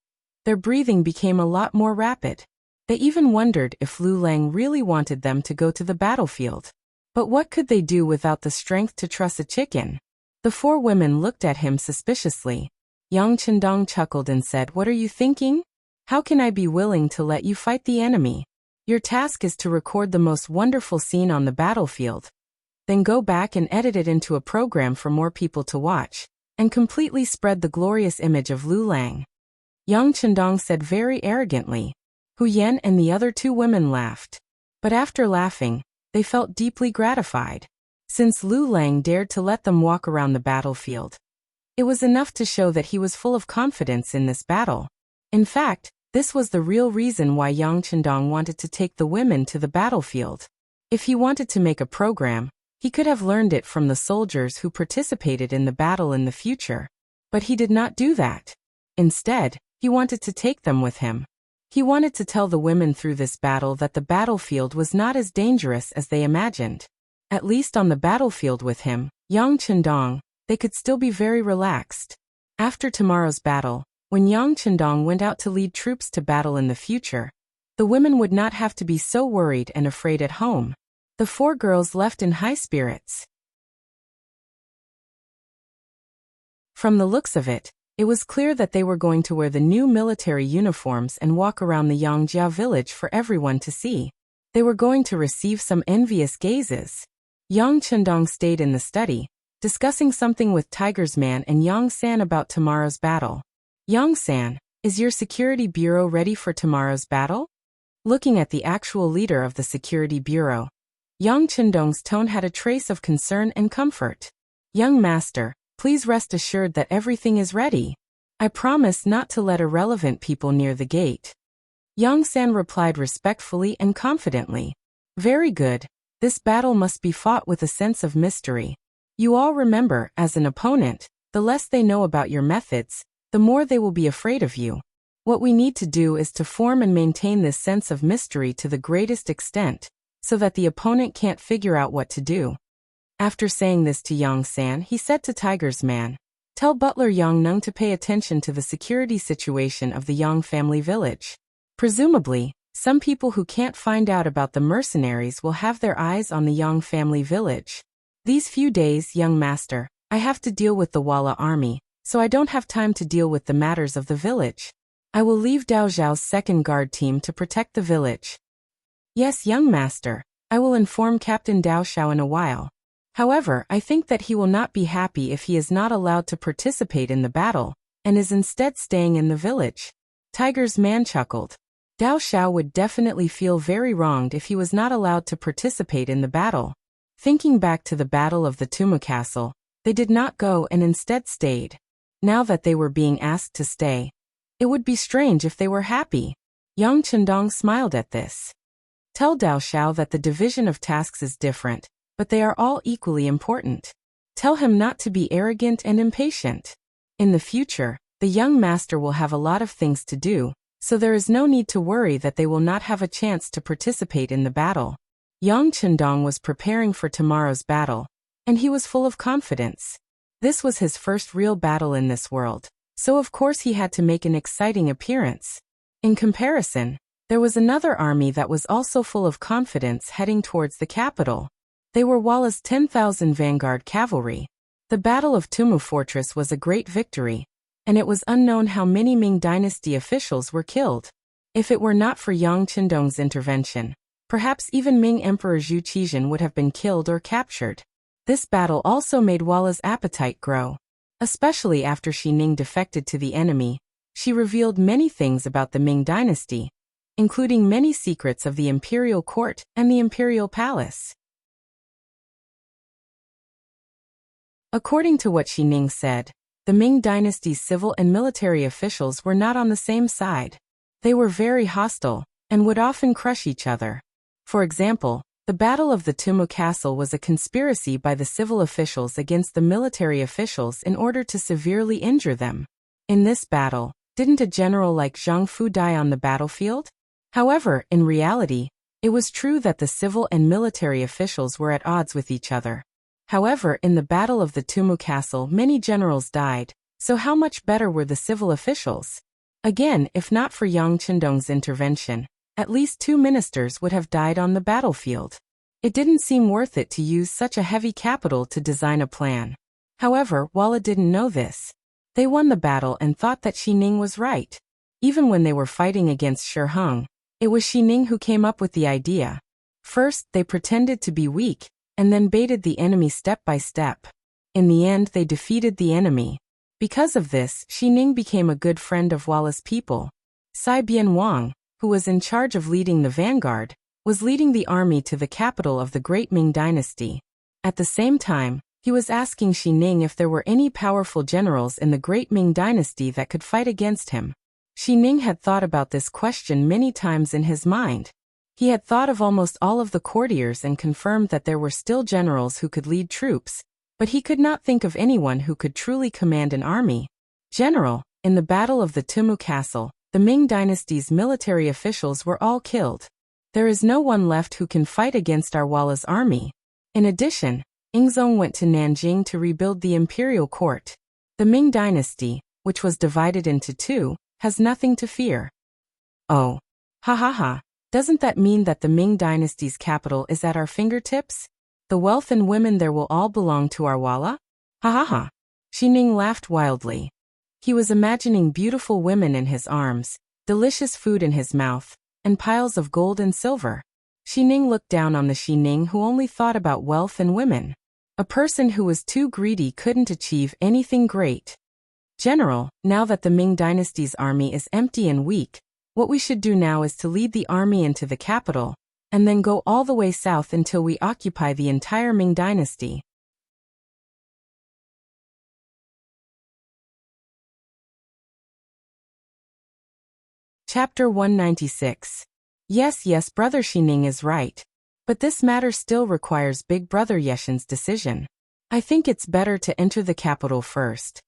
A: their breathing became a lot more rapid. They even wondered if Lu Lang really wanted them to go to the battlefield. But what could they do without the strength to truss a chicken? The four women looked at him suspiciously. Yang Qindong chuckled and said, "What are you thinking? How can I be willing to let you fight the enemy? Your task is to record the most wonderful scene on the battlefield, then go back and edit it into a program for more people to watch, and completely spread the glorious image of Lu Lang." Yang Qindong said very arrogantly. Hu Yan and the other two women laughed. But after laughing, they felt deeply gratified. Since Lu Lang dared to let them walk around the battlefield, it was enough to show that he was full of confidence in this battle. In fact, this was the real reason why Yang Qindong wanted to take the women to the battlefield. If he wanted to make a program, he could have learned it from the soldiers who participated in the battle in the future. But he did not do that. Instead, he wanted to take them with him. He wanted to tell the women through this battle that the battlefield was not as dangerous as they imagined. At least on the battlefield with him, Yang Qindong, they could still be very relaxed. After tomorrow's battle, when Yang Qindong went out to lead troops to battle in the future, the women would not have to be so worried and afraid at home. The four girls left in high spirits. From the looks of it, it was clear that they were going to wear the new military uniforms and walk around the Yangjia village for everyone to see. They were going to receive some envious gazes. Yang Qindong stayed in the study, discussing something with Tiger's Man and Yang San about tomorrow's battle. "Yang San, is your security bureau ready for tomorrow's battle?" Looking at the actual leader of the security bureau, Yang Qindong's tone had a trace of concern and comfort. "Young master, please rest assured that everything is ready. I promise not to let irrelevant people near the gate." Yang San replied respectfully and confidently. "Very good. This battle must be fought with a sense of mystery. You all remember, as an opponent, the less they know about your methods, the more they will be afraid of you. What we need to do is to form and maintain this sense of mystery to the greatest extent, so that the opponent can't figure out what to do." After saying this to Yang San, he said to Tiger's Man, "Tell Butler Yang Nung to pay attention to the security situation of the Yang family village. Presumably, some people who can't find out about the mercenaries will have their eyes on the Yang family village. These few days, young master, I have to deal with the Walla army, so I don't have time to deal with the matters of the village. I will leave Dao Zhao's second guard team to protect the village." "Yes, young master, I will inform Captain Dao Zhao in a while. However, I think that he will not be happy if he is not allowed to participate in the battle, and is instead staying in the village." Tiger's Man chuckled. Dao Zhao would definitely feel very wronged if he was not allowed to participate in the battle. Thinking back to the Battle of the Tumu Castle, they did not go and instead stayed. Now that they were being asked to stay, it would be strange if they were happy. Yang Qindong smiled at this. "Tell Dao Zhao that the division of tasks is different, but they are all equally important. Tell him not to be arrogant and impatient. In the future, the young master will have a lot of things to do, so there is no need to worry that they will not have a chance to participate in the battle." Yang Qindong was preparing for tomorrow's battle, and he was full of confidence. This was his first real battle in this world, so of course he had to make an exciting appearance. In comparison, there was another army that was also full of confidence heading towards the capital. They were Walla's 10,000 vanguard cavalry. The Battle of Tumu Fortress was a great victory, and it was unknown how many Ming Dynasty officials were killed. If it were not for Yang Qindong's intervention, perhaps even Ming Emperor Zhu Qizhen would have been killed or captured. This battle also made Walla's appetite grow. Especially after Xi Ning defected to the enemy, she revealed many things about the Ming Dynasty, including many secrets of the imperial court and the imperial palace. According to what Xi Ning said, the Ming Dynasty's civil and military officials were not on the same side. They were very hostile, and would often crush each other. For example, the Battle of the Tumu Castle was a conspiracy by the civil officials against the military officials in order to severely injure them. In this battle, didn't a general like Zhang Fu die on the battlefield? However, in reality, it was true that the civil and military officials were at odds with each other. However, in the Battle of the Tumu Castle, many generals died, so how much better were the civil officials? Again, if not for Yang Qindong's intervention, at least 2 ministers would have died on the battlefield. It didn't seem worth it to use such a heavy capital to design a plan. However, Walla didn't know this. They won the battle and thought that Xi Ning was right. Even when they were fighting against Shi Heng, it was Xi Ning who came up with the idea. First, they pretended to be weak, and then baited the enemy step by step. In the end, they defeated the enemy. Because of this, Xi Ning became a good friend of Walla's people. Sai Bian Wang, who was in charge of leading the vanguard, was leading the army to the capital of the Great Ming Dynasty. At the same time, he was asking Xi Ning if there were any powerful generals in the Great Ming Dynasty that could fight against him. Xi Ning had thought about this question many times in his mind. He had thought of almost all of the courtiers and confirmed that there were still generals who could lead troops, but he could not think of anyone who could truly command an army. General, in the Battle of the Tumu Castle, the Ming Dynasty's military officials were all killed. There is no one left who can fight against our Walla's army. In addition, Ingzong went to Nanjing to rebuild the imperial court. The Ming Dynasty, which was divided into 2, has nothing to fear. Oh. Ha ha ha. Doesn't that mean that the Ming Dynasty's capital is at our fingertips? The wealth and women there will all belong to our Walla? Ha ha ha. Xi Ning laughed wildly. He was imagining beautiful women in his arms, delicious food in his mouth, and piles of gold and silver. Xi Ning looked down on the Xi Ning who only thought about wealth and women. A person who was too greedy couldn't achieve anything great. General, now that the Ming Dynasty's army is empty and weak, what we should do now is to lead the army into the capital, and then go all the way south until we occupy the entire Ming Dynasty. Chapter 196. Yes, Brother Xi Ning is right. But this matter still requires Big Brother Yeshin's decision. I think it's better to enter the capital first.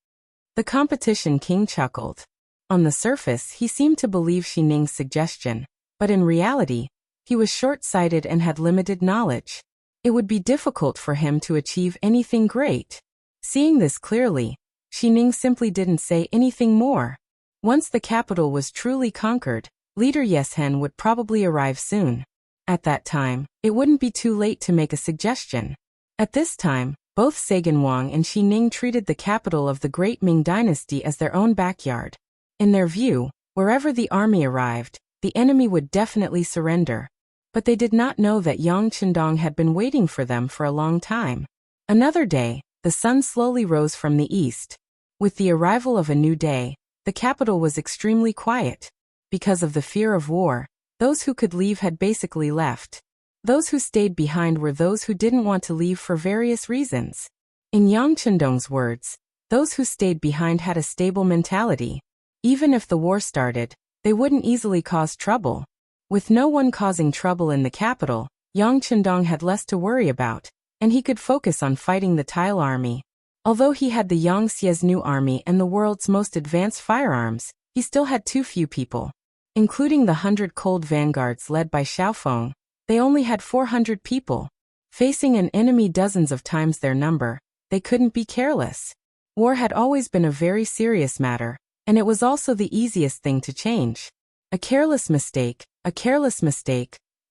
A: The competition king chuckled. On the surface, he seemed to believe Xi Ning's suggestion, but in reality, he was short-sighted and had limited knowledge. It would be difficult for him to achieve anything great. Seeing this clearly, Xi Ning simply didn't say anything more. Once the capital was truly conquered, leader Yeshen would probably arrive soon. At that time, it wouldn't be too late to make a suggestion. At this time, both Sagan Wang and Xi Ning treated the capital of the Great Ming Dynasty as their own backyard. In their view, wherever the army arrived, the enemy would definitely surrender. But they did not know that Yang Qindong had been waiting for them for a long time. Another day, the sun slowly rose from the east. With the arrival of a new day, the capital was extremely quiet. Because of the fear of war, those who could leave had basically left. Those who stayed behind were those who didn't want to leave for various reasons. In Yang Qindong's words, those who stayed behind had a stable mentality. Even if the war started, they wouldn't easily cause trouble. With no one causing trouble in the capital, Yang Qindong had less to worry about, and he could focus on fighting the Tile army. Although he had the Yangtze's new army and the world's most advanced firearms, he still had too few people. Including the 100 cold vanguards led by Xiaofeng, they only had 400 people. Facing an enemy dozens of times their number, they couldn't be careless. War had always been a very serious matter, and it was also the easiest thing to change. A careless mistake,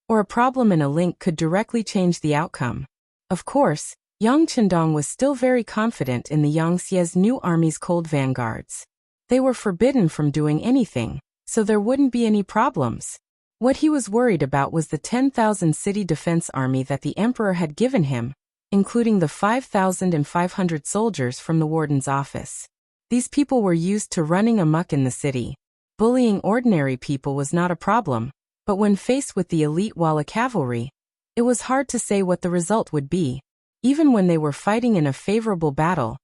A: or a problem in a link could directly change the outcome. Of course, Yang Qindong was still very confident in the Yangtze's new army's cold vanguards. They were forbidden from doing anything, so there wouldn't be any problems. What he was worried about was the 10,000 city defense army that the emperor had given him, including the 5,500 soldiers from the warden's office. These people were used to running amok in the city. Bullying ordinary people was not a problem, but when faced with the elite Walla cavalry, it was hard to say what the result would be. Even when they were fighting in a favorable battle,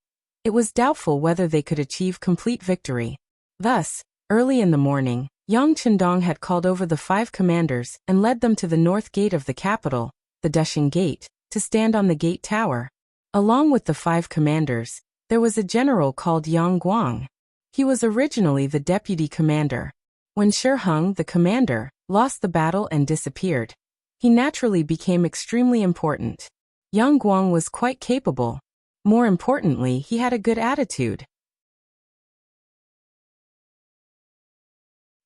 A: It was doubtful whether they could achieve complete victory. Thus, early in the morning, Yang Chendong had called over the 5 commanders and led them to the north gate of the capital, the Dushing Gate, to stand on the gate tower. Along with the 5 commanders, there was a general called Yang Guang. He was originally the deputy commander. When Shi Heng, the commander, lost the battle and disappeared, he naturally became extremely important. Yang Guang was quite capable. More importantly, he had a good attitude.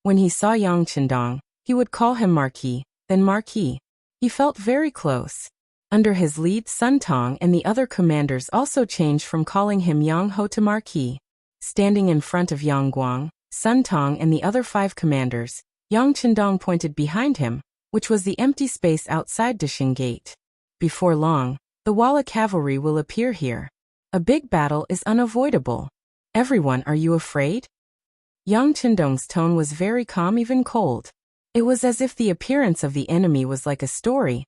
A: When he saw Yang Chendong, he would call him Marquis, then Marquis. He felt very close. Under his lead, Sun Tong and the other commanders also changed from calling him Yang Ho to Marquis. Standing in front of Yang Guang, Sun Tong and the other 5 commanders, Yang Chendong pointed behind him, which was the empty space outside Dushing Gate. Before long, the Walla cavalry will appear here. A big battle is unavoidable. Everyone, are you afraid? Yang Chendong's tone was very calm, even cold. It was as if the appearance of the enemy was like a story,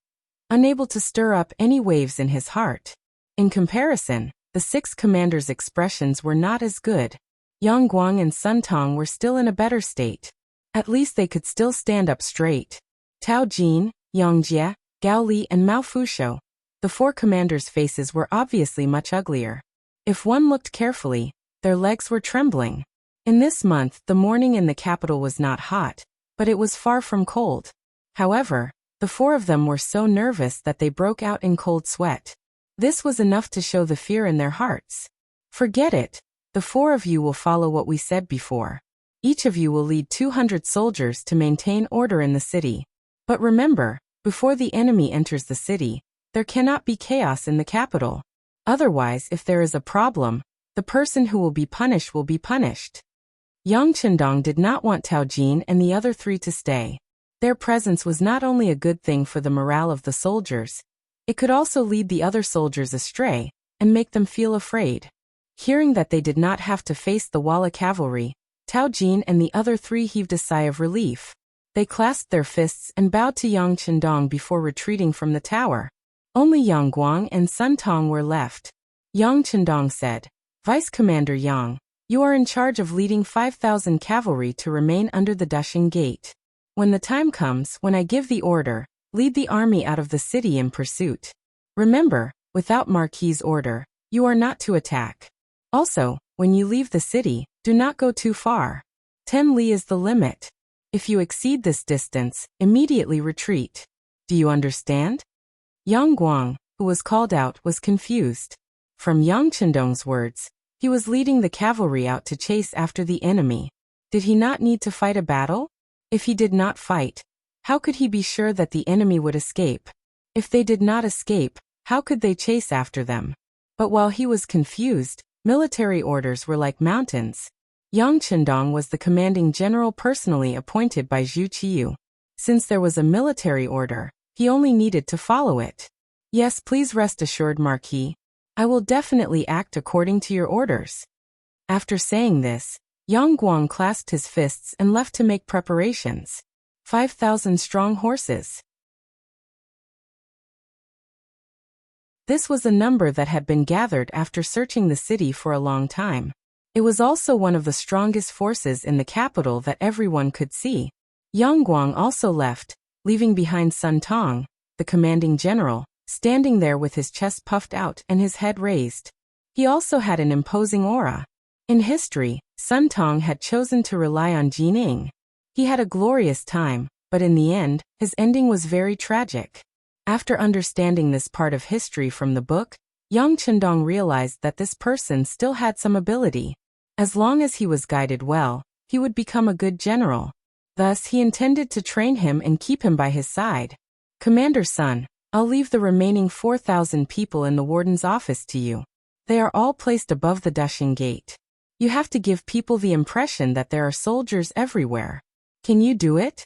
A: unable to stir up any waves in his heart. In comparison, the 6 commanders' expressions were not as good. Yang Guang and Sun Tong were still in a better state. At least they could still stand up straight. Tao Jin, Yang Jie, Gao Li and Mao Fushou, the 4 commanders' faces were obviously much uglier. If one looked carefully, their legs were trembling. In this month, the morning in the capital was not hot, but it was far from cold. However, the 4 of them were so nervous that they broke out in cold sweat. This was enough to show the fear in their hearts. Forget it. The 4 of you will follow what we said before. Each of you will lead 200 soldiers to maintain order in the city. But remember, before the enemy enters the city, there cannot be chaos in the capital. Otherwise, if there is a problem, the person who will be punished will be punished. Yang Chendong did not want Tao Jin and the other 3 to stay. Their presence was not only a good thing for the morale of the soldiers, it could also lead the other soldiers astray and make them feel afraid. Hearing that they did not have to face the Walla cavalry, Tao Jin and the other 3 heaved a sigh of relief. They clasped their fists and bowed to Yang Chendong before retreating from the tower. Only Yang Guang and Sun Tong were left. Yang Chendong said, "Vice Commander Yang, you are in charge of leading 5,000 cavalry to remain under the Dushing Gate. When the time comes, when I give the order, lead the army out of the city in pursuit. Remember, without Marquis's order, you are not to attack. Also, when you leave the city, do not go too far. 10 li is the limit. If you exceed this distance, immediately retreat. Do you understand?" Yang Guang, who was called out, was confused. From Yang Chendong's words, he was leading the cavalry out to chase after the enemy. Did he not need to fight a battle? If he did not fight, how could he be sure that the enemy would escape? If they did not escape, how could they chase after them? But while he was confused, military orders were like mountains. Yang Chendong was the commanding general personally appointed by Zhu Qiyu. Since there was a military order, he only needed to follow it. "Yes, please rest assured, Marquis. I will definitely act according to your orders." After saying this, Yang Guang clasped his fists and left to make preparations. 5,000 strong horses. This was a number that had been gathered after searching the city for a long time. It was also one of the strongest forces in the capital that everyone could see. Yang Guang also left, leaving behind Sun Tong, the commanding general, standing there with his chest puffed out and his head raised. He also had an imposing aura. In history, Sun Tong had chosen to rely on Jining. He had a glorious time, but in the end, his ending was very tragic. After understanding this part of history from the book, Yang Chendong realized that this person still had some ability. As long as he was guided well, he would become a good general. Thus, he intended to train him and keep him by his side. "Commander Sun, I'll leave the remaining 4,000 people in the warden's office to you. They are all placed above the Dushing Gate. You have to give people the impression that there are soldiers everywhere. Can you do it?"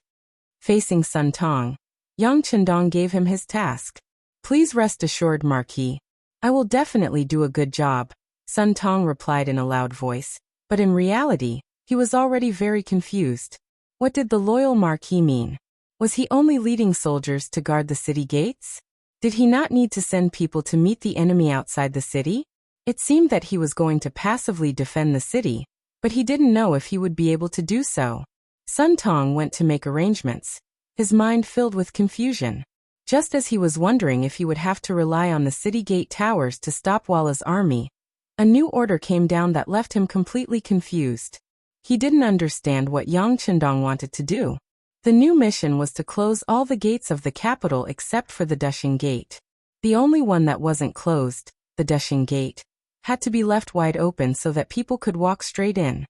A: Facing Sun Tong, Yang Chendong gave him his task. "Please rest assured, Marquis. I will definitely do a good job," Sun Tong replied in a loud voice, but in reality, he was already very confused. What did the loyal Marquis mean? Was he only leading soldiers to guard the city gates? Did he not need to send people to meet the enemy outside the city? It seemed that he was going to passively defend the city, but he didn't know if he would be able to do so. Sun Tong went to make arrangements, his mind filled with confusion. Just as he was wondering if he would have to rely on the city gate towers to stop Walla's army, a new order came down that left him completely confused. He didn't understand what Yang Chendong wanted to do. The new mission was to close all the gates of the capital except for the Dushing Gate. The only one that wasn't closed, the Dushing Gate, had to be left wide open so that people could walk straight in.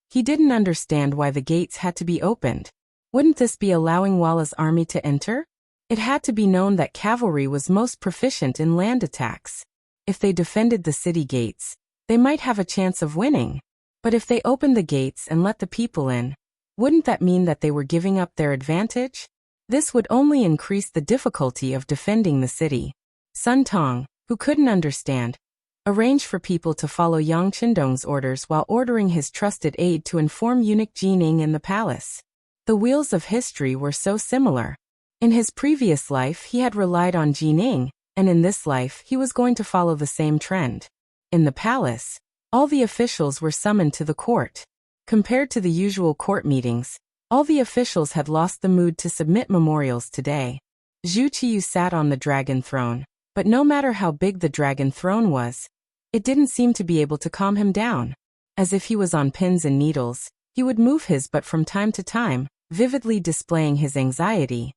A: He didn't understand why the gates had to be opened. Wouldn't this be allowing Walla's army to enter? It had to be known that cavalry was most proficient in land attacks. If they defended the city gates, they might have a chance of winning. But if they opened the gates and let the people in, wouldn't that mean that they were giving up their advantage? This would only increase the difficulty of defending the city. Sun Tong, who couldn't understand, arranged for people to follow Yang Chendong's orders while ordering his trusted aide to inform eunuch Jining in the palace. The wheels of history were so similar. In his previous life he had relied on Jining, and in this life he was going to follow the same trend. In the palace, all the officials were summoned to the court. Compared to the usual court meetings, all the officials had lost the mood to submit memorials today. Zhu Qiyu sat on the dragon throne, but no matter how big the dragon throne was, it didn't seem to be able to calm him down. As if he was on pins and needles, he would move his butt from time to time, vividly displaying his anxiety.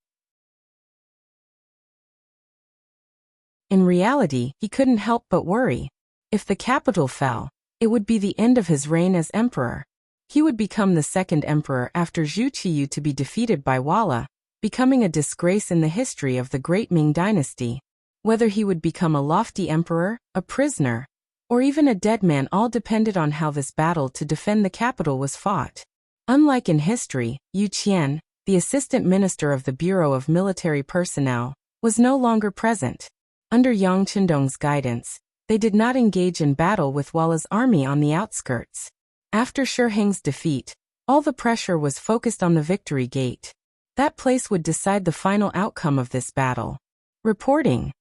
A: In reality, he couldn't help but worry. If the capital fell, it would be the end of his reign as emperor. He would become the second emperor after Zhu Qiyu to be defeated by Wala, becoming a disgrace in the history of the great Ming dynasty. Whether he would become a lofty emperor, a prisoner, or even a dead man all depended on how this battle to defend the capital was fought. Unlike in history, Yu Qian, the assistant minister of the Bureau of Military Personnel, was no longer present. Under Yang Chendong's guidance, they did not engage in battle with Wala's army on the outskirts. After Shi Heng's defeat, all the pressure was focused on the Victory Gate. That place would decide the final outcome of this battle. Reporting.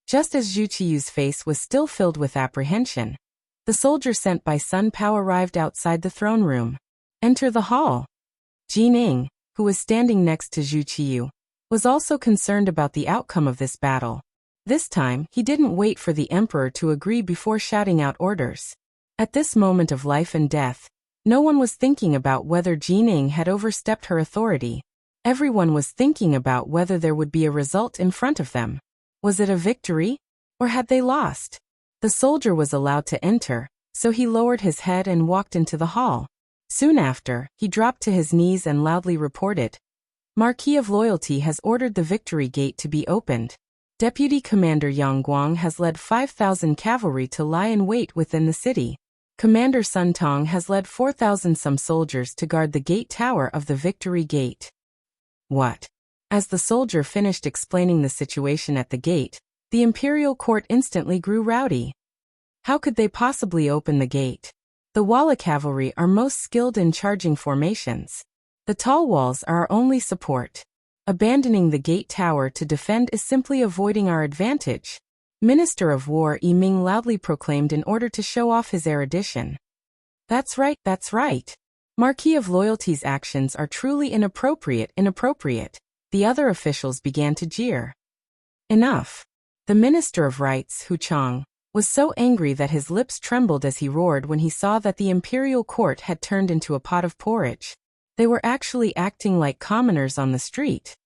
A: Just as Zhu Qiyu's face was still filled with apprehension, the soldier sent by Sun Pao arrived outside the throne room. Enter the hall. Jining, who was standing next to Zhu Qiyu, was also concerned about the outcome of this battle. This time, he didn't wait for the emperor to agree before shouting out orders. At this moment of life and death, no one was thinking about whether Jining had overstepped her authority. Everyone was thinking about whether there would be a result in front of them. Was it a victory? Or had they lost? The soldier was allowed to enter, so he lowered his head and walked into the hall. Soon after, he dropped to his knees and loudly reported, "Marquis of Loyalty has ordered the Victory Gate to be opened. Deputy Commander Yang Guang has led 5,000 cavalry to lie in wait within the city. Commander Sun Tong has led 4,000 some soldiers to guard the gate tower of the Victory Gate." What? As the soldier finished explaining the situation at the gate, the imperial court instantly grew rowdy. How could they possibly open the gate? The Wala cavalry are most skilled in charging formations. The tall walls are our only support. Abandoning the gate tower to defend is simply avoiding our advantage. Minister of War Yi Ming loudly proclaimed in order to show off his erudition. That's right, that's right. Marquis of Loyalty's actions are truly inappropriate. The other officials began to jeer. Enough. The Minister of Rights, Hu Chang, was so angry that his lips trembled as he roared when he saw that the imperial court had turned into a pot of porridge. They were actually acting like commoners on the street.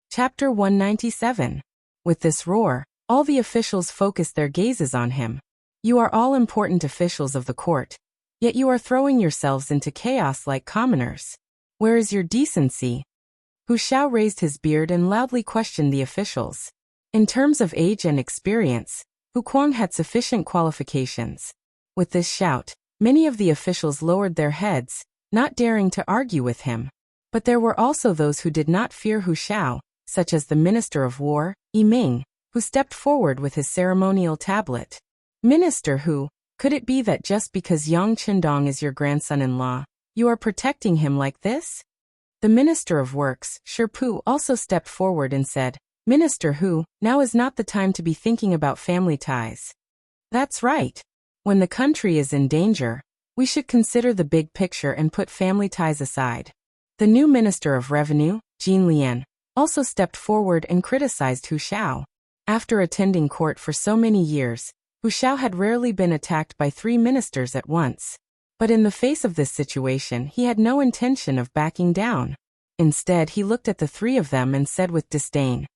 A: Chapter 197. With this roar, all the officials focused their gazes on him. You are all important officials of the court, yet you are throwing yourselves into chaos like commoners. Where is your decency? Hu Xiao raised his beard and loudly questioned the officials. In terms of age and experience, Hu Kuang had sufficient qualifications. With this shout, many of the officials lowered their heads, not daring to argue with him. But there were also those who did not fear Hu Xiao, such as the Minister of War, Yi Ming, who stepped forward with his ceremonial tablet. Minister Hu, could it be that just because Yang Chendong is your grandson-in-law, you are protecting him like this? The Minister of Works, Sherpu, also stepped forward and said, Minister Hu, now is not the time to be thinking about family ties. That's right. When the country is in danger, we should consider the big picture and put family ties aside. The new Minister of Revenue, Jin Lian, also stepped forward and criticized Hu Xiao. After attending court for so many years, Hu Xiao had rarely been attacked by 3 ministers at once. But in the face of this situation, he had no intention of backing down. Instead, he looked at the 3 of them and said with disdain,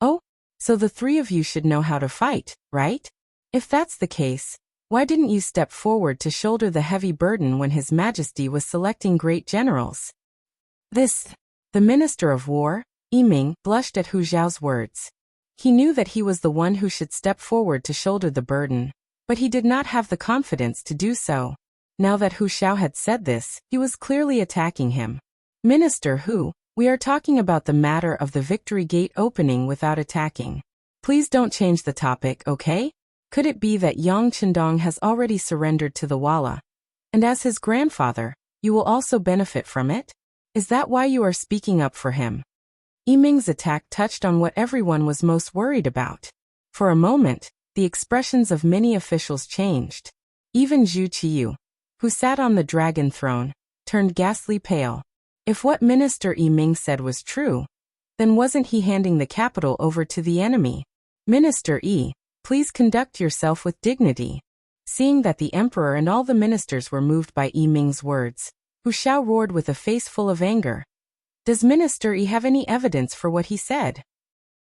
A: "Oh, so the 3 of you should know how to fight, right? If that's the case, why didn't you step forward to shoulder the heavy burden when His Majesty was selecting great generals?" The Minister of War, Yiming, blushed at Hu Xiao's words. He knew that he was the one who should step forward to shoulder the burden, but he did not have the confidence to do so. Now that Hu Xiao had said this, he was clearly attacking him. Minister Hu, we are talking about the matter of the Victory Gate opening without attacking. Please don't change the topic, okay? Could it be that Yang Chendong has already surrendered to the Walla? And as his grandfather, you will also benefit from it? Is that why you are speaking up for him? Yiming's attack touched on what everyone was most worried about. For a moment, the expressions of many officials changed. Even Zhu Qiyu, who sat on the dragon throne, turned ghastly pale. If what Minister Yiming said was true, then wasn't he handing the capital over to the enemy? Minister Yi, please conduct yourself with dignity. Seeing that the emperor and all the ministers were moved by Yiming's words, Hu Xiao roared with a face full of anger. Does Minister Yi have any evidence for what he said?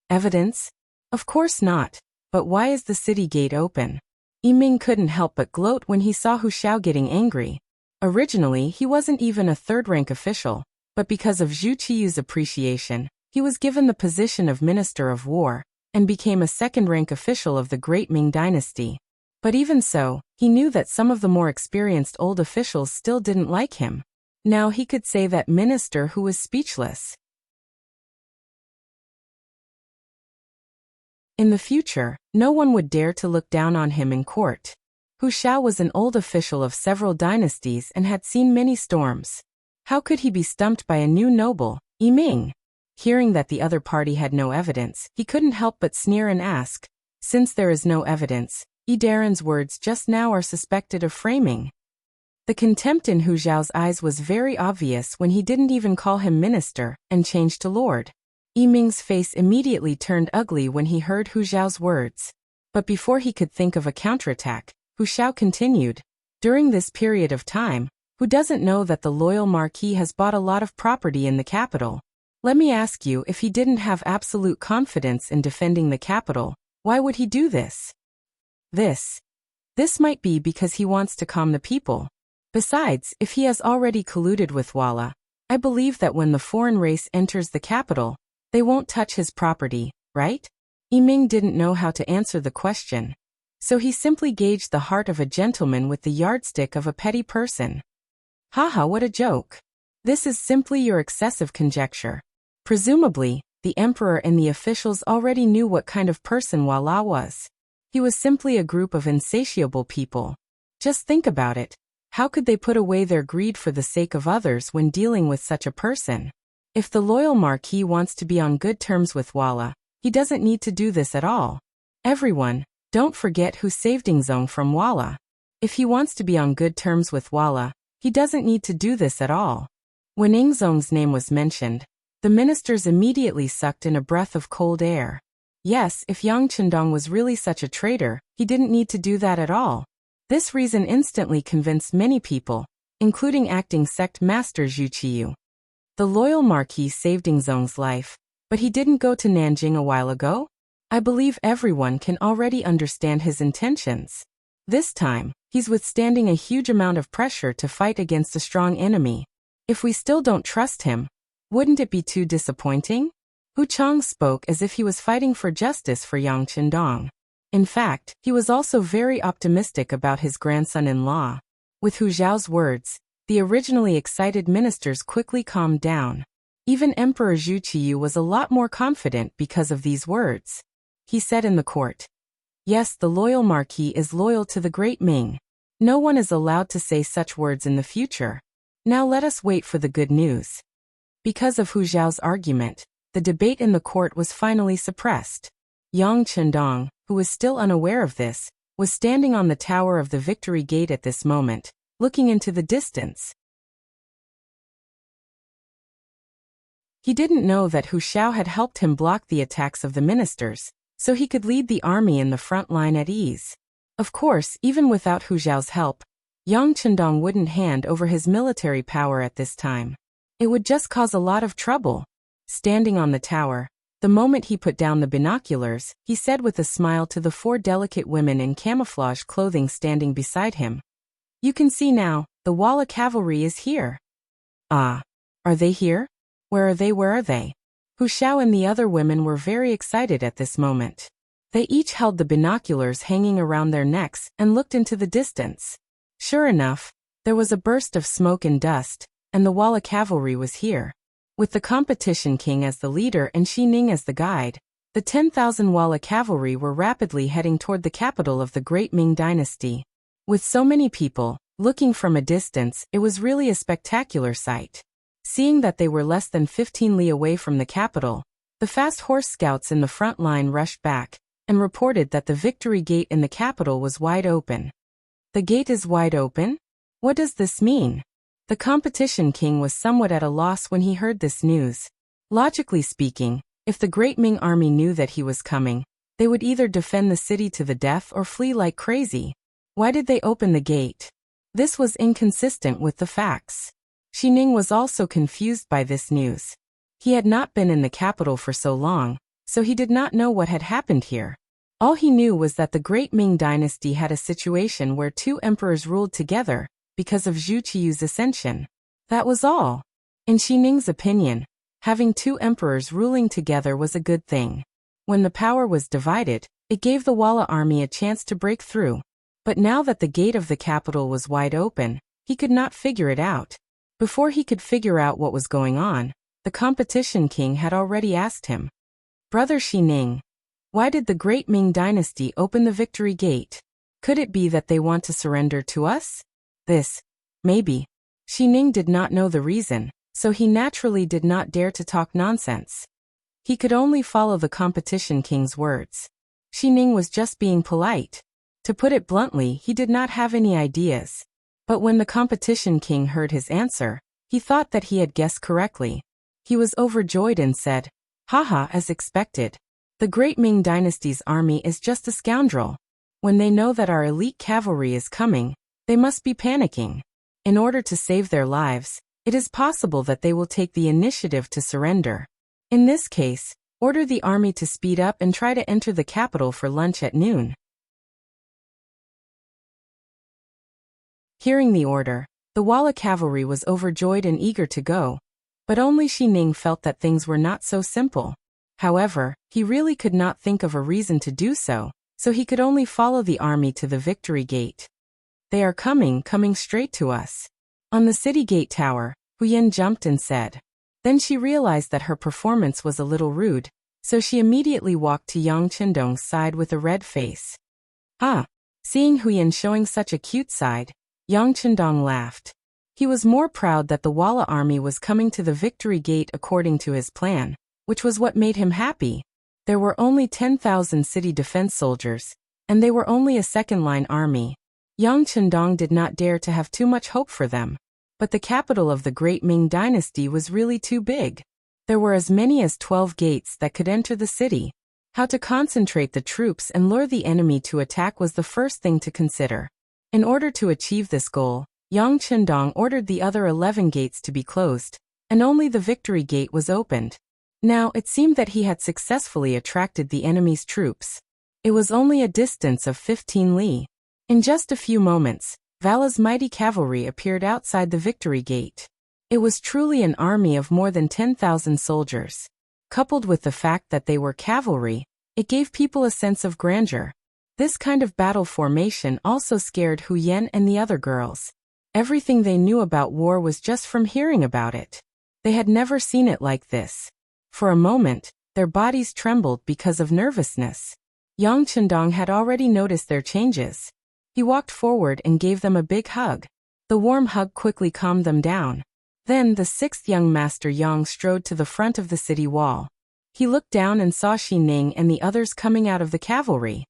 A: Evidence? Of course not. But why is the city gate open? Yiming couldn't help but gloat when he saw Hu Xiao getting angry. Originally, he wasn't even a third-rank official, but because of Zhu Qiyu's appreciation, he was given the position of Minister of War, and became a second-rank official of the Great Ming Dynasty. But even so, he knew that some of the more experienced old officials still didn't like him. Now he could say that minister who was speechless. In the future, no one would dare to look down on him in court. Hu Xiao was an old official of several dynasties and had seen many storms. How could he be stumped by a new noble, Yiming? Hearing that the other party had no evidence, he couldn't help but sneer and ask, since there is no evidence, Daren's words just now are suspected of framing. The contempt in Hu Xiao's eyes was very obvious when he didn't even call him minister, and changed to lord. Yiming's face immediately turned ugly when he heard Hu Xiao's words. But before he could think of a counterattack, Hu Xiao continued, during this period of time, who doesn't know that the loyal marquis has bought a lot of property in the capital? Let me ask you, if he didn't have absolute confidence in defending the capital, why would he do this? This might be because he wants to calm the people. Besides, if he has already colluded with Walla, I believe that when the foreign race enters the capital, they won't touch his property, right? Yiming didn't know how to answer the question. So he simply gauged the heart of a gentleman with the yardstick of a petty person. Haha, what a joke. This is simply your excessive conjecture. Presumably, the emperor and the officials already knew what kind of person Walla was. He was simply a group of insatiable people. Just think about it. How could they put away their greed for the sake of others when dealing with such a person? If the loyal marquis wants to be on good terms with Walla, he doesn't need to do this at all. Everyone, don't forget who saved Ingzong from Walla. If he wants to be on good terms with Walla, he doesn't need to do this at all. When Ingzong's name was mentioned, the ministers immediately sucked in a breath of cold air. Yes, if Yang Chendong was really such a traitor, he didn't need to do that at all. This reason instantly convinced many people, including acting sect master Zhu Qiyu. The loyal marquis saved Ingzong's life, but he didn't go to Nanjing a while ago? I believe everyone can already understand his intentions. This time, he's withstanding a huge amount of pressure to fight against a strong enemy. If we still don't trust him, wouldn't it be too disappointing? Hu Chang spoke as if he was fighting for justice for Yang Chendong. In fact, he was also very optimistic about his grandson-in-law. With Hu Xiao's words, the originally excited ministers quickly calmed down. Even Emperor Zhu Qiyu was a lot more confident because of these words. He said in the court, "Yes, the loyal marquis is loyal to the Great Ming. No one is allowed to say such words in the future. Now let us wait for the good news." Because of Hu Zhao's argument, the debate in the court was finally suppressed. Yang Chendong, who was still unaware of this, was standing on the tower of the Victory Gate at this moment, looking into the distance. He didn't know that Hu Xiao had helped him block the attacks of the ministers, so he could lead the army in the front line at ease. Of course, even without Hu Zhao's help, Yang Chendong wouldn't hand over his military power at this time. It would just cause a lot of trouble. Standing on the tower, the moment he put down the binoculars, he said with a smile to the 4 delicate women in camouflage clothing standing beside him, "You can see now, the Walla cavalry is here." "Ah, are they here? Where are they? Where are they?" Hu Xiao and the other women were very excited at this moment. They each held the binoculars hanging around their necks and looked into the distance. Sure enough, there was a burst of smoke and dust, and the Walla cavalry was here. With the competition king as the leader and Xi Ning as the guide, the 10,000 Walla cavalry were rapidly heading toward the capital of the Great Ming Dynasty. With so many people, looking from a distance, it was really a spectacular sight. Seeing that they were less than 15 li away from the capital, the fast horse scouts in the front line rushed back and reported that the Victory Gate in the capital was wide open. "The gate is wide open? What does this mean?" The competition king was somewhat at a loss when he heard this news. Logically speaking, if the Great Ming army knew that he was coming, they would either defend the city to the death or flee like crazy. Why did they open the gate? This was inconsistent with the facts. Xi Ning was also confused by this news. He had not been in the capital for so long, so he did not know what had happened here. All he knew was that the Great Ming Dynasty had a situation where 2 emperors ruled together, because of Zhu Qiyu's ascension. That was all. In Xi Ning's opinion, having 2 emperors ruling together was a good thing. When the power was divided, it gave the Walla army a chance to break through. But now that the gate of the capital was wide open, he could not figure it out. Before he could figure out what was going on, the competition king had already asked him, "Brother Xi Ning, why did the Great Ming Dynasty open the Victory Gate? Could it be that they want to surrender to us?" This, maybe. Xi Ning did not know the reason, so he naturally did not dare to talk nonsense. He could only follow the competition king's words. Xi Ning was just being polite. To put it bluntly, he did not have any ideas. But when the competition king heard his answer, he thought that he had guessed correctly. He was overjoyed and said, "Haha, as expected. The Great Ming Dynasty's army is just a scoundrel. When they know that our elite cavalry is coming, they must be panicking. In order to save their lives, it is possible that they will take the initiative to surrender. In this case, order the army to speed up and try to enter the capital for lunch at noon." Hearing the order, the Walla cavalry was overjoyed and eager to go, but only Xi Ning felt that things were not so simple. However, he really could not think of a reason to do so, so he could only follow the army to the Victory Gate. "They are coming straight to us." On the city gate tower, Huyen jumped and said. Then she realized that her performance was a little rude, so she immediately walked to Yang Chendong's side with a red face. "Ah!" Seeing Huyen showing such a cute side, Yang Chendong laughed. He was more proud that the Walla army was coming to the Victory Gate according to his plan, which was what made him happy. There were only 10,000 city defense soldiers, and they were only a second-line army. Yang Chendong did not dare to have too much hope for them. But the capital of the Great Ming Dynasty was really too big. There were as many as 12 gates that could enter the city. How to concentrate the troops and lure the enemy to attack was the first thing to consider. In order to achieve this goal, Yang Chendong ordered the other 11 gates to be closed, and only the Victory Gate was opened. Now, it seemed that he had successfully attracted the enemy's troops. It was only a distance of 15 li. In just a few moments, Vala's mighty cavalry appeared outside the Victory Gate. It was truly an army of more than 10,000 soldiers. Coupled with the fact that they were cavalry, it gave people a sense of grandeur. This kind of battle formation also scared Huyen and the other girls. Everything they knew about war was just from hearing about it. They had never seen it like this. For a moment, their bodies trembled because of nervousness. Yang Chendong had already noticed their changes. He walked forward and gave them a big hug. The warm hug quickly calmed them down. Then the sixth young master Yang strode to the front of the city wall. He looked down and saw Xi Ning and the others coming out of the cavalry.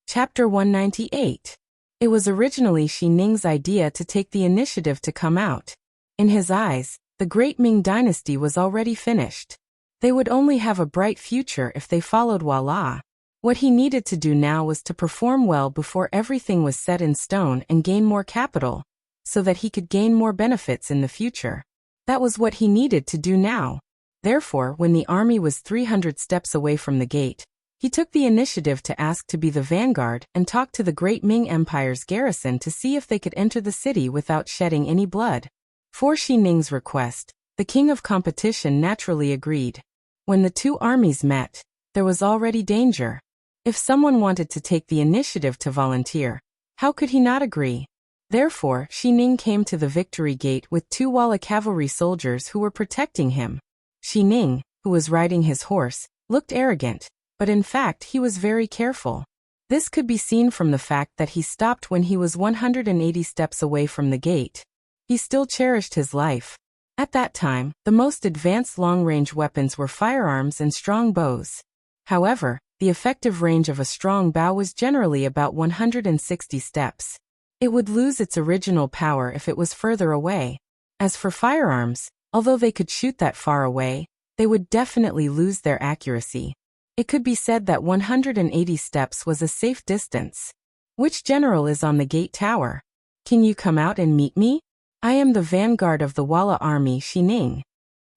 A: Chapter 198. It was originally Xi Ning's idea to take the initiative to come out. In his eyes, the great Ming dynasty was already finished. They would only have a bright future if they followed Wala. What he needed to do now was to perform well before everything was set in stone and gain more capital, so that he could gain more benefits in the future. That was what he needed to do now. Therefore, when the army was 300 steps away from the gate, he took the initiative to ask to be the vanguard and talk to the great Ming Empire's garrison to see if they could enter the city without shedding any blood. For Xi Ning's request, the king of competition naturally agreed. When the two armies met, there was already danger. If someone wanted to take the initiative to volunteer, how could he not agree? Therefore, Xi Ning came to the victory gate with 2 Wala cavalry soldiers who were protecting him. Xi Ning, who was riding his horse, looked arrogant, but in fact he was very careful. This could be seen from the fact that he stopped when he was 180 steps away from the gate. He still cherished his life. At that time, the most advanced long-range weapons were firearms and strong bows. However, the effective range of a strong bow was generally about 160 steps. It would lose its original power if it was further away. As for firearms, although they could shoot that far away, they would definitely lose their accuracy. It could be said that 180 steps was a safe distance. Which general is on the gate tower? Can you come out and meet me? I am the vanguard of the Wala army, Xi Ning.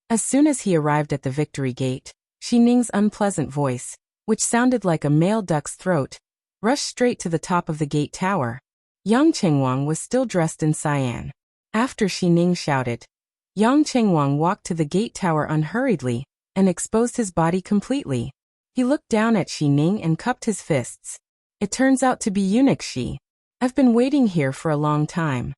A: As soon as he arrived at the victory gate, Xi Ning's unpleasant voice, which sounded like a male duck's throat, rushed straight to the top of the gate tower. Yang Chengwang was still dressed in cyan. After Xi Ning shouted, Yang Chengwang walked to the gate tower unhurriedly and exposed his body completely. He looked down at Xi Ning and cupped his fists. It turns out to be eunuch Xi. I've been waiting here for a long time.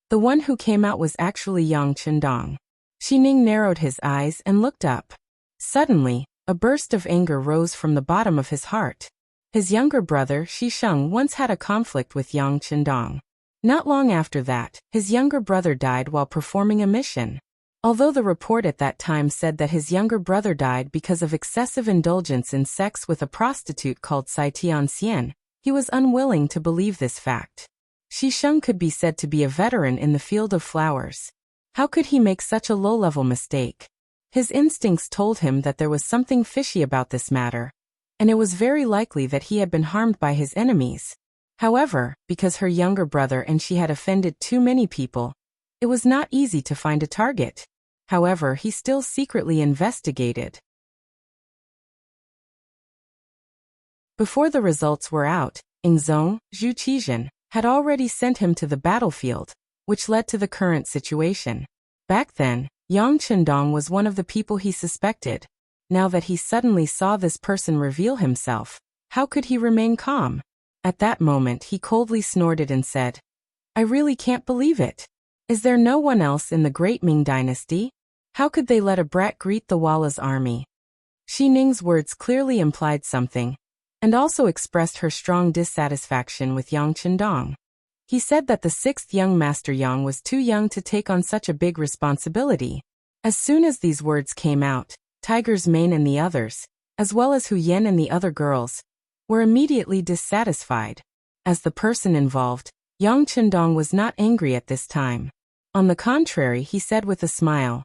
A: The one who came out was actually Yang Chendong. Xi Ning narrowed his eyes and looked up. Suddenly, a burst of anger rose from the bottom of his heart. His younger brother Xi Sheng once had a conflict with Yang Chendong. Not long after that, his younger brother died while performing a mission. Although the report at that time said that his younger brother died because of excessive indulgence in sex with a prostitute called Cai Tianxian, he was unwilling to believe this fact. Xi Sheng could be said to be a veteran in the field of flowers. How could he make such a low-level mistake? His instincts told him that there was something fishy about this matter, and it was very likely that he had been harmed by his enemies. However, because her younger brother and she had offended too many people, it was not easy to find a target. However, he still secretly investigated. Before the results were out, Ingzong, Zhu Qizhen, had already sent him to the battlefield, which led to the current situation. Back then, Yang Chendong was one of the people he suspected. Now that he suddenly saw this person reveal himself, how could he remain calm? At that moment he coldly snorted and said, I really can't believe it. Is there no one else in the great Ming dynasty? How could they let a brat greet the Wala's army? Xi Ning's words clearly implied something, and also expressed her strong dissatisfaction with Yang Chendong. He said that the 6th young master Yang was too young to take on such a big responsibility. As soon as these words came out, Tiger's Mane and the others, as well as Hu Yen and the other girls, were immediately dissatisfied. As the person involved, Yang Chendong was not angry at this time. On the contrary, he said with a smile,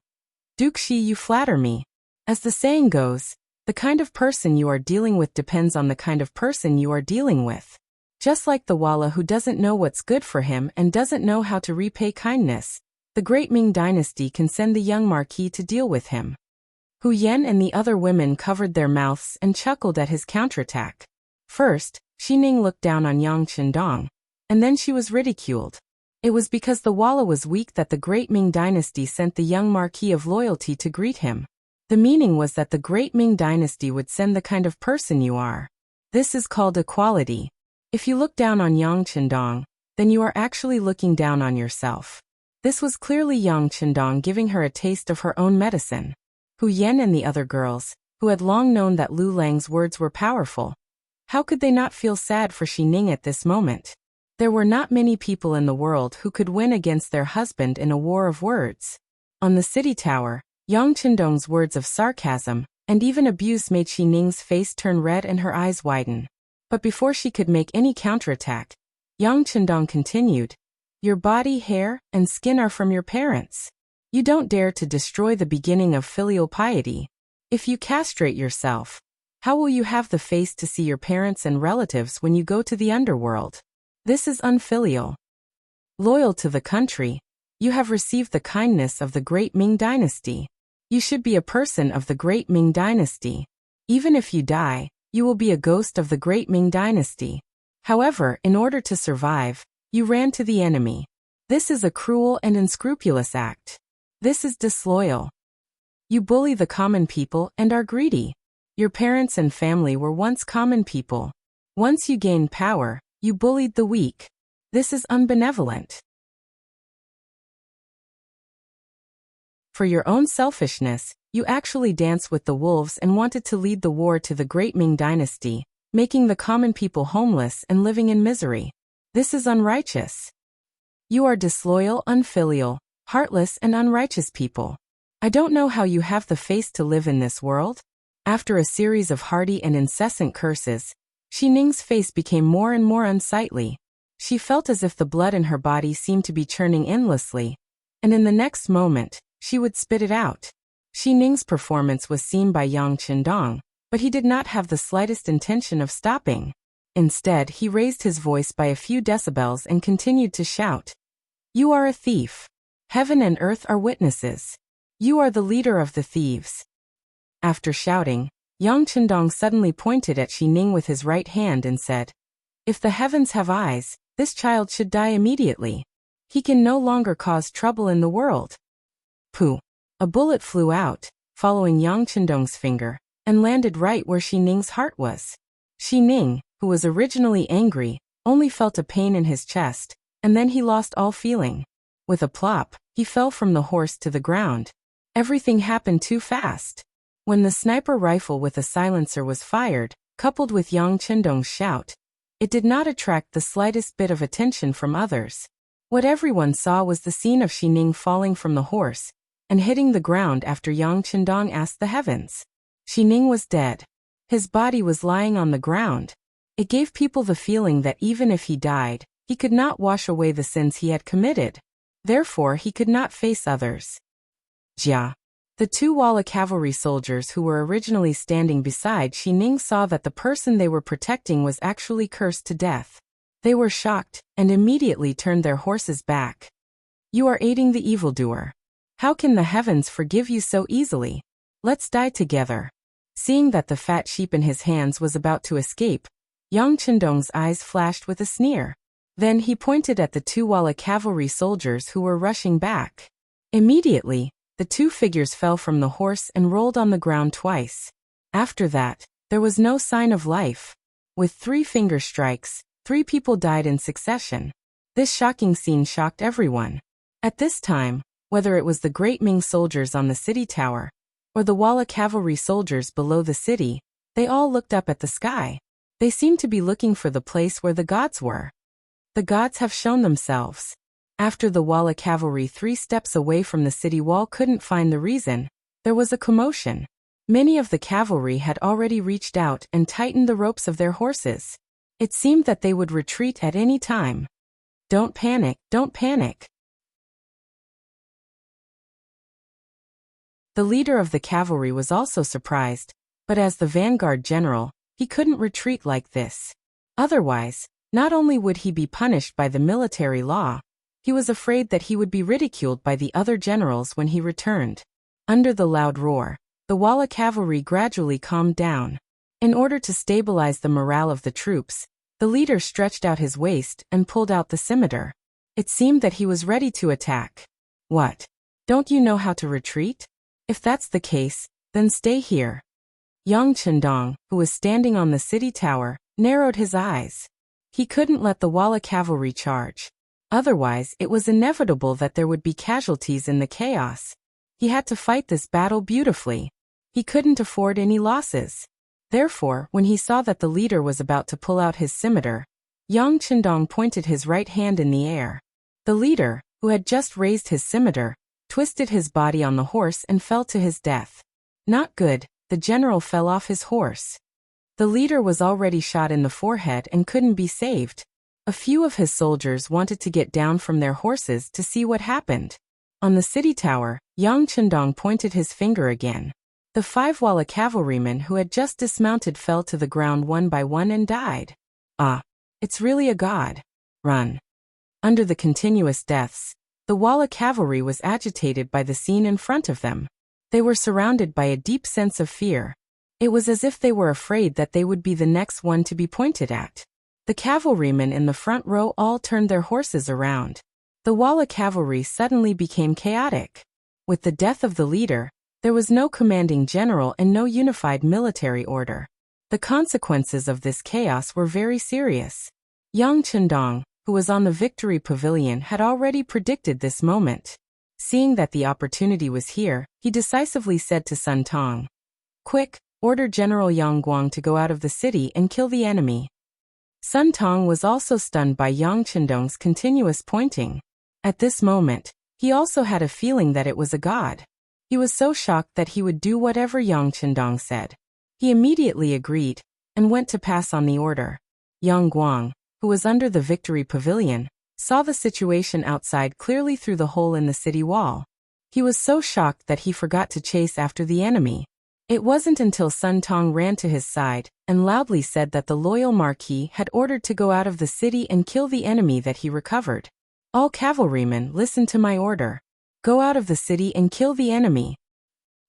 A: Duke Xi, you flatter me. As the saying goes, the kind of person you are dealing with depends on the kind of person you are dealing with. Just like the Wala who doesn't know what's good for him and doesn't know how to repay kindness, the great Ming dynasty can send the young marquis to deal with him. Hu Yen and the other women covered their mouths and chuckled at his counterattack. First, Xi Ning looked down on Yang Chendong, and then she was ridiculed. It was because the Wala was weak that the great Ming dynasty sent the young Marquis of Loyalty to greet him. The meaning was that the great Ming dynasty would send the kind of person you are. This is called equality. If you look down on Yang Chendong, then you are actually looking down on yourself. This was clearly Yang Chendong giving her a taste of her own medicine. Hu Yen and the other girls, who had long known that Lu Lang's words were powerful, How could they not feel sad for Xi Ning at this moment? There were not many people in the world who could win against their husband in a war of words. On the city tower, Yang Qindong's words of sarcasm and even abuse made Xi Ning's face turn red and her eyes widen. But before she could make any counterattack, Yang Qindong continued, "Your body, hair, and skin are from your parents. You don't dare to destroy the beginning of filial piety. If you castrate yourself, how will you have the face to see your parents and relatives when you go to the underworld? This is unfilial. Loyal to the country, you have received the kindness of the great Ming Dynasty. You should be a person of the great Ming Dynasty. Even if you die, you will be a ghost of the great Ming Dynasty. However, in order to survive, you ran to the enemy. This is a cruel and unscrupulous act. This is disloyal. You bully the common people and are greedy. Your parents and family were once common people. Once you gained power, you bullied the weak. This is unbenevolent. For your own selfishness, you actually danced with the wolves and wanted to lead the war to the great Ming Dynasty, making the common people homeless and living in misery. This is unrighteous. You are disloyal, unfilial, heartless, and unrighteous people. I don't know how you have the face to live in this world." After a series of hearty and incessant curses, Xi Ning's face became more and more unsightly. She felt as if the blood in her body seemed to be churning endlessly, and in the next moment, she would spit it out. Xi Ning's performance was seen by Yang Qindong, but he did not have the slightest intention of stopping. Instead, he raised his voice by a few decibels and continued to shout, "You are a thief. Heaven and earth are witnesses. You are the leader of the thieves." After shouting, Yang Qindong suddenly pointed at Xi Ning with his right hand and said, "If the heavens have eyes, this child should die immediately. He can no longer cause trouble in the world." Pooh! A bullet flew out, following Yang Qindong's finger, and landed right where Xi Ning's heart was. Xi Ning, who was originally angry, only felt a pain in his chest, and then he lost all feeling. With a plop, he fell from the horse to the ground. Everything happened too fast. When the sniper rifle with a silencer was fired, coupled with Yang Qindong's shout, it did not attract the slightest bit of attention from others. What everyone saw was the scene of Xi Ning falling from the horse and hitting the ground after Yang Qindong asked the heavens. Xi Ning was dead. His body was lying on the ground. It gave people the feeling that even if he died, he could not wash away the sins he had committed. Therefore, he could not face others. Jia. The two Walla cavalry soldiers who were originally standing beside Xi Ning saw that the person they were protecting was actually cursed to death. They were shocked and immediately turned their horses back. "You are aiding the evildoer. How can the heavens forgive you so easily? Let's die together." Seeing that the fat sheep in his hands was about to escape, Yang Qindong's eyes flashed with a sneer. Then he pointed at the two Walla cavalry soldiers who were rushing back. Immediately, the two figures fell from the horse and rolled on the ground twice. After that, there was no sign of life. With 3 finger strikes, 3 people died in succession. This shocking scene shocked everyone. At this time, whether it was the great Ming soldiers on the city tower, or the Walla cavalry soldiers below the city, they all looked up at the sky. They seemed to be looking for the place where the gods were. The gods have shown themselves. After the Walla cavalry 3 steps away from the city wall couldn't find the reason, there was a commotion. Many of the cavalry had already reached out and tightened the ropes of their horses. It seemed that they would retreat at any time. "Don't panic, don't panic." The leader of the cavalry was also surprised, but as the vanguard general, he couldn't retreat like this. Otherwise, not only would he be punished by the military law, he was afraid that he would be ridiculed by the other generals when he returned. Under the loud roar, the Walla cavalry gradually calmed down. In order to stabilize the morale of the troops, the leader stretched out his waist and pulled out the scimitar. It seemed that he was ready to attack. "What? Don't you know how to retreat? If that's the case, then stay here." Yang Qindong, who was standing on the city tower, narrowed his eyes. He couldn't let the Walla cavalry charge. Otherwise, it was inevitable that there would be casualties in the chaos. He had to fight this battle beautifully. He couldn't afford any losses. Therefore, when he saw that the leader was about to pull out his scimitar, Yang Chendong pointed his right hand in the air. The leader, who had just raised his scimitar, twisted his body on the horse and fell to his death. Not good, the general fell off his horse. The leader was already shot in the forehead and couldn't be saved. A few of his soldiers wanted to get down from their horses to see what happened. On the city tower, Yang Chendong pointed his finger again. The 5 Walla cavalrymen who had just dismounted fell to the ground one by one and died. Ah, it's really a god. Run. Under the continuous deaths, the Walla cavalry was agitated by the scene in front of them. They were surrounded by a deep sense of fear. It was as if they were afraid that they would be the next one to be pointed at. The cavalrymen in the front row all turned their horses around. The Walla cavalry suddenly became chaotic. With the death of the leader, there was no commanding general and no unified military order. The consequences of this chaos were very serious. Yang Chendong, who was on the victory pavilion, had already predicted this moment. Seeing that the opportunity was here, he decisively said to Sun Tong, "Quick, order General Yang Guang to go out of the city and kill the enemy." Sun Tong was also stunned by Yang Chendong's continuous pointing. At this moment, he also had a feeling that it was a god. He was so shocked that he would do whatever Yang Chendong said. He immediately agreed, and went to pass on the order. Yang Guang, who was under the victory pavilion, saw the situation outside clearly through the hole in the city wall. He was so shocked that he forgot to chase after the enemy. It wasn't until Sun Tong ran to his side and loudly said that the loyal Marquis had ordered to go out of the city and kill the enemy that he recovered. "All cavalrymen, listen to my order. Go out of the city and kill the enemy.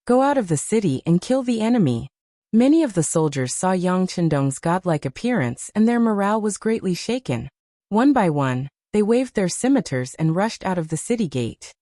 A: Go out of the city and kill the enemy." Many of the soldiers saw Yang Chendong's godlike appearance and their morale was greatly shaken. One by one, they waved their scimitars and rushed out of the city gate.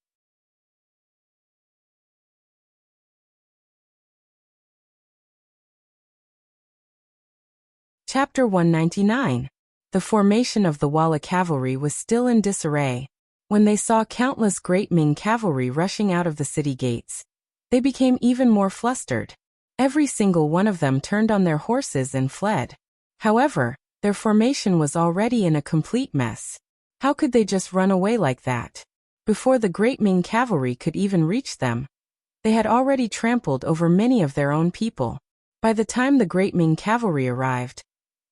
A: Chapter 199. The formation of the Walla cavalry was still in disarray. When they saw countless great Ming cavalry rushing out of the city gates, they became even more flustered. Every single one of them turned on their horses and fled. However, their formation was already in a complete mess. How could they just run away like that? Before the great Ming cavalry could even reach them, they had already trampled over many of their own people. By the time the great Ming cavalry arrived,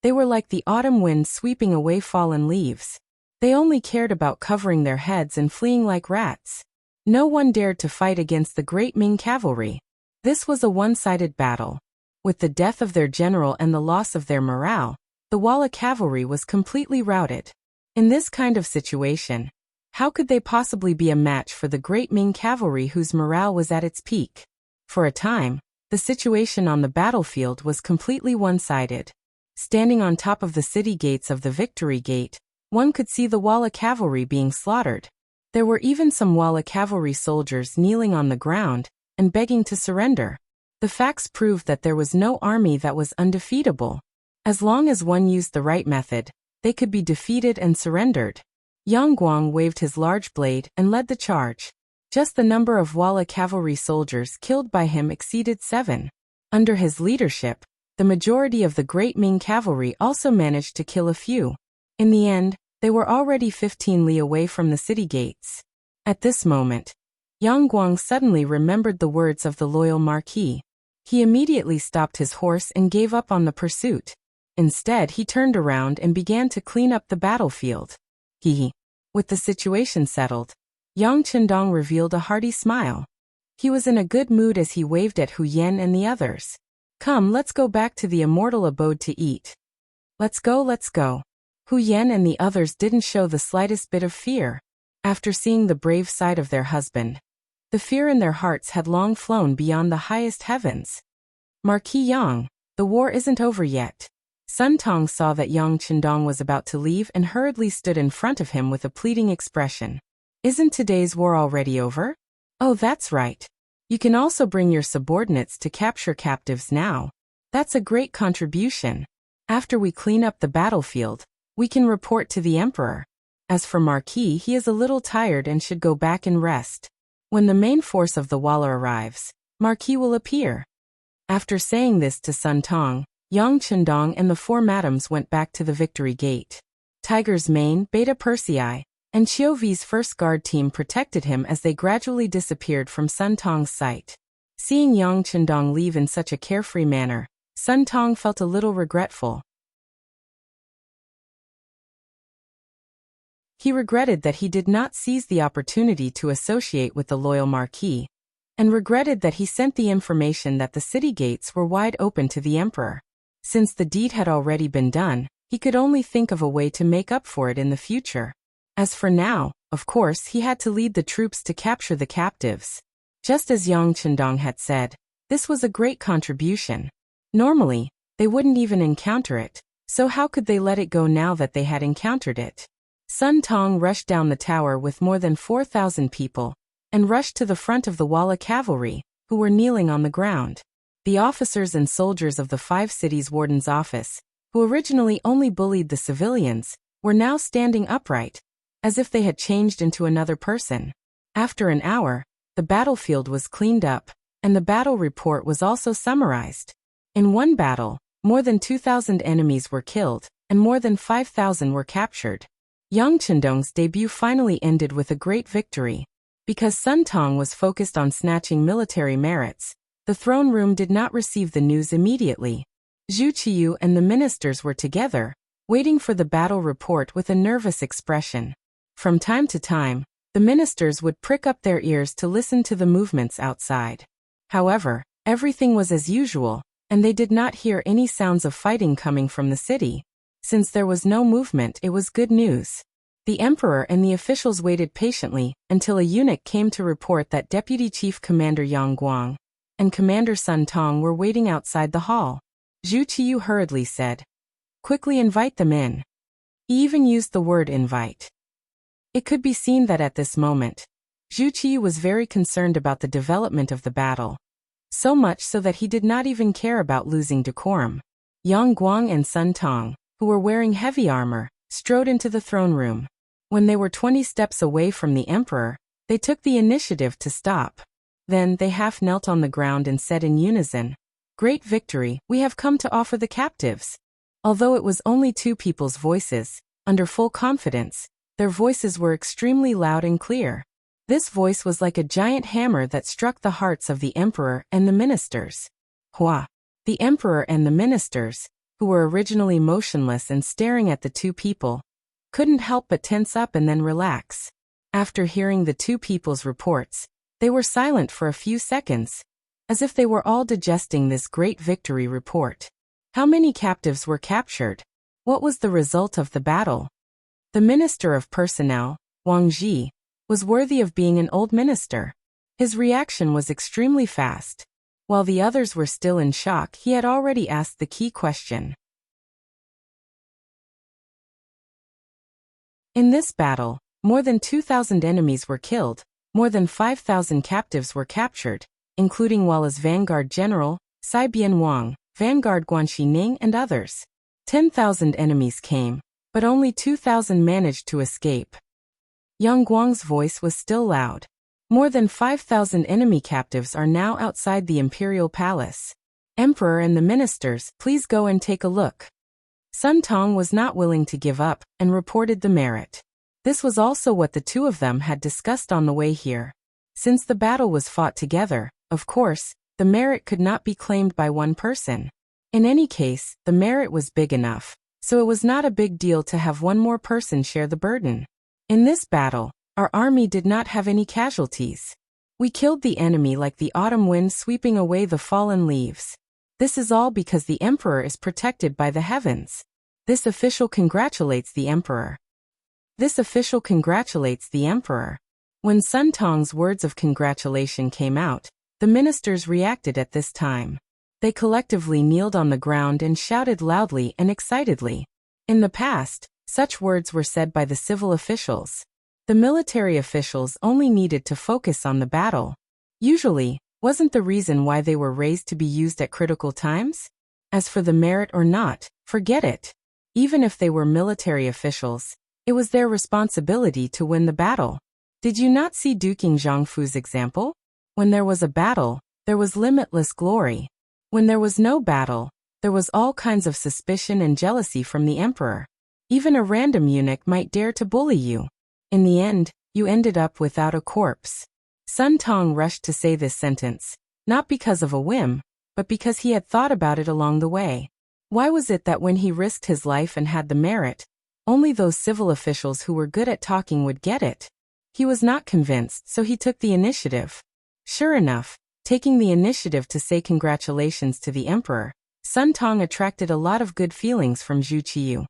A: they were like the autumn wind sweeping away fallen leaves. They only cared about covering their heads and fleeing like rats. No one dared to fight against the great Ming cavalry. This was a one-sided battle. With the death of their general and the loss of their morale, the Walla cavalry was completely routed. In this kind of situation, how could they possibly be a match for the great Ming cavalry whose morale was at its peak? For a time, the situation on the battlefield was completely one-sided. Standing on top of the city gates of the Victory Gate, one could see the Walla cavalry being slaughtered. There were even some Walla cavalry soldiers kneeling on the ground and begging to surrender. The facts proved that there was no army that was undefeatable. As long as one used the right method, they could be defeated and surrendered. Yang Guang waved his large blade and led the charge. Just the number of Walla cavalry soldiers killed by him exceeded 7. Under his leadership, the majority of the great Ming cavalry also managed to kill a few. In the end, they were already 15 li away from the city gates. At this moment, Yang Guang suddenly remembered the words of the loyal Marquis. He immediately stopped his horse and gave up on the pursuit. Instead, he turned around and began to clean up the battlefield. With the situation settled, Yang Chendong revealed a hearty smile. He was in a good mood as he waved at Hu Yan and the others. "Come, let's go back to the immortal abode to eat. Let's go, let's go." Hu Yan and the others didn't show the slightest bit of fear. After seeing the brave side of their husband, the fear in their hearts had long flown beyond the highest heavens. "Marquis Yang, the war isn't over yet." Sun Tong saw that Yang Chendong was about to leave and hurriedly stood in front of him with a pleading expression. "Isn't today's war already over?" "Oh, that's right. You can also bring your subordinates to capture captives now. That's a great contribution. After we clean up the battlefield, we can report to the emperor. As for Marquis, he is a little tired and should go back and rest. When the main force of the Walla arrives, Marquis will appear." After saying this to Sun Tong, Yang Chendong and the four madams went back to the Victory Gate. Tiger's Mane, Beta Persei, and Chiovi's first guard team protected him as they gradually disappeared from Sun Tong's sight. Seeing Yang Chendong leave in such a carefree manner, Sun Tong felt a little regretful. He regretted that he did not seize the opportunity to associate with the loyal Marquis, and regretted that he sent the information that the city gates were wide open to the emperor. Since the deed had already been done, he could only think of a way to make up for it in the future. As for now, of course he had to lead the troops to capture the captives. Just as Yang Chendong had said, this was a great contribution. Normally, they wouldn't even encounter it, so how could they let it go now that they had encountered it? Sun Tong rushed down the tower with more than 4,000 people, and rushed to the front of the Walla cavalry, who were kneeling on the ground. The officers and soldiers of the 5 cities' warden's office, who originally only bullied the civilians, were now standing upright, as if they had changed into another person. After an hour, the battlefield was cleaned up, and the battle report was also summarized. In one battle, more than 2,000 enemies were killed, and more than 5,000 were captured. Yang Chendong's debut finally ended with a great victory. Because Sun Tong was focused on snatching military merits, the throne room did not receive the news immediately. Zhu Qiyu and the ministers were together, waiting for the battle report with a nervous expression. From time to time, the ministers would prick up their ears to listen to the movements outside. However, everything was as usual, and they did not hear any sounds of fighting coming from the city. Since there was no movement, it was good news. The emperor and the officials waited patiently until a eunuch came to report that Deputy Chief Commander Yang Guang and Commander Sun Tong were waiting outside the hall. Zhu Qiyu hurriedly said, "Quickly invite them in." He even used the word invite. It could be seen that at this moment, Zhu Qiyu was very concerned about the development of the battle. So much so that he did not even care about losing decorum. Yang Guang and Sun Tong, who were wearing heavy armor, strode into the throne room. When they were 20 steps away from the emperor, they took the initiative to stop. Then they half knelt on the ground and said in unison, "Great victory, we have come to offer the captives." Although it was only 2 people's voices, under full confidence, their voices were extremely loud and clear. This voice was like a giant hammer that struck the hearts of the emperor and the ministers. Hua! The emperor and the ministers, who were originally motionless and staring at the 2 people, couldn't help but tense up and then relax. After hearing the 2 people's reports, they were silent for a few seconds, as if they were all digesting this great victory report. How many captives were captured? What was the result of the battle? The Minister of Personnel, Wang Ji, was worthy of being an old minister. His reaction was extremely fast. While the others were still in shock, he had already asked the key question. In this battle, more than 2,000 enemies were killed, more than 5,000 captives were captured, including Walla's Vanguard General, Sai Bian Wang, Vanguard Guanxi Ning and others. 10,000 enemies came, but only 2,000 managed to escape. Yang Guang's voice was still loud. More than 5,000 enemy captives are now outside the imperial palace. Emperor and the ministers, please go and take a look. Sun Tong was not willing to give up, and reported the merit. This was also what the 2 of them had discussed on the way here. Since the battle was fought together, of course, the merit could not be claimed by one person. In any case, the merit was big enough, so it was not a big deal to have one more person share the burden. In this battle, our army did not have any casualties. We killed the enemy like the autumn wind sweeping away the fallen leaves. This is all because the emperor is protected by the heavens. This official congratulates the emperor. This official congratulates the emperor. When Sun Tong's words of congratulation came out, the ministers reacted at this time. They collectively kneeled on the ground and shouted loudly and excitedly. In the past, such words were said by the civil officials. The military officials only needed to focus on the battle. Usually, wasn't the reason why they were raised to be used at critical times? As for the merit or not, forget it. Even if they were military officials, it was their responsibility to win the battle. Did you not see Duking Zhangfu's example? When there was a battle, there was limitless glory. When there was no battle, There was all kinds of suspicion and jealousy from the emperor. Even a random eunuch might dare to bully you. In the end, you ended up without a corpse. Sun Tong rushed to say this sentence, not because of a whim, but because he had thought about it along the way. Why was it that when he risked his life and had the merit, only those civil officials who were good at talking would get it? He was not convinced, so he took the initiative. Sure enough, taking the initiative to say congratulations to the emperor, Sun Tong attracted a lot of good feelings from Zhu Qiyu.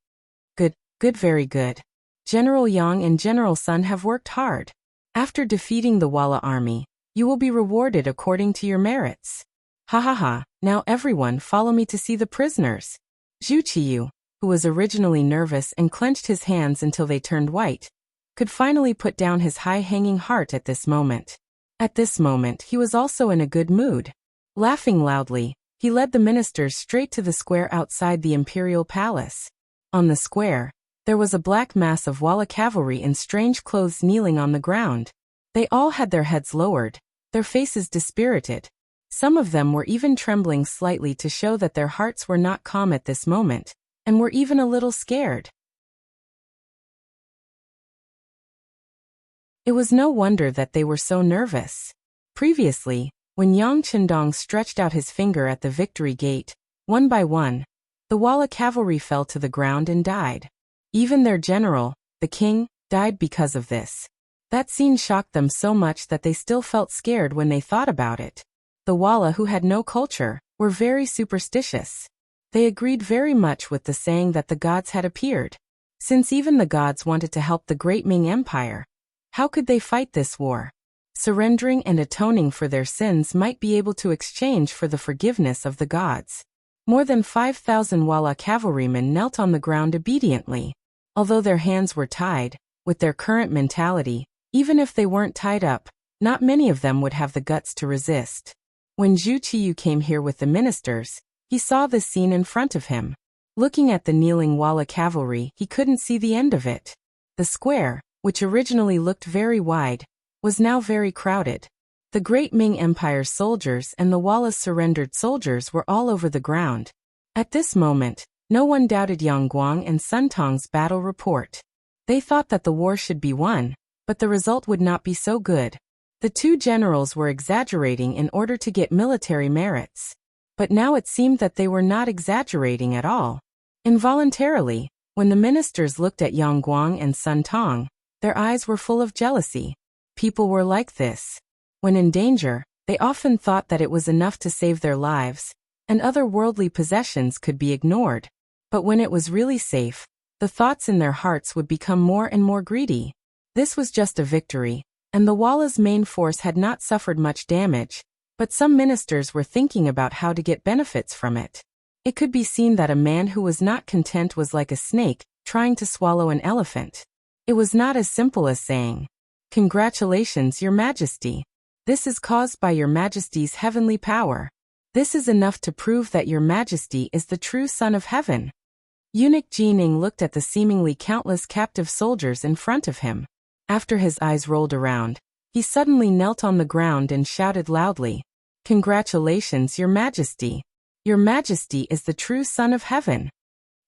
A: Good, very good. General Yang and General Sun have worked hard. After defeating the Walla army, you will be rewarded according to your merits. Ha ha ha, now everyone follow me to see the prisoners. Zhu Qiyu, who was originally nervous and clenched his hands until they turned white, could finally put down his high-hanging heart at this moment. At this moment, he was also in a good mood. Laughing loudly, he led the ministers straight to the square outside the imperial palace. On the square, there was a black mass of Walla cavalry in strange clothes kneeling on the ground. They all had their heads lowered, their faces dispirited. Some of them were even trembling slightly to show that their hearts were not calm at this moment, and were even a little scared. It was no wonder that they were so nervous. Previously, when Yang Qindong stretched out his finger at the victory gate, one by one, the Walla cavalry fell to the ground and died. Even their general, the king, died because of this. That scene shocked them so much that they still felt scared when they thought about it. The Walla, who had no culture, were very superstitious. They agreed very much with the saying that the gods had appeared. Since even the gods wanted to help the great Ming Empire, how could they fight this war? Surrendering and atoning for their sins might be able to exchange for the forgiveness of the gods. More than 5,000 Walla cavalrymen knelt on the ground obediently. Although their hands were tied, with their current mentality, even if they weren't tied up, not many of them would have the guts to resist. When Zhu Qiyu came here with the ministers, he saw this scene in front of him. Looking at the kneeling Walla cavalry, he couldn't see the end of it. The square, which originally looked very wide, was now very crowded. The great Ming Empire's soldiers and the Walla's surrendered soldiers were all over the ground. At this moment, no one doubted Yang Guang and Sun Tong's battle report. They thought that the war should be won, but the result would not be so good. The two generals were exaggerating in order to get military merits. But now it seemed that they were not exaggerating at all. Involuntarily, when the ministers looked at Yang Guang and Sun Tong, their eyes were full of jealousy. People were like this. When in danger, they often thought that it was enough to save their lives, and other worldly possessions could be ignored. But when it was really safe, the thoughts in their hearts would become more and more greedy. This was just a victory, and the Walla's main force had not suffered much damage, but some ministers were thinking about how to get benefits from it. It could be seen that a man who was not content was like a snake, trying to swallow an elephant. It was not as simple as saying, "Congratulations, Your Majesty. This is caused by Your Majesty's heavenly power. This is enough to prove that Your Majesty is the true Son of Heaven." Eunuch Jining looked at the seemingly countless captive soldiers in front of him. After his eyes rolled around, he suddenly knelt on the ground and shouted loudly, "Congratulations, Your Majesty. Your Majesty is the true Son of Heaven."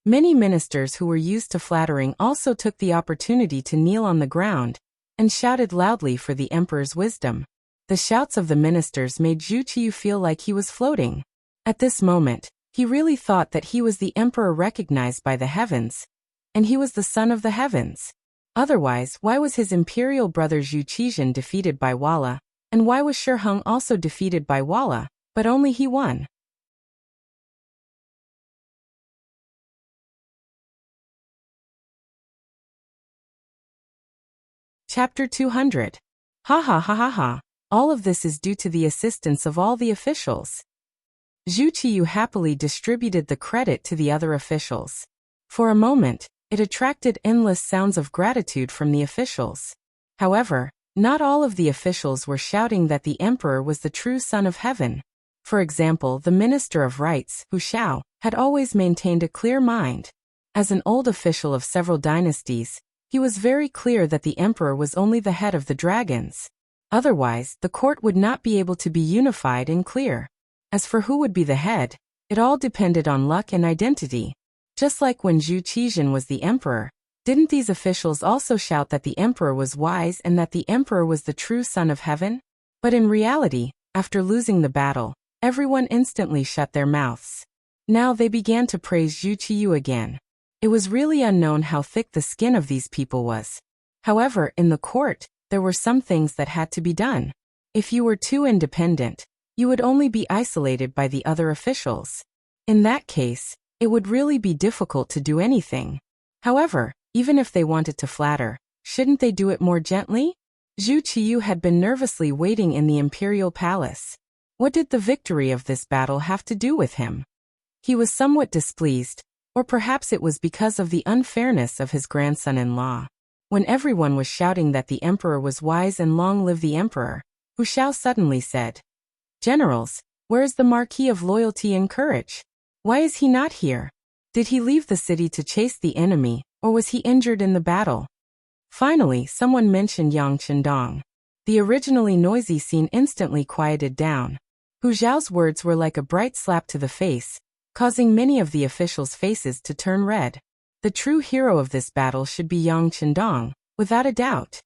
A: Many ministers who were used to flattering also took the opportunity to kneel on the ground and shouted loudly for the emperor's wisdom. The shouts of the ministers made Zhu Qiyu feel like he was floating. At this moment, he really thought that he was the emperor recognized by the heavens, and he was the son of the heavens. Otherwise, why was his imperial brother Zhu Qizhen defeated by Walla, and why was Shi Heng also defeated by Walla, but only he won? Chapter 200. Ha ha ha ha ha. All of this is due to the assistance of all the officials. Zhu Qiyu happily distributed the credit to the other officials. For a moment, it attracted endless sounds of gratitude from the officials. However, not all of the officials were shouting that the emperor was the true Son of Heaven. For example, the Minister of Rights, Hu Xiao, had always maintained a clear mind. As an old official of several dynasties, he was very clear that the emperor was only the head of the dragons. Otherwise, the court would not be able to be unified and clear. As for who would be the head, It all depended on luck and identity. Just like when Zhu Qizhen was the emperor, didn't these officials also shout that the emperor was wise and that the emperor was the true son of heaven? But in reality, after losing the battle, everyone instantly shut their mouths. Now they began to praise Zhu Qiyu again. It was really unknown how thick the skin of these people was. However, in the court, there were some things that had to be done. If you were too independent, you would only be isolated by the other officials. In that case, it would really be difficult to do anything. However, even if they wanted to flatter, shouldn't they do it more gently? Zhu Qiyu had been nervously waiting in the imperial palace. What did the victory of this battle have to do with him? He was somewhat displeased, or perhaps it was because of the unfairness of his grandson-in-law. When everyone was shouting that the emperor was wise and long live the emperor, Hu Shao suddenly said, "Generals, where is the Marquis of Loyalty and Courage? Why is he not here? Did he leave the city to chase the enemy, or was he injured in the battle?" Finally, someone mentioned Yang Chendong. The originally noisy scene instantly quieted down. Hu Zhao's words were like a bright slap to the face, causing many of the officials' faces to turn red. The true hero of this battle should be Yang Chendong, without a doubt.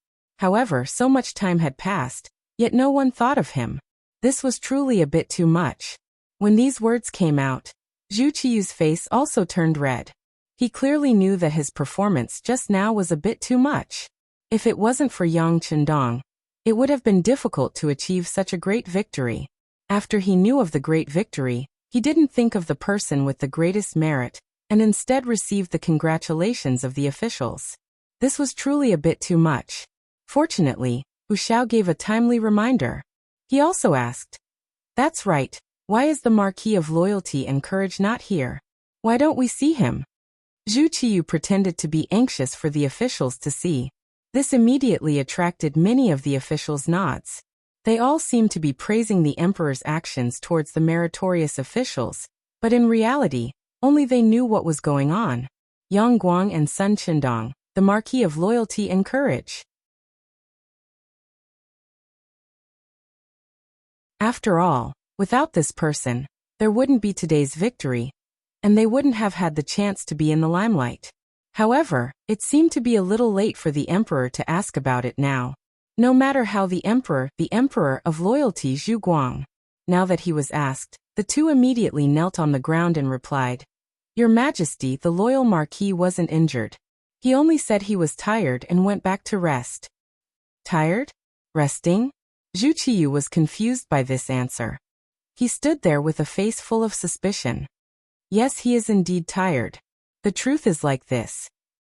A: However, so much time had passed, yet no one thought of him. This was truly a bit too much. When these words came out, Zhu Qiyu's face also turned red. He clearly knew that his performance just now was a bit too much. If it wasn't for Yang Chendong, it would have been difficult to achieve such a great victory. After he knew of the great victory, he didn't think of the person with the greatest merit, and instead received the congratulations of the officials. This was truly a bit too much. Fortunately, Hu Shao gave a timely reminder. He also asked, "That's right, why is the Marquis of Loyalty and Courage not here? Why don't we see him?" Zhu Qiyu pretended to be anxious for the officials to see. This immediately attracted many of the officials' nods. They all seemed to be praising the emperor's actions towards the meritorious officials, but in reality, only they knew what was going on. Yang Guang and Sun Chendong, the Marquis of Loyalty and Courage. After all, without this person, there wouldn't be today's victory, and they wouldn't have had the chance to be in the limelight. However, it seemed to be a little late for the emperor to ask about it now. No matter how the emperor of loyalty Zhu Guang. Now that he was asked, the two immediately knelt on the ground and replied, "Your Majesty, the loyal Marquis wasn't injured. He only said he was tired and went back to rest." Tired? Resting? Zhu Qiyu was confused by this answer. He stood there with a face full of suspicion. Yes, he is indeed tired. The truth is like this.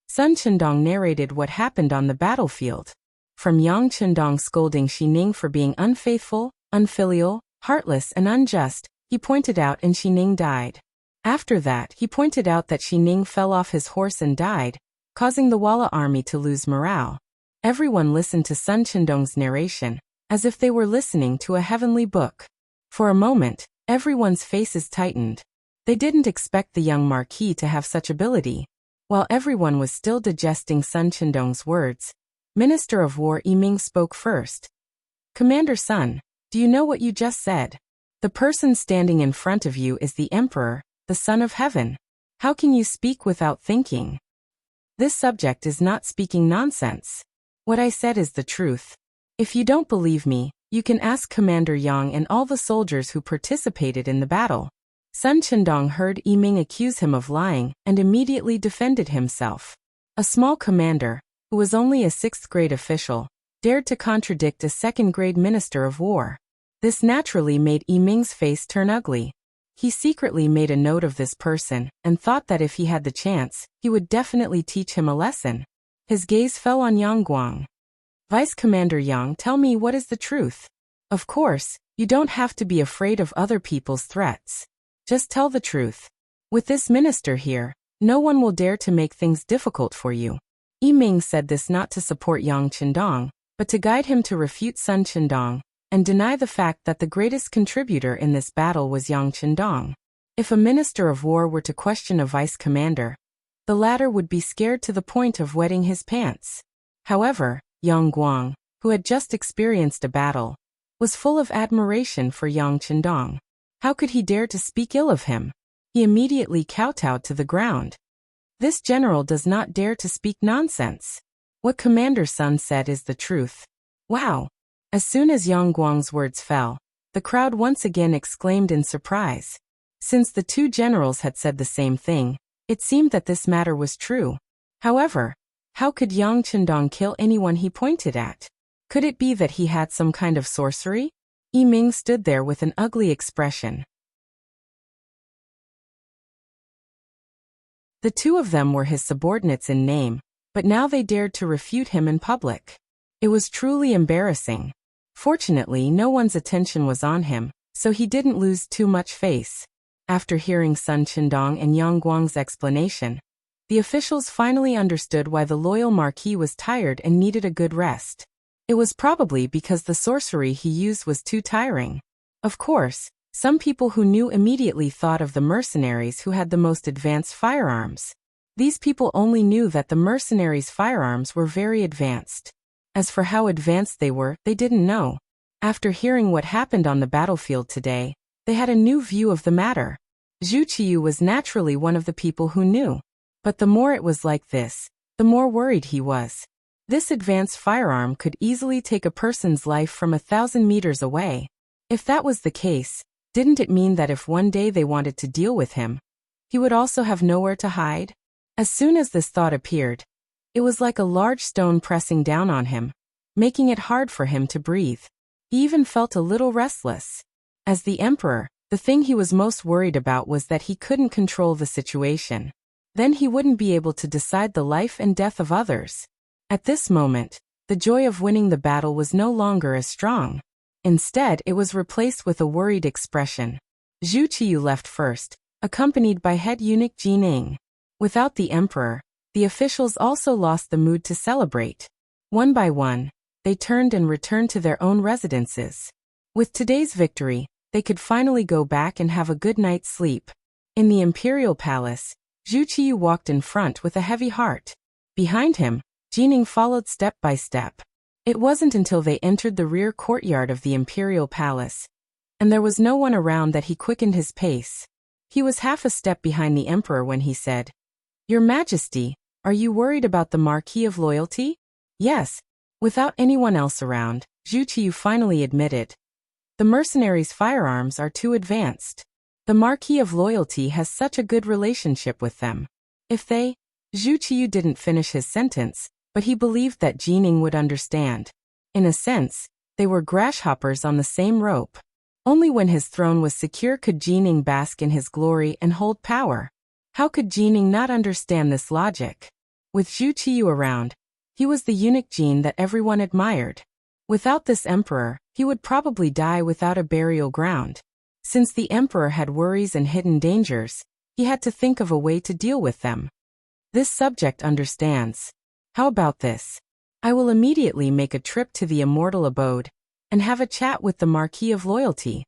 A: Sun Chendong narrated what happened on the battlefield. From Yang Chendong scolding Xi Ning for being unfaithful, unfilial, heartless and unjust, he pointed out and Xi Ning died. After that, he pointed out that Xi Ning fell off his horse and died, causing the Walla army to lose morale. Everyone listened to Sun Chendong's narration, as if they were listening to a heavenly book. For a moment, everyone's faces tightened. They didn't expect the young Marquis to have such ability. While everyone was still digesting Sun Chendong's words, Minister of War Yiming spoke first. "Commander Sun, do you know what you just said? The person standing in front of you is the Emperor, the Son of Heaven. How can you speak without thinking? This subject is not speaking nonsense. What I said is the truth. If you don't believe me, you can ask Commander Yang and all the soldiers who participated in the battle." Sun Chendong heard Yiming accuse him of lying and immediately defended himself. A small commander, who was only a 6th grade official, dared to contradict a 2nd grade minister of war. This naturally made Yiming's face turn ugly. He secretly made a note of this person and thought that if he had the chance, he would definitely teach him a lesson. His gaze fell on Yang Guang. "Vice Commander Yang, tell me what is the truth. Of course, you don't have to be afraid of other people's threats. Just tell the truth. With this minister here, no one will dare to make things difficult for you." Yiming said this not to support Yang Chendong, but to guide him to refute Sun Chendong, and deny the fact that the greatest contributor in this battle was Yang Chendong. If a minister of war were to question a vice commander, the latter would be scared to the point of wetting his pants. However, Yang Guang, who had just experienced a battle, was full of admiration for Yang Chendong. How could he dare to speak ill of him? He immediately kowtowed to the ground. This general does not dare to speak nonsense. What Commander Sun said is the truth. Wow! As soon as Yang Guang's words fell, the crowd once again exclaimed in surprise. Since the two generals had said the same thing, it seemed that this matter was true. However, how could Yang Chendong kill anyone he pointed at? Could it be that he had some kind of sorcery? Yi Ming stood there with an ugly expression. The two of them were his subordinates in name, but now they dared to refute him in public. It was truly embarrassing. Fortunately, no one's attention was on him, so he didn't lose too much face. After hearing Sun Chendong and Yang Guang's explanation, the officials finally understood why the loyal Marquis was tired and needed a good rest. It was probably because the sorcery he used was too tiring. Of course, some people who knew immediately thought of the mercenaries who had the most advanced firearms. These people only knew that the mercenaries' firearms were very advanced. As for how advanced they were, they didn't know. After hearing what happened on the battlefield today, they had a new view of the matter. Zhu Qiyu was naturally one of the people who knew. But the more it was like this, the more worried he was. This advanced firearm could easily take a person's life from 1,000 meters away. If that was the case, didn't it mean that if one day they wanted to deal with him, he would also have nowhere to hide? As soon as this thought appeared, it was like a large stone pressing down on him, making it hard for him to breathe. He even felt a little restless. As the emperor, the thing he was most worried about was that he couldn't control the situation. Then he wouldn't be able to decide the life and death of others. At this moment, the joy of winning the battle was no longer as strong. Instead, it was replaced with a worried expression. Zhu Qiyu left first, accompanied by head eunuch Jining. Without the emperor, the officials also lost the mood to celebrate. One by one, they turned and returned to their own residences. With today's victory, they could finally go back and have a good night's sleep. In the imperial palace, Zhu Qiyu walked in front with a heavy heart. Behind him, Jining followed step by step. It wasn't until they entered the rear courtyard of the imperial palace, and there was no one around, that he quickened his pace. He was half a step behind the emperor when he said, "Your Majesty, are you worried about the Marquis of Loyalty?" Yes. Without anyone else around, Zhu Qiyu finally admitted, "The mercenaries' firearms are too advanced. The Marquis of Loyalty has such a good relationship with them. If they..." Zhu Qiyu didn't finish his sentence, but he believed that Jining would understand. In a sense, they were grasshoppers on the same rope. Only when his throne was secure could Jining bask in his glory and hold power. How could Jining not understand this logic? With Zhu Qiyu around, he was the eunuch Jin that everyone admired. Without this emperor, he would probably die without a burial ground. Since the emperor had worries and hidden dangers, he had to think of a way to deal with them. This subject understands. How about this? I will immediately make a trip to the immortal abode and have a chat with the Marquis of Loyalty.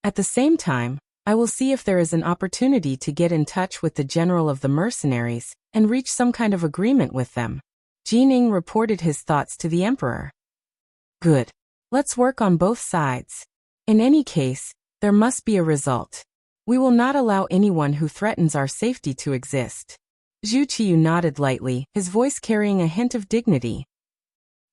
A: At the same time, I will see if there is an opportunity to get in touch with the general of the mercenaries and reach some kind of agreement with them. Jining reported his thoughts to the emperor. Good. Let's work on both sides. In any case, there must be a result. We will not allow anyone who threatens our safety to exist. Zhu Qiyu nodded lightly, his voice carrying a hint of dignity.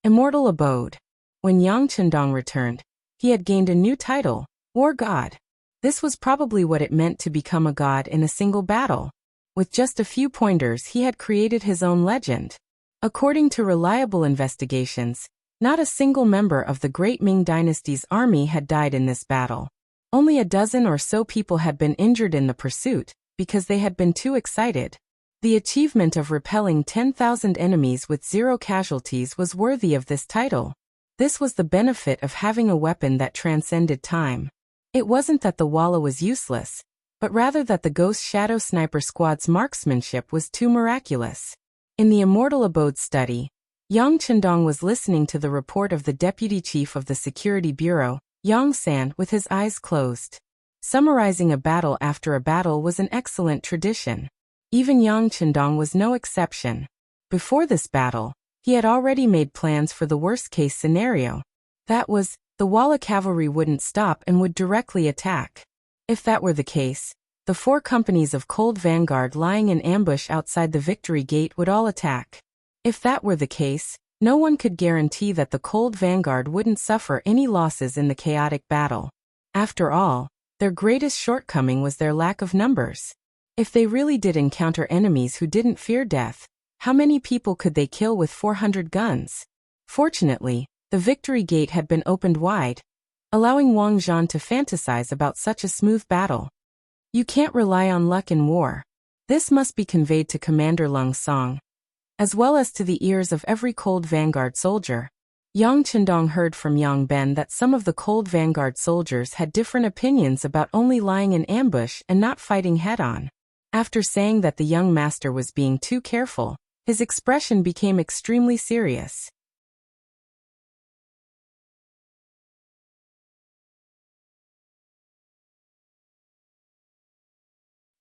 A: Immortal Abode. When Yang Chendong returned, he had gained a new title, War God. This was probably what it meant to become a god in a single battle. With just a few pointers, he had created his own legend. According to reliable investigations, not a single member of the Great Ming Dynasty's army had died in this battle. Only a dozen or so people had been injured in the pursuit, because they had been too excited. The achievement of repelling 10,000 enemies with 0 casualties was worthy of this title. This was the benefit of having a weapon that transcended time. It wasn't that the Walla was useless, but rather that the Ghost Shadow Sniper Squad's marksmanship was too miraculous. In the Immortal Abode study, Yang Chendong was listening to the report of the Deputy Chief of the Security Bureau, Yang San, with his eyes closed. Summarizing a battle after a battle was an excellent tradition. Even Yang Chendong was no exception. Before this battle, he had already made plans for the worst-case scenario. That was, the Walla cavalry wouldn't stop and would directly attack. If that were the case, the 4 companies of Cold Vanguard lying in ambush outside the Victory Gate would all attack. If that were the case, no one could guarantee that the Cold Vanguard wouldn't suffer any losses in the chaotic battle. After all, their greatest shortcoming was their lack of numbers. If they really did encounter enemies who didn't fear death, how many people could they kill with 400 guns? Fortunately, the Victory Gate had been opened wide, allowing Wang Zhan to fantasize about such a smooth battle. You can't rely on luck in war. This must be conveyed to Commander Lung Song, as well as to the ears of every Cold Vanguard soldier. Yang Chendong heard from Yang Ben that some of the Cold Vanguard soldiers had different opinions about only lying in ambush and not fighting head-on. After saying that the young master was being too careful, his expression became extremely serious.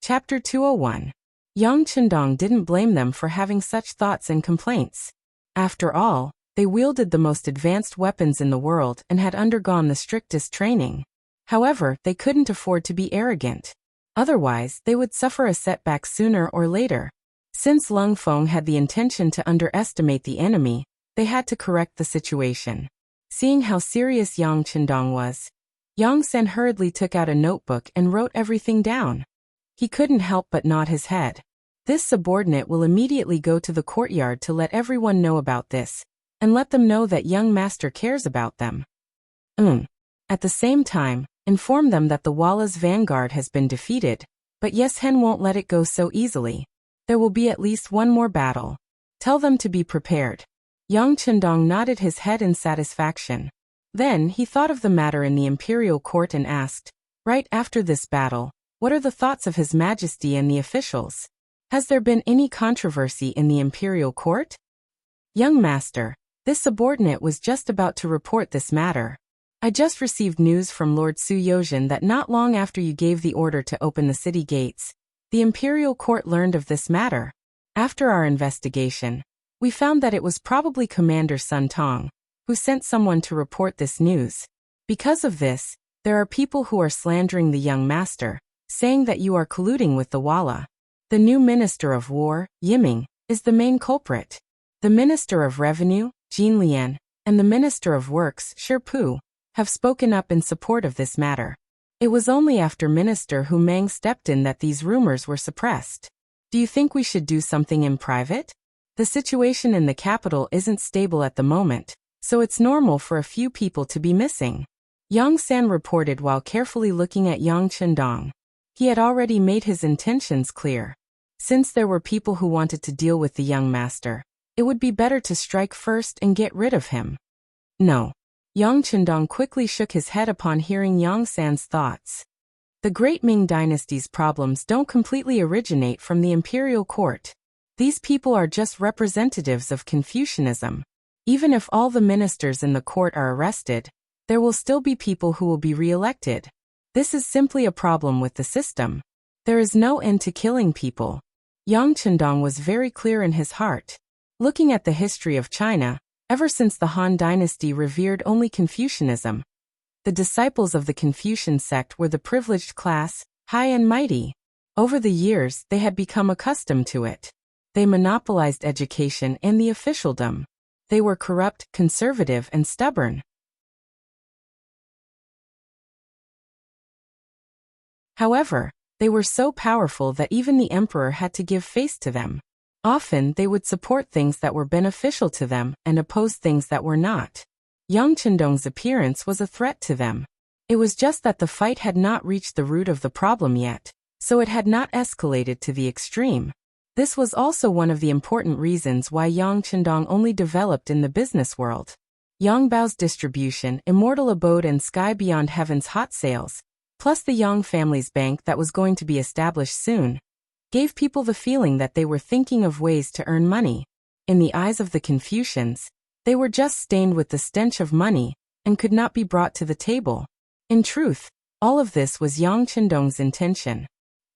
A: Chapter 201. Yang Chendong didn't blame them for having such thoughts and complaints. After all, they wielded the most advanced weapons in the world and had undergone the strictest training. However, they couldn't afford to be arrogant. Otherwise, they would suffer a setback sooner or later. Since Lung Feng had the intention to underestimate the enemy, they had to correct the situation. Seeing how serious Yang Chendong was, Yang Sen hurriedly took out a notebook and wrote everything down. He couldn't help but nod his head. This subordinate will immediately go to the courtyard to let everyone know about this, and let them know that young master cares about them. At the same time, inform them that the Walla's vanguard has been defeated, but Yes Hen won't let it go so easily. There will be at least one more battle. Tell them to be prepared. Yang Chendong nodded his head in satisfaction. Then he thought of the matter in the imperial court and asked, right after this battle, what are the thoughts of His Majesty and the officials? Has there been any controversy in the imperial court? Young master, this subordinate was just about to report this matter. I just received news from Lord Su Yozhen that not long after you gave the order to open the city gates, the imperial court learned of this matter. After our investigation, we found that it was probably Commander Sun Tong, who sent someone to report this news. Because of this, there are people who are slandering the young master, saying that you are colluding with the Walla. The new Minister of War, Yiming, is the main culprit. The Minister of Revenue, Jin Lian, and the Minister of Works, Shi Pu, have spoken up in support of this matter. It was only after Minister Hu Mang stepped in that these rumors were suppressed. Do you think we should do something in private? The situation in the capital isn't stable at the moment, so it's normal for a few people to be missing. Yang San reported while carefully looking at Yang Chendong. He had already made his intentions clear. Since there were people who wanted to deal with the young master, it would be better to strike first and get rid of him. No. Yang Chendong quickly shook his head upon hearing Yang San's thoughts. The Great Ming Dynasty's problems don't completely originate from the imperial court. These people are just representatives of Confucianism. Even if all the ministers in the court are arrested, there will still be people who will be re-elected. This is simply a problem with the system. There is no end to killing people. Yang Chendong was very clear in his heart. Looking at the history of China, ever since the Han Dynasty revered only Confucianism, the disciples of the Confucian sect were the privileged class, high and mighty. Over the years, they had become accustomed to it. They monopolized education and the officialdom. They were corrupt, conservative, and stubborn. However, they were so powerful that even the emperor had to give face to them. Often they would support things that were beneficial to them and oppose things that were not. Yang Chendong's appearance was a threat to them. It was just that the fight had not reached the root of the problem yet, so it had not escalated to the extreme. This was also one of the important reasons why Yang Chendong only developed in the business world. Yang Bao's distribution, Immortal Abode and Sky Beyond Heaven's hot sales, plus the Yang family's bank that was going to be established soon, gave people the feeling that they were thinking of ways to earn money. In the eyes of the Confucians, they were just stained with the stench of money and could not be brought to the table. In truth, all of this was Yang Chendong's intention.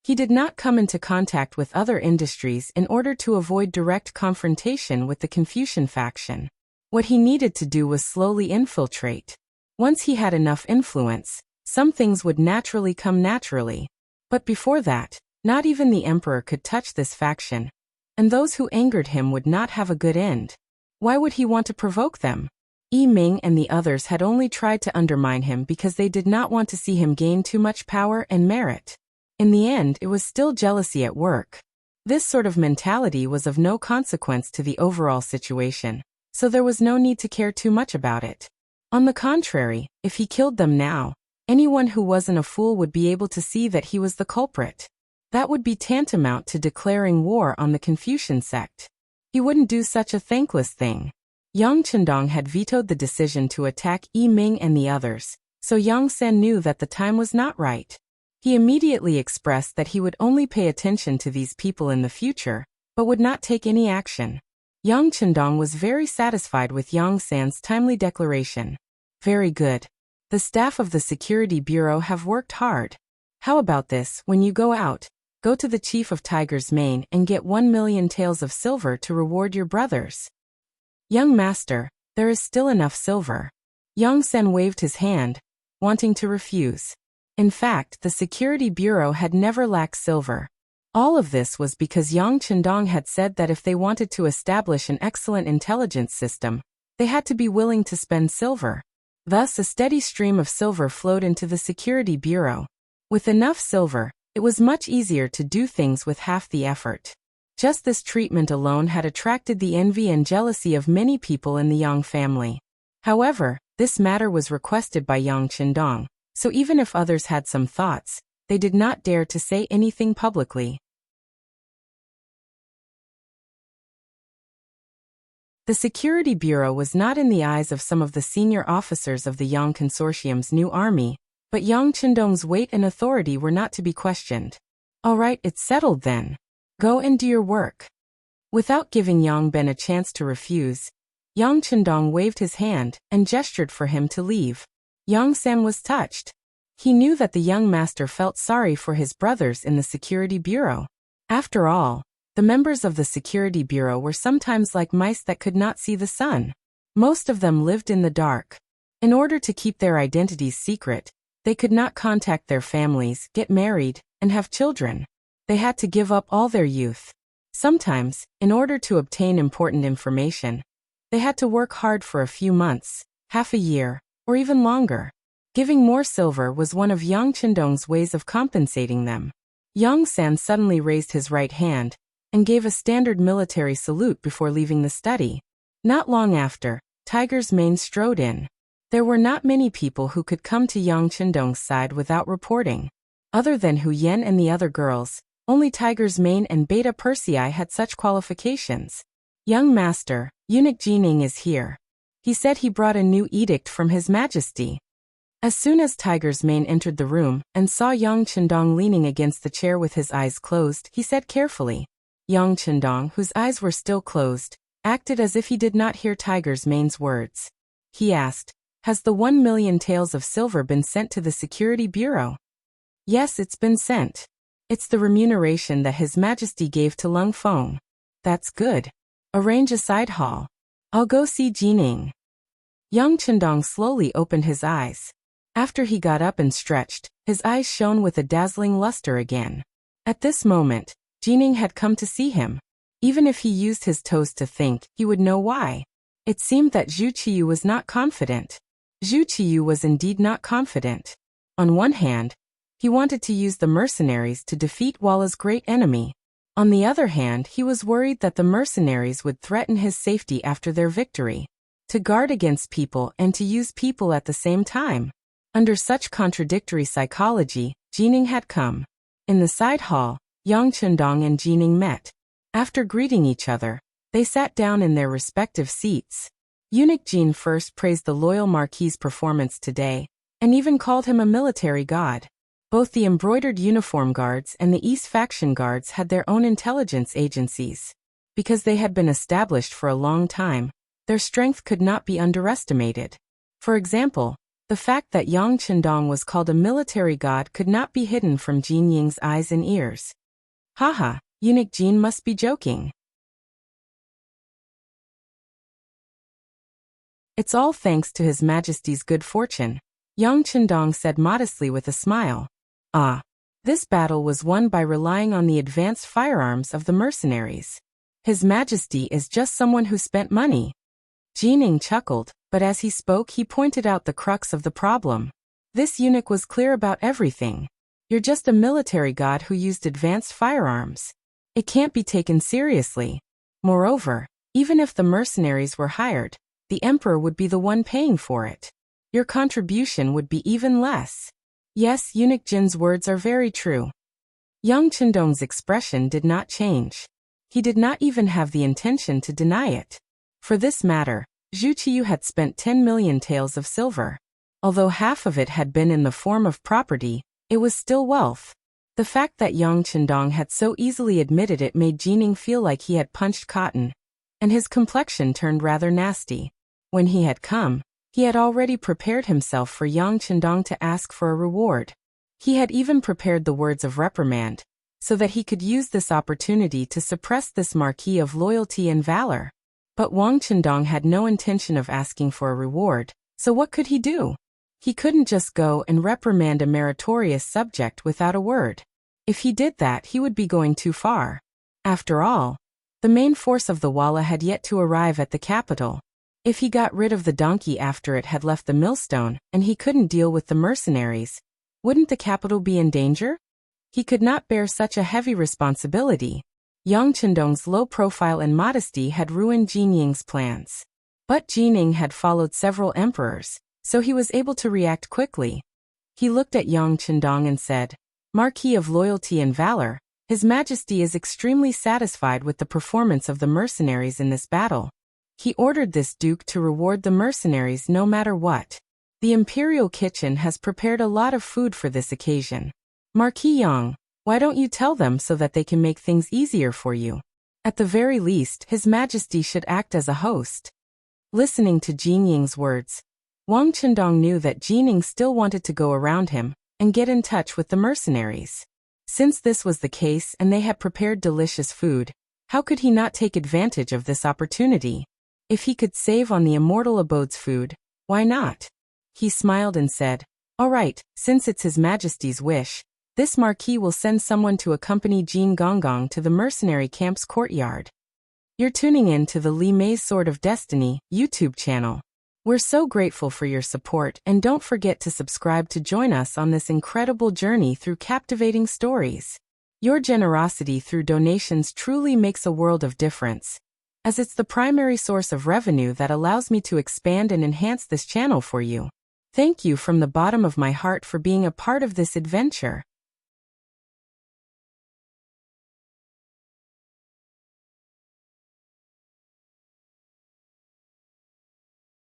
A: He did not come into contact with other industries in order to avoid direct confrontation with the Confucian faction. What he needed to do was slowly infiltrate. Once he had enough influence, some things would naturally come naturally. But before that, not even the emperor could touch this faction, and those who angered him would not have a good end. Why would he want to provoke them? Yi Ming and the others had only tried to undermine him because they did not want to see him gain too much power and merit. In the end, it was still jealousy at work. This sort of mentality was of no consequence to the overall situation, so there was no need to care too much about it. On the contrary, if he killed them now, anyone who wasn't a fool would be able to see that he was the culprit. That would be tantamount to declaring war on the Confucian sect. He wouldn't do such a thankless thing. Yang Chendong had vetoed the decision to attack Yi Ming and the others, so Yang San knew that the time was not right. He immediately expressed that he would only pay attention to these people in the future, but would not take any action. Yang Chendong was very satisfied with Yang San's timely declaration. Very good. The staff of the Security Bureau have worked hard. How about this, when you go out, go to the chief of Tiger's Mane and get 1 million taels of silver to reward your brothers. Young master, there is still enough silver. Yang San waved his hand, wanting to refuse. In fact, the Security Bureau had never lacked silver. All of this was because Yang Chendong had said that if they wanted to establish an excellent intelligence system, they had to be willing to spend silver. Thus, a steady stream of silver flowed into the Security Bureau. With enough silver, it was much easier to do things with half the effort. Just this treatment alone had attracted the envy and jealousy of many people in the Yang family. However, this matter was requested by Yang Chendong, so even if others had some thoughts, they did not dare to say anything publicly. The Security Bureau was not in the eyes of some of the senior officers of the Yang Consortium's new army, but Yang Chendong's weight and authority were not to be questioned. All right, it's settled then. Go and do your work. Without giving Yang Ben a chance to refuse, Yang Chendong waved his hand and gestured for him to leave. Yang San was touched. He knew that the young master felt sorry for his brothers in the Security Bureau. After all, the members of the Security Bureau were sometimes like mice that could not see the sun. Most of them lived in the dark. In order to keep their identities secret, they could not contact their families, get married, and have children. They had to give up all their youth. Sometimes, in order to obtain important information, they had to work hard for a few months, half a year, or even longer. Giving more silver was one of Yang Chendong's ways of compensating them. Yang San suddenly raised his right hand and gave a standard military salute before leaving the study. Not long after, Tiger's Mane strode in. There were not many people who could come to Yang Chendong's side without reporting. Other than Hu Yen and the other girls, only Tiger's Mane and Beta Persei had such qualifications. Young master, Eunuch Jining is here. He said he brought a new edict from His Majesty. As soon as Tiger's Mane entered the room and saw Yang Chendong leaning against the chair with his eyes closed, he said carefully. Yang Chendong, whose eyes were still closed, acted as if he did not hear Tiger's Mane's words. He asked, "Has the 1 million taels of silver been sent to the Security Bureau?" "Yes, it's been sent. It's the remuneration that His Majesty gave to Lung Feng." "That's good. Arrange a side hall. I'll go see Jining." Yang Chendong slowly opened his eyes. After he got up and stretched, his eyes shone with a dazzling luster again. At this moment, Jining had come to see him. Even if he used his toes to think, he would know why. It seemed that Zhu Qiyu was not confident. Zhu Qiyu was indeed not confident. On one hand, he wanted to use the mercenaries to defeat Walla's great enemy. On the other hand, he was worried that the mercenaries would threaten his safety after their victory. To guard against people and to use people at the same time. Under such contradictory psychology, Jining had come. In the side hall, Yang Chendong and Jining met. After greeting each other, they sat down in their respective seats. Eunuch Jin first praised the loyal Marquis's performance today, and even called him a military god. Both the embroidered uniform guards and the East faction guards had their own intelligence agencies. Because they had been established for a long time, their strength could not be underestimated. For example, the fact that Yang Chendong was called a military god could not be hidden from Jin Ying's eyes and ears. Haha, Eunuch Jin must be joking. It's all thanks to His Majesty's good fortune, Yang Chendong said modestly with a smile. Ah. This battle was won by relying on the advanced firearms of the mercenaries. His Majesty is just someone who spent money. Jining chuckled, but as he spoke he pointed out the crux of the problem. This eunuch was clear about everything. You're just a military god who used advanced firearms. It can't be taken seriously. Moreover, even if the mercenaries were hired, the emperor would be the one paying for it. Your contribution would be even less. Yes, Eunuch Jin's words are very true. Yang Chendong's expression did not change. He did not even have the intention to deny it. For this matter, Zhu Qiyu had spent 10 million taels of silver. Although half of it had been in the form of property, it was still wealth. The fact that Yang Chendong had so easily admitted it made Jining feel like he had punched cotton, and his complexion turned rather nasty. When he had come, he had already prepared himself for Yang Chendong to ask for a reward. He had even prepared the words of reprimand, so that he could use this opportunity to suppress this marquis of loyalty and valor. But Wang Chendong had no intention of asking for a reward, so what could he do? He couldn't just go and reprimand a meritorious subject without a word. If he did that, he would be going too far. After all, the main force of the Walla had yet to arrive at the capital. If he got rid of the donkey after it had left the millstone, and he couldn't deal with the mercenaries, wouldn't the capital be in danger? He could not bear such a heavy responsibility. Yang Chendong's low profile and modesty had ruined Jinying's plans. But Jining had followed several emperors, so he was able to react quickly. He looked at Yang Chendong and said, Marquis of Loyalty and Valor, His Majesty is extremely satisfied with the performance of the mercenaries in this battle. He ordered this duke to reward the mercenaries no matter what. The imperial kitchen has prepared a lot of food for this occasion. Marquis Yang, why don't you tell them so that they can make things easier for you? At the very least, His Majesty should act as a host. Listening to Jinying's words, Wang Chendong knew that Jining still wanted to go around him and get in touch with the mercenaries. Since this was the case and they had prepared delicious food, how could he not take advantage of this opportunity? If he could save on the Immortal Abode's food, why not? He smiled and said, All right, since it's His Majesty's wish, this marquis will send someone to accompany Jin Gonggong to the mercenary camp's courtyard. You're tuning in to the Li Mei's Sword of Destiny YouTube channel. We're so grateful for your support, and don't forget to subscribe to join us on this incredible journey through captivating stories. Your generosity through donations truly makes a world of difference, as it's the primary source of revenue that allows me to expand and enhance this channel for you. Thank you from the bottom of my heart for being a part of this adventure.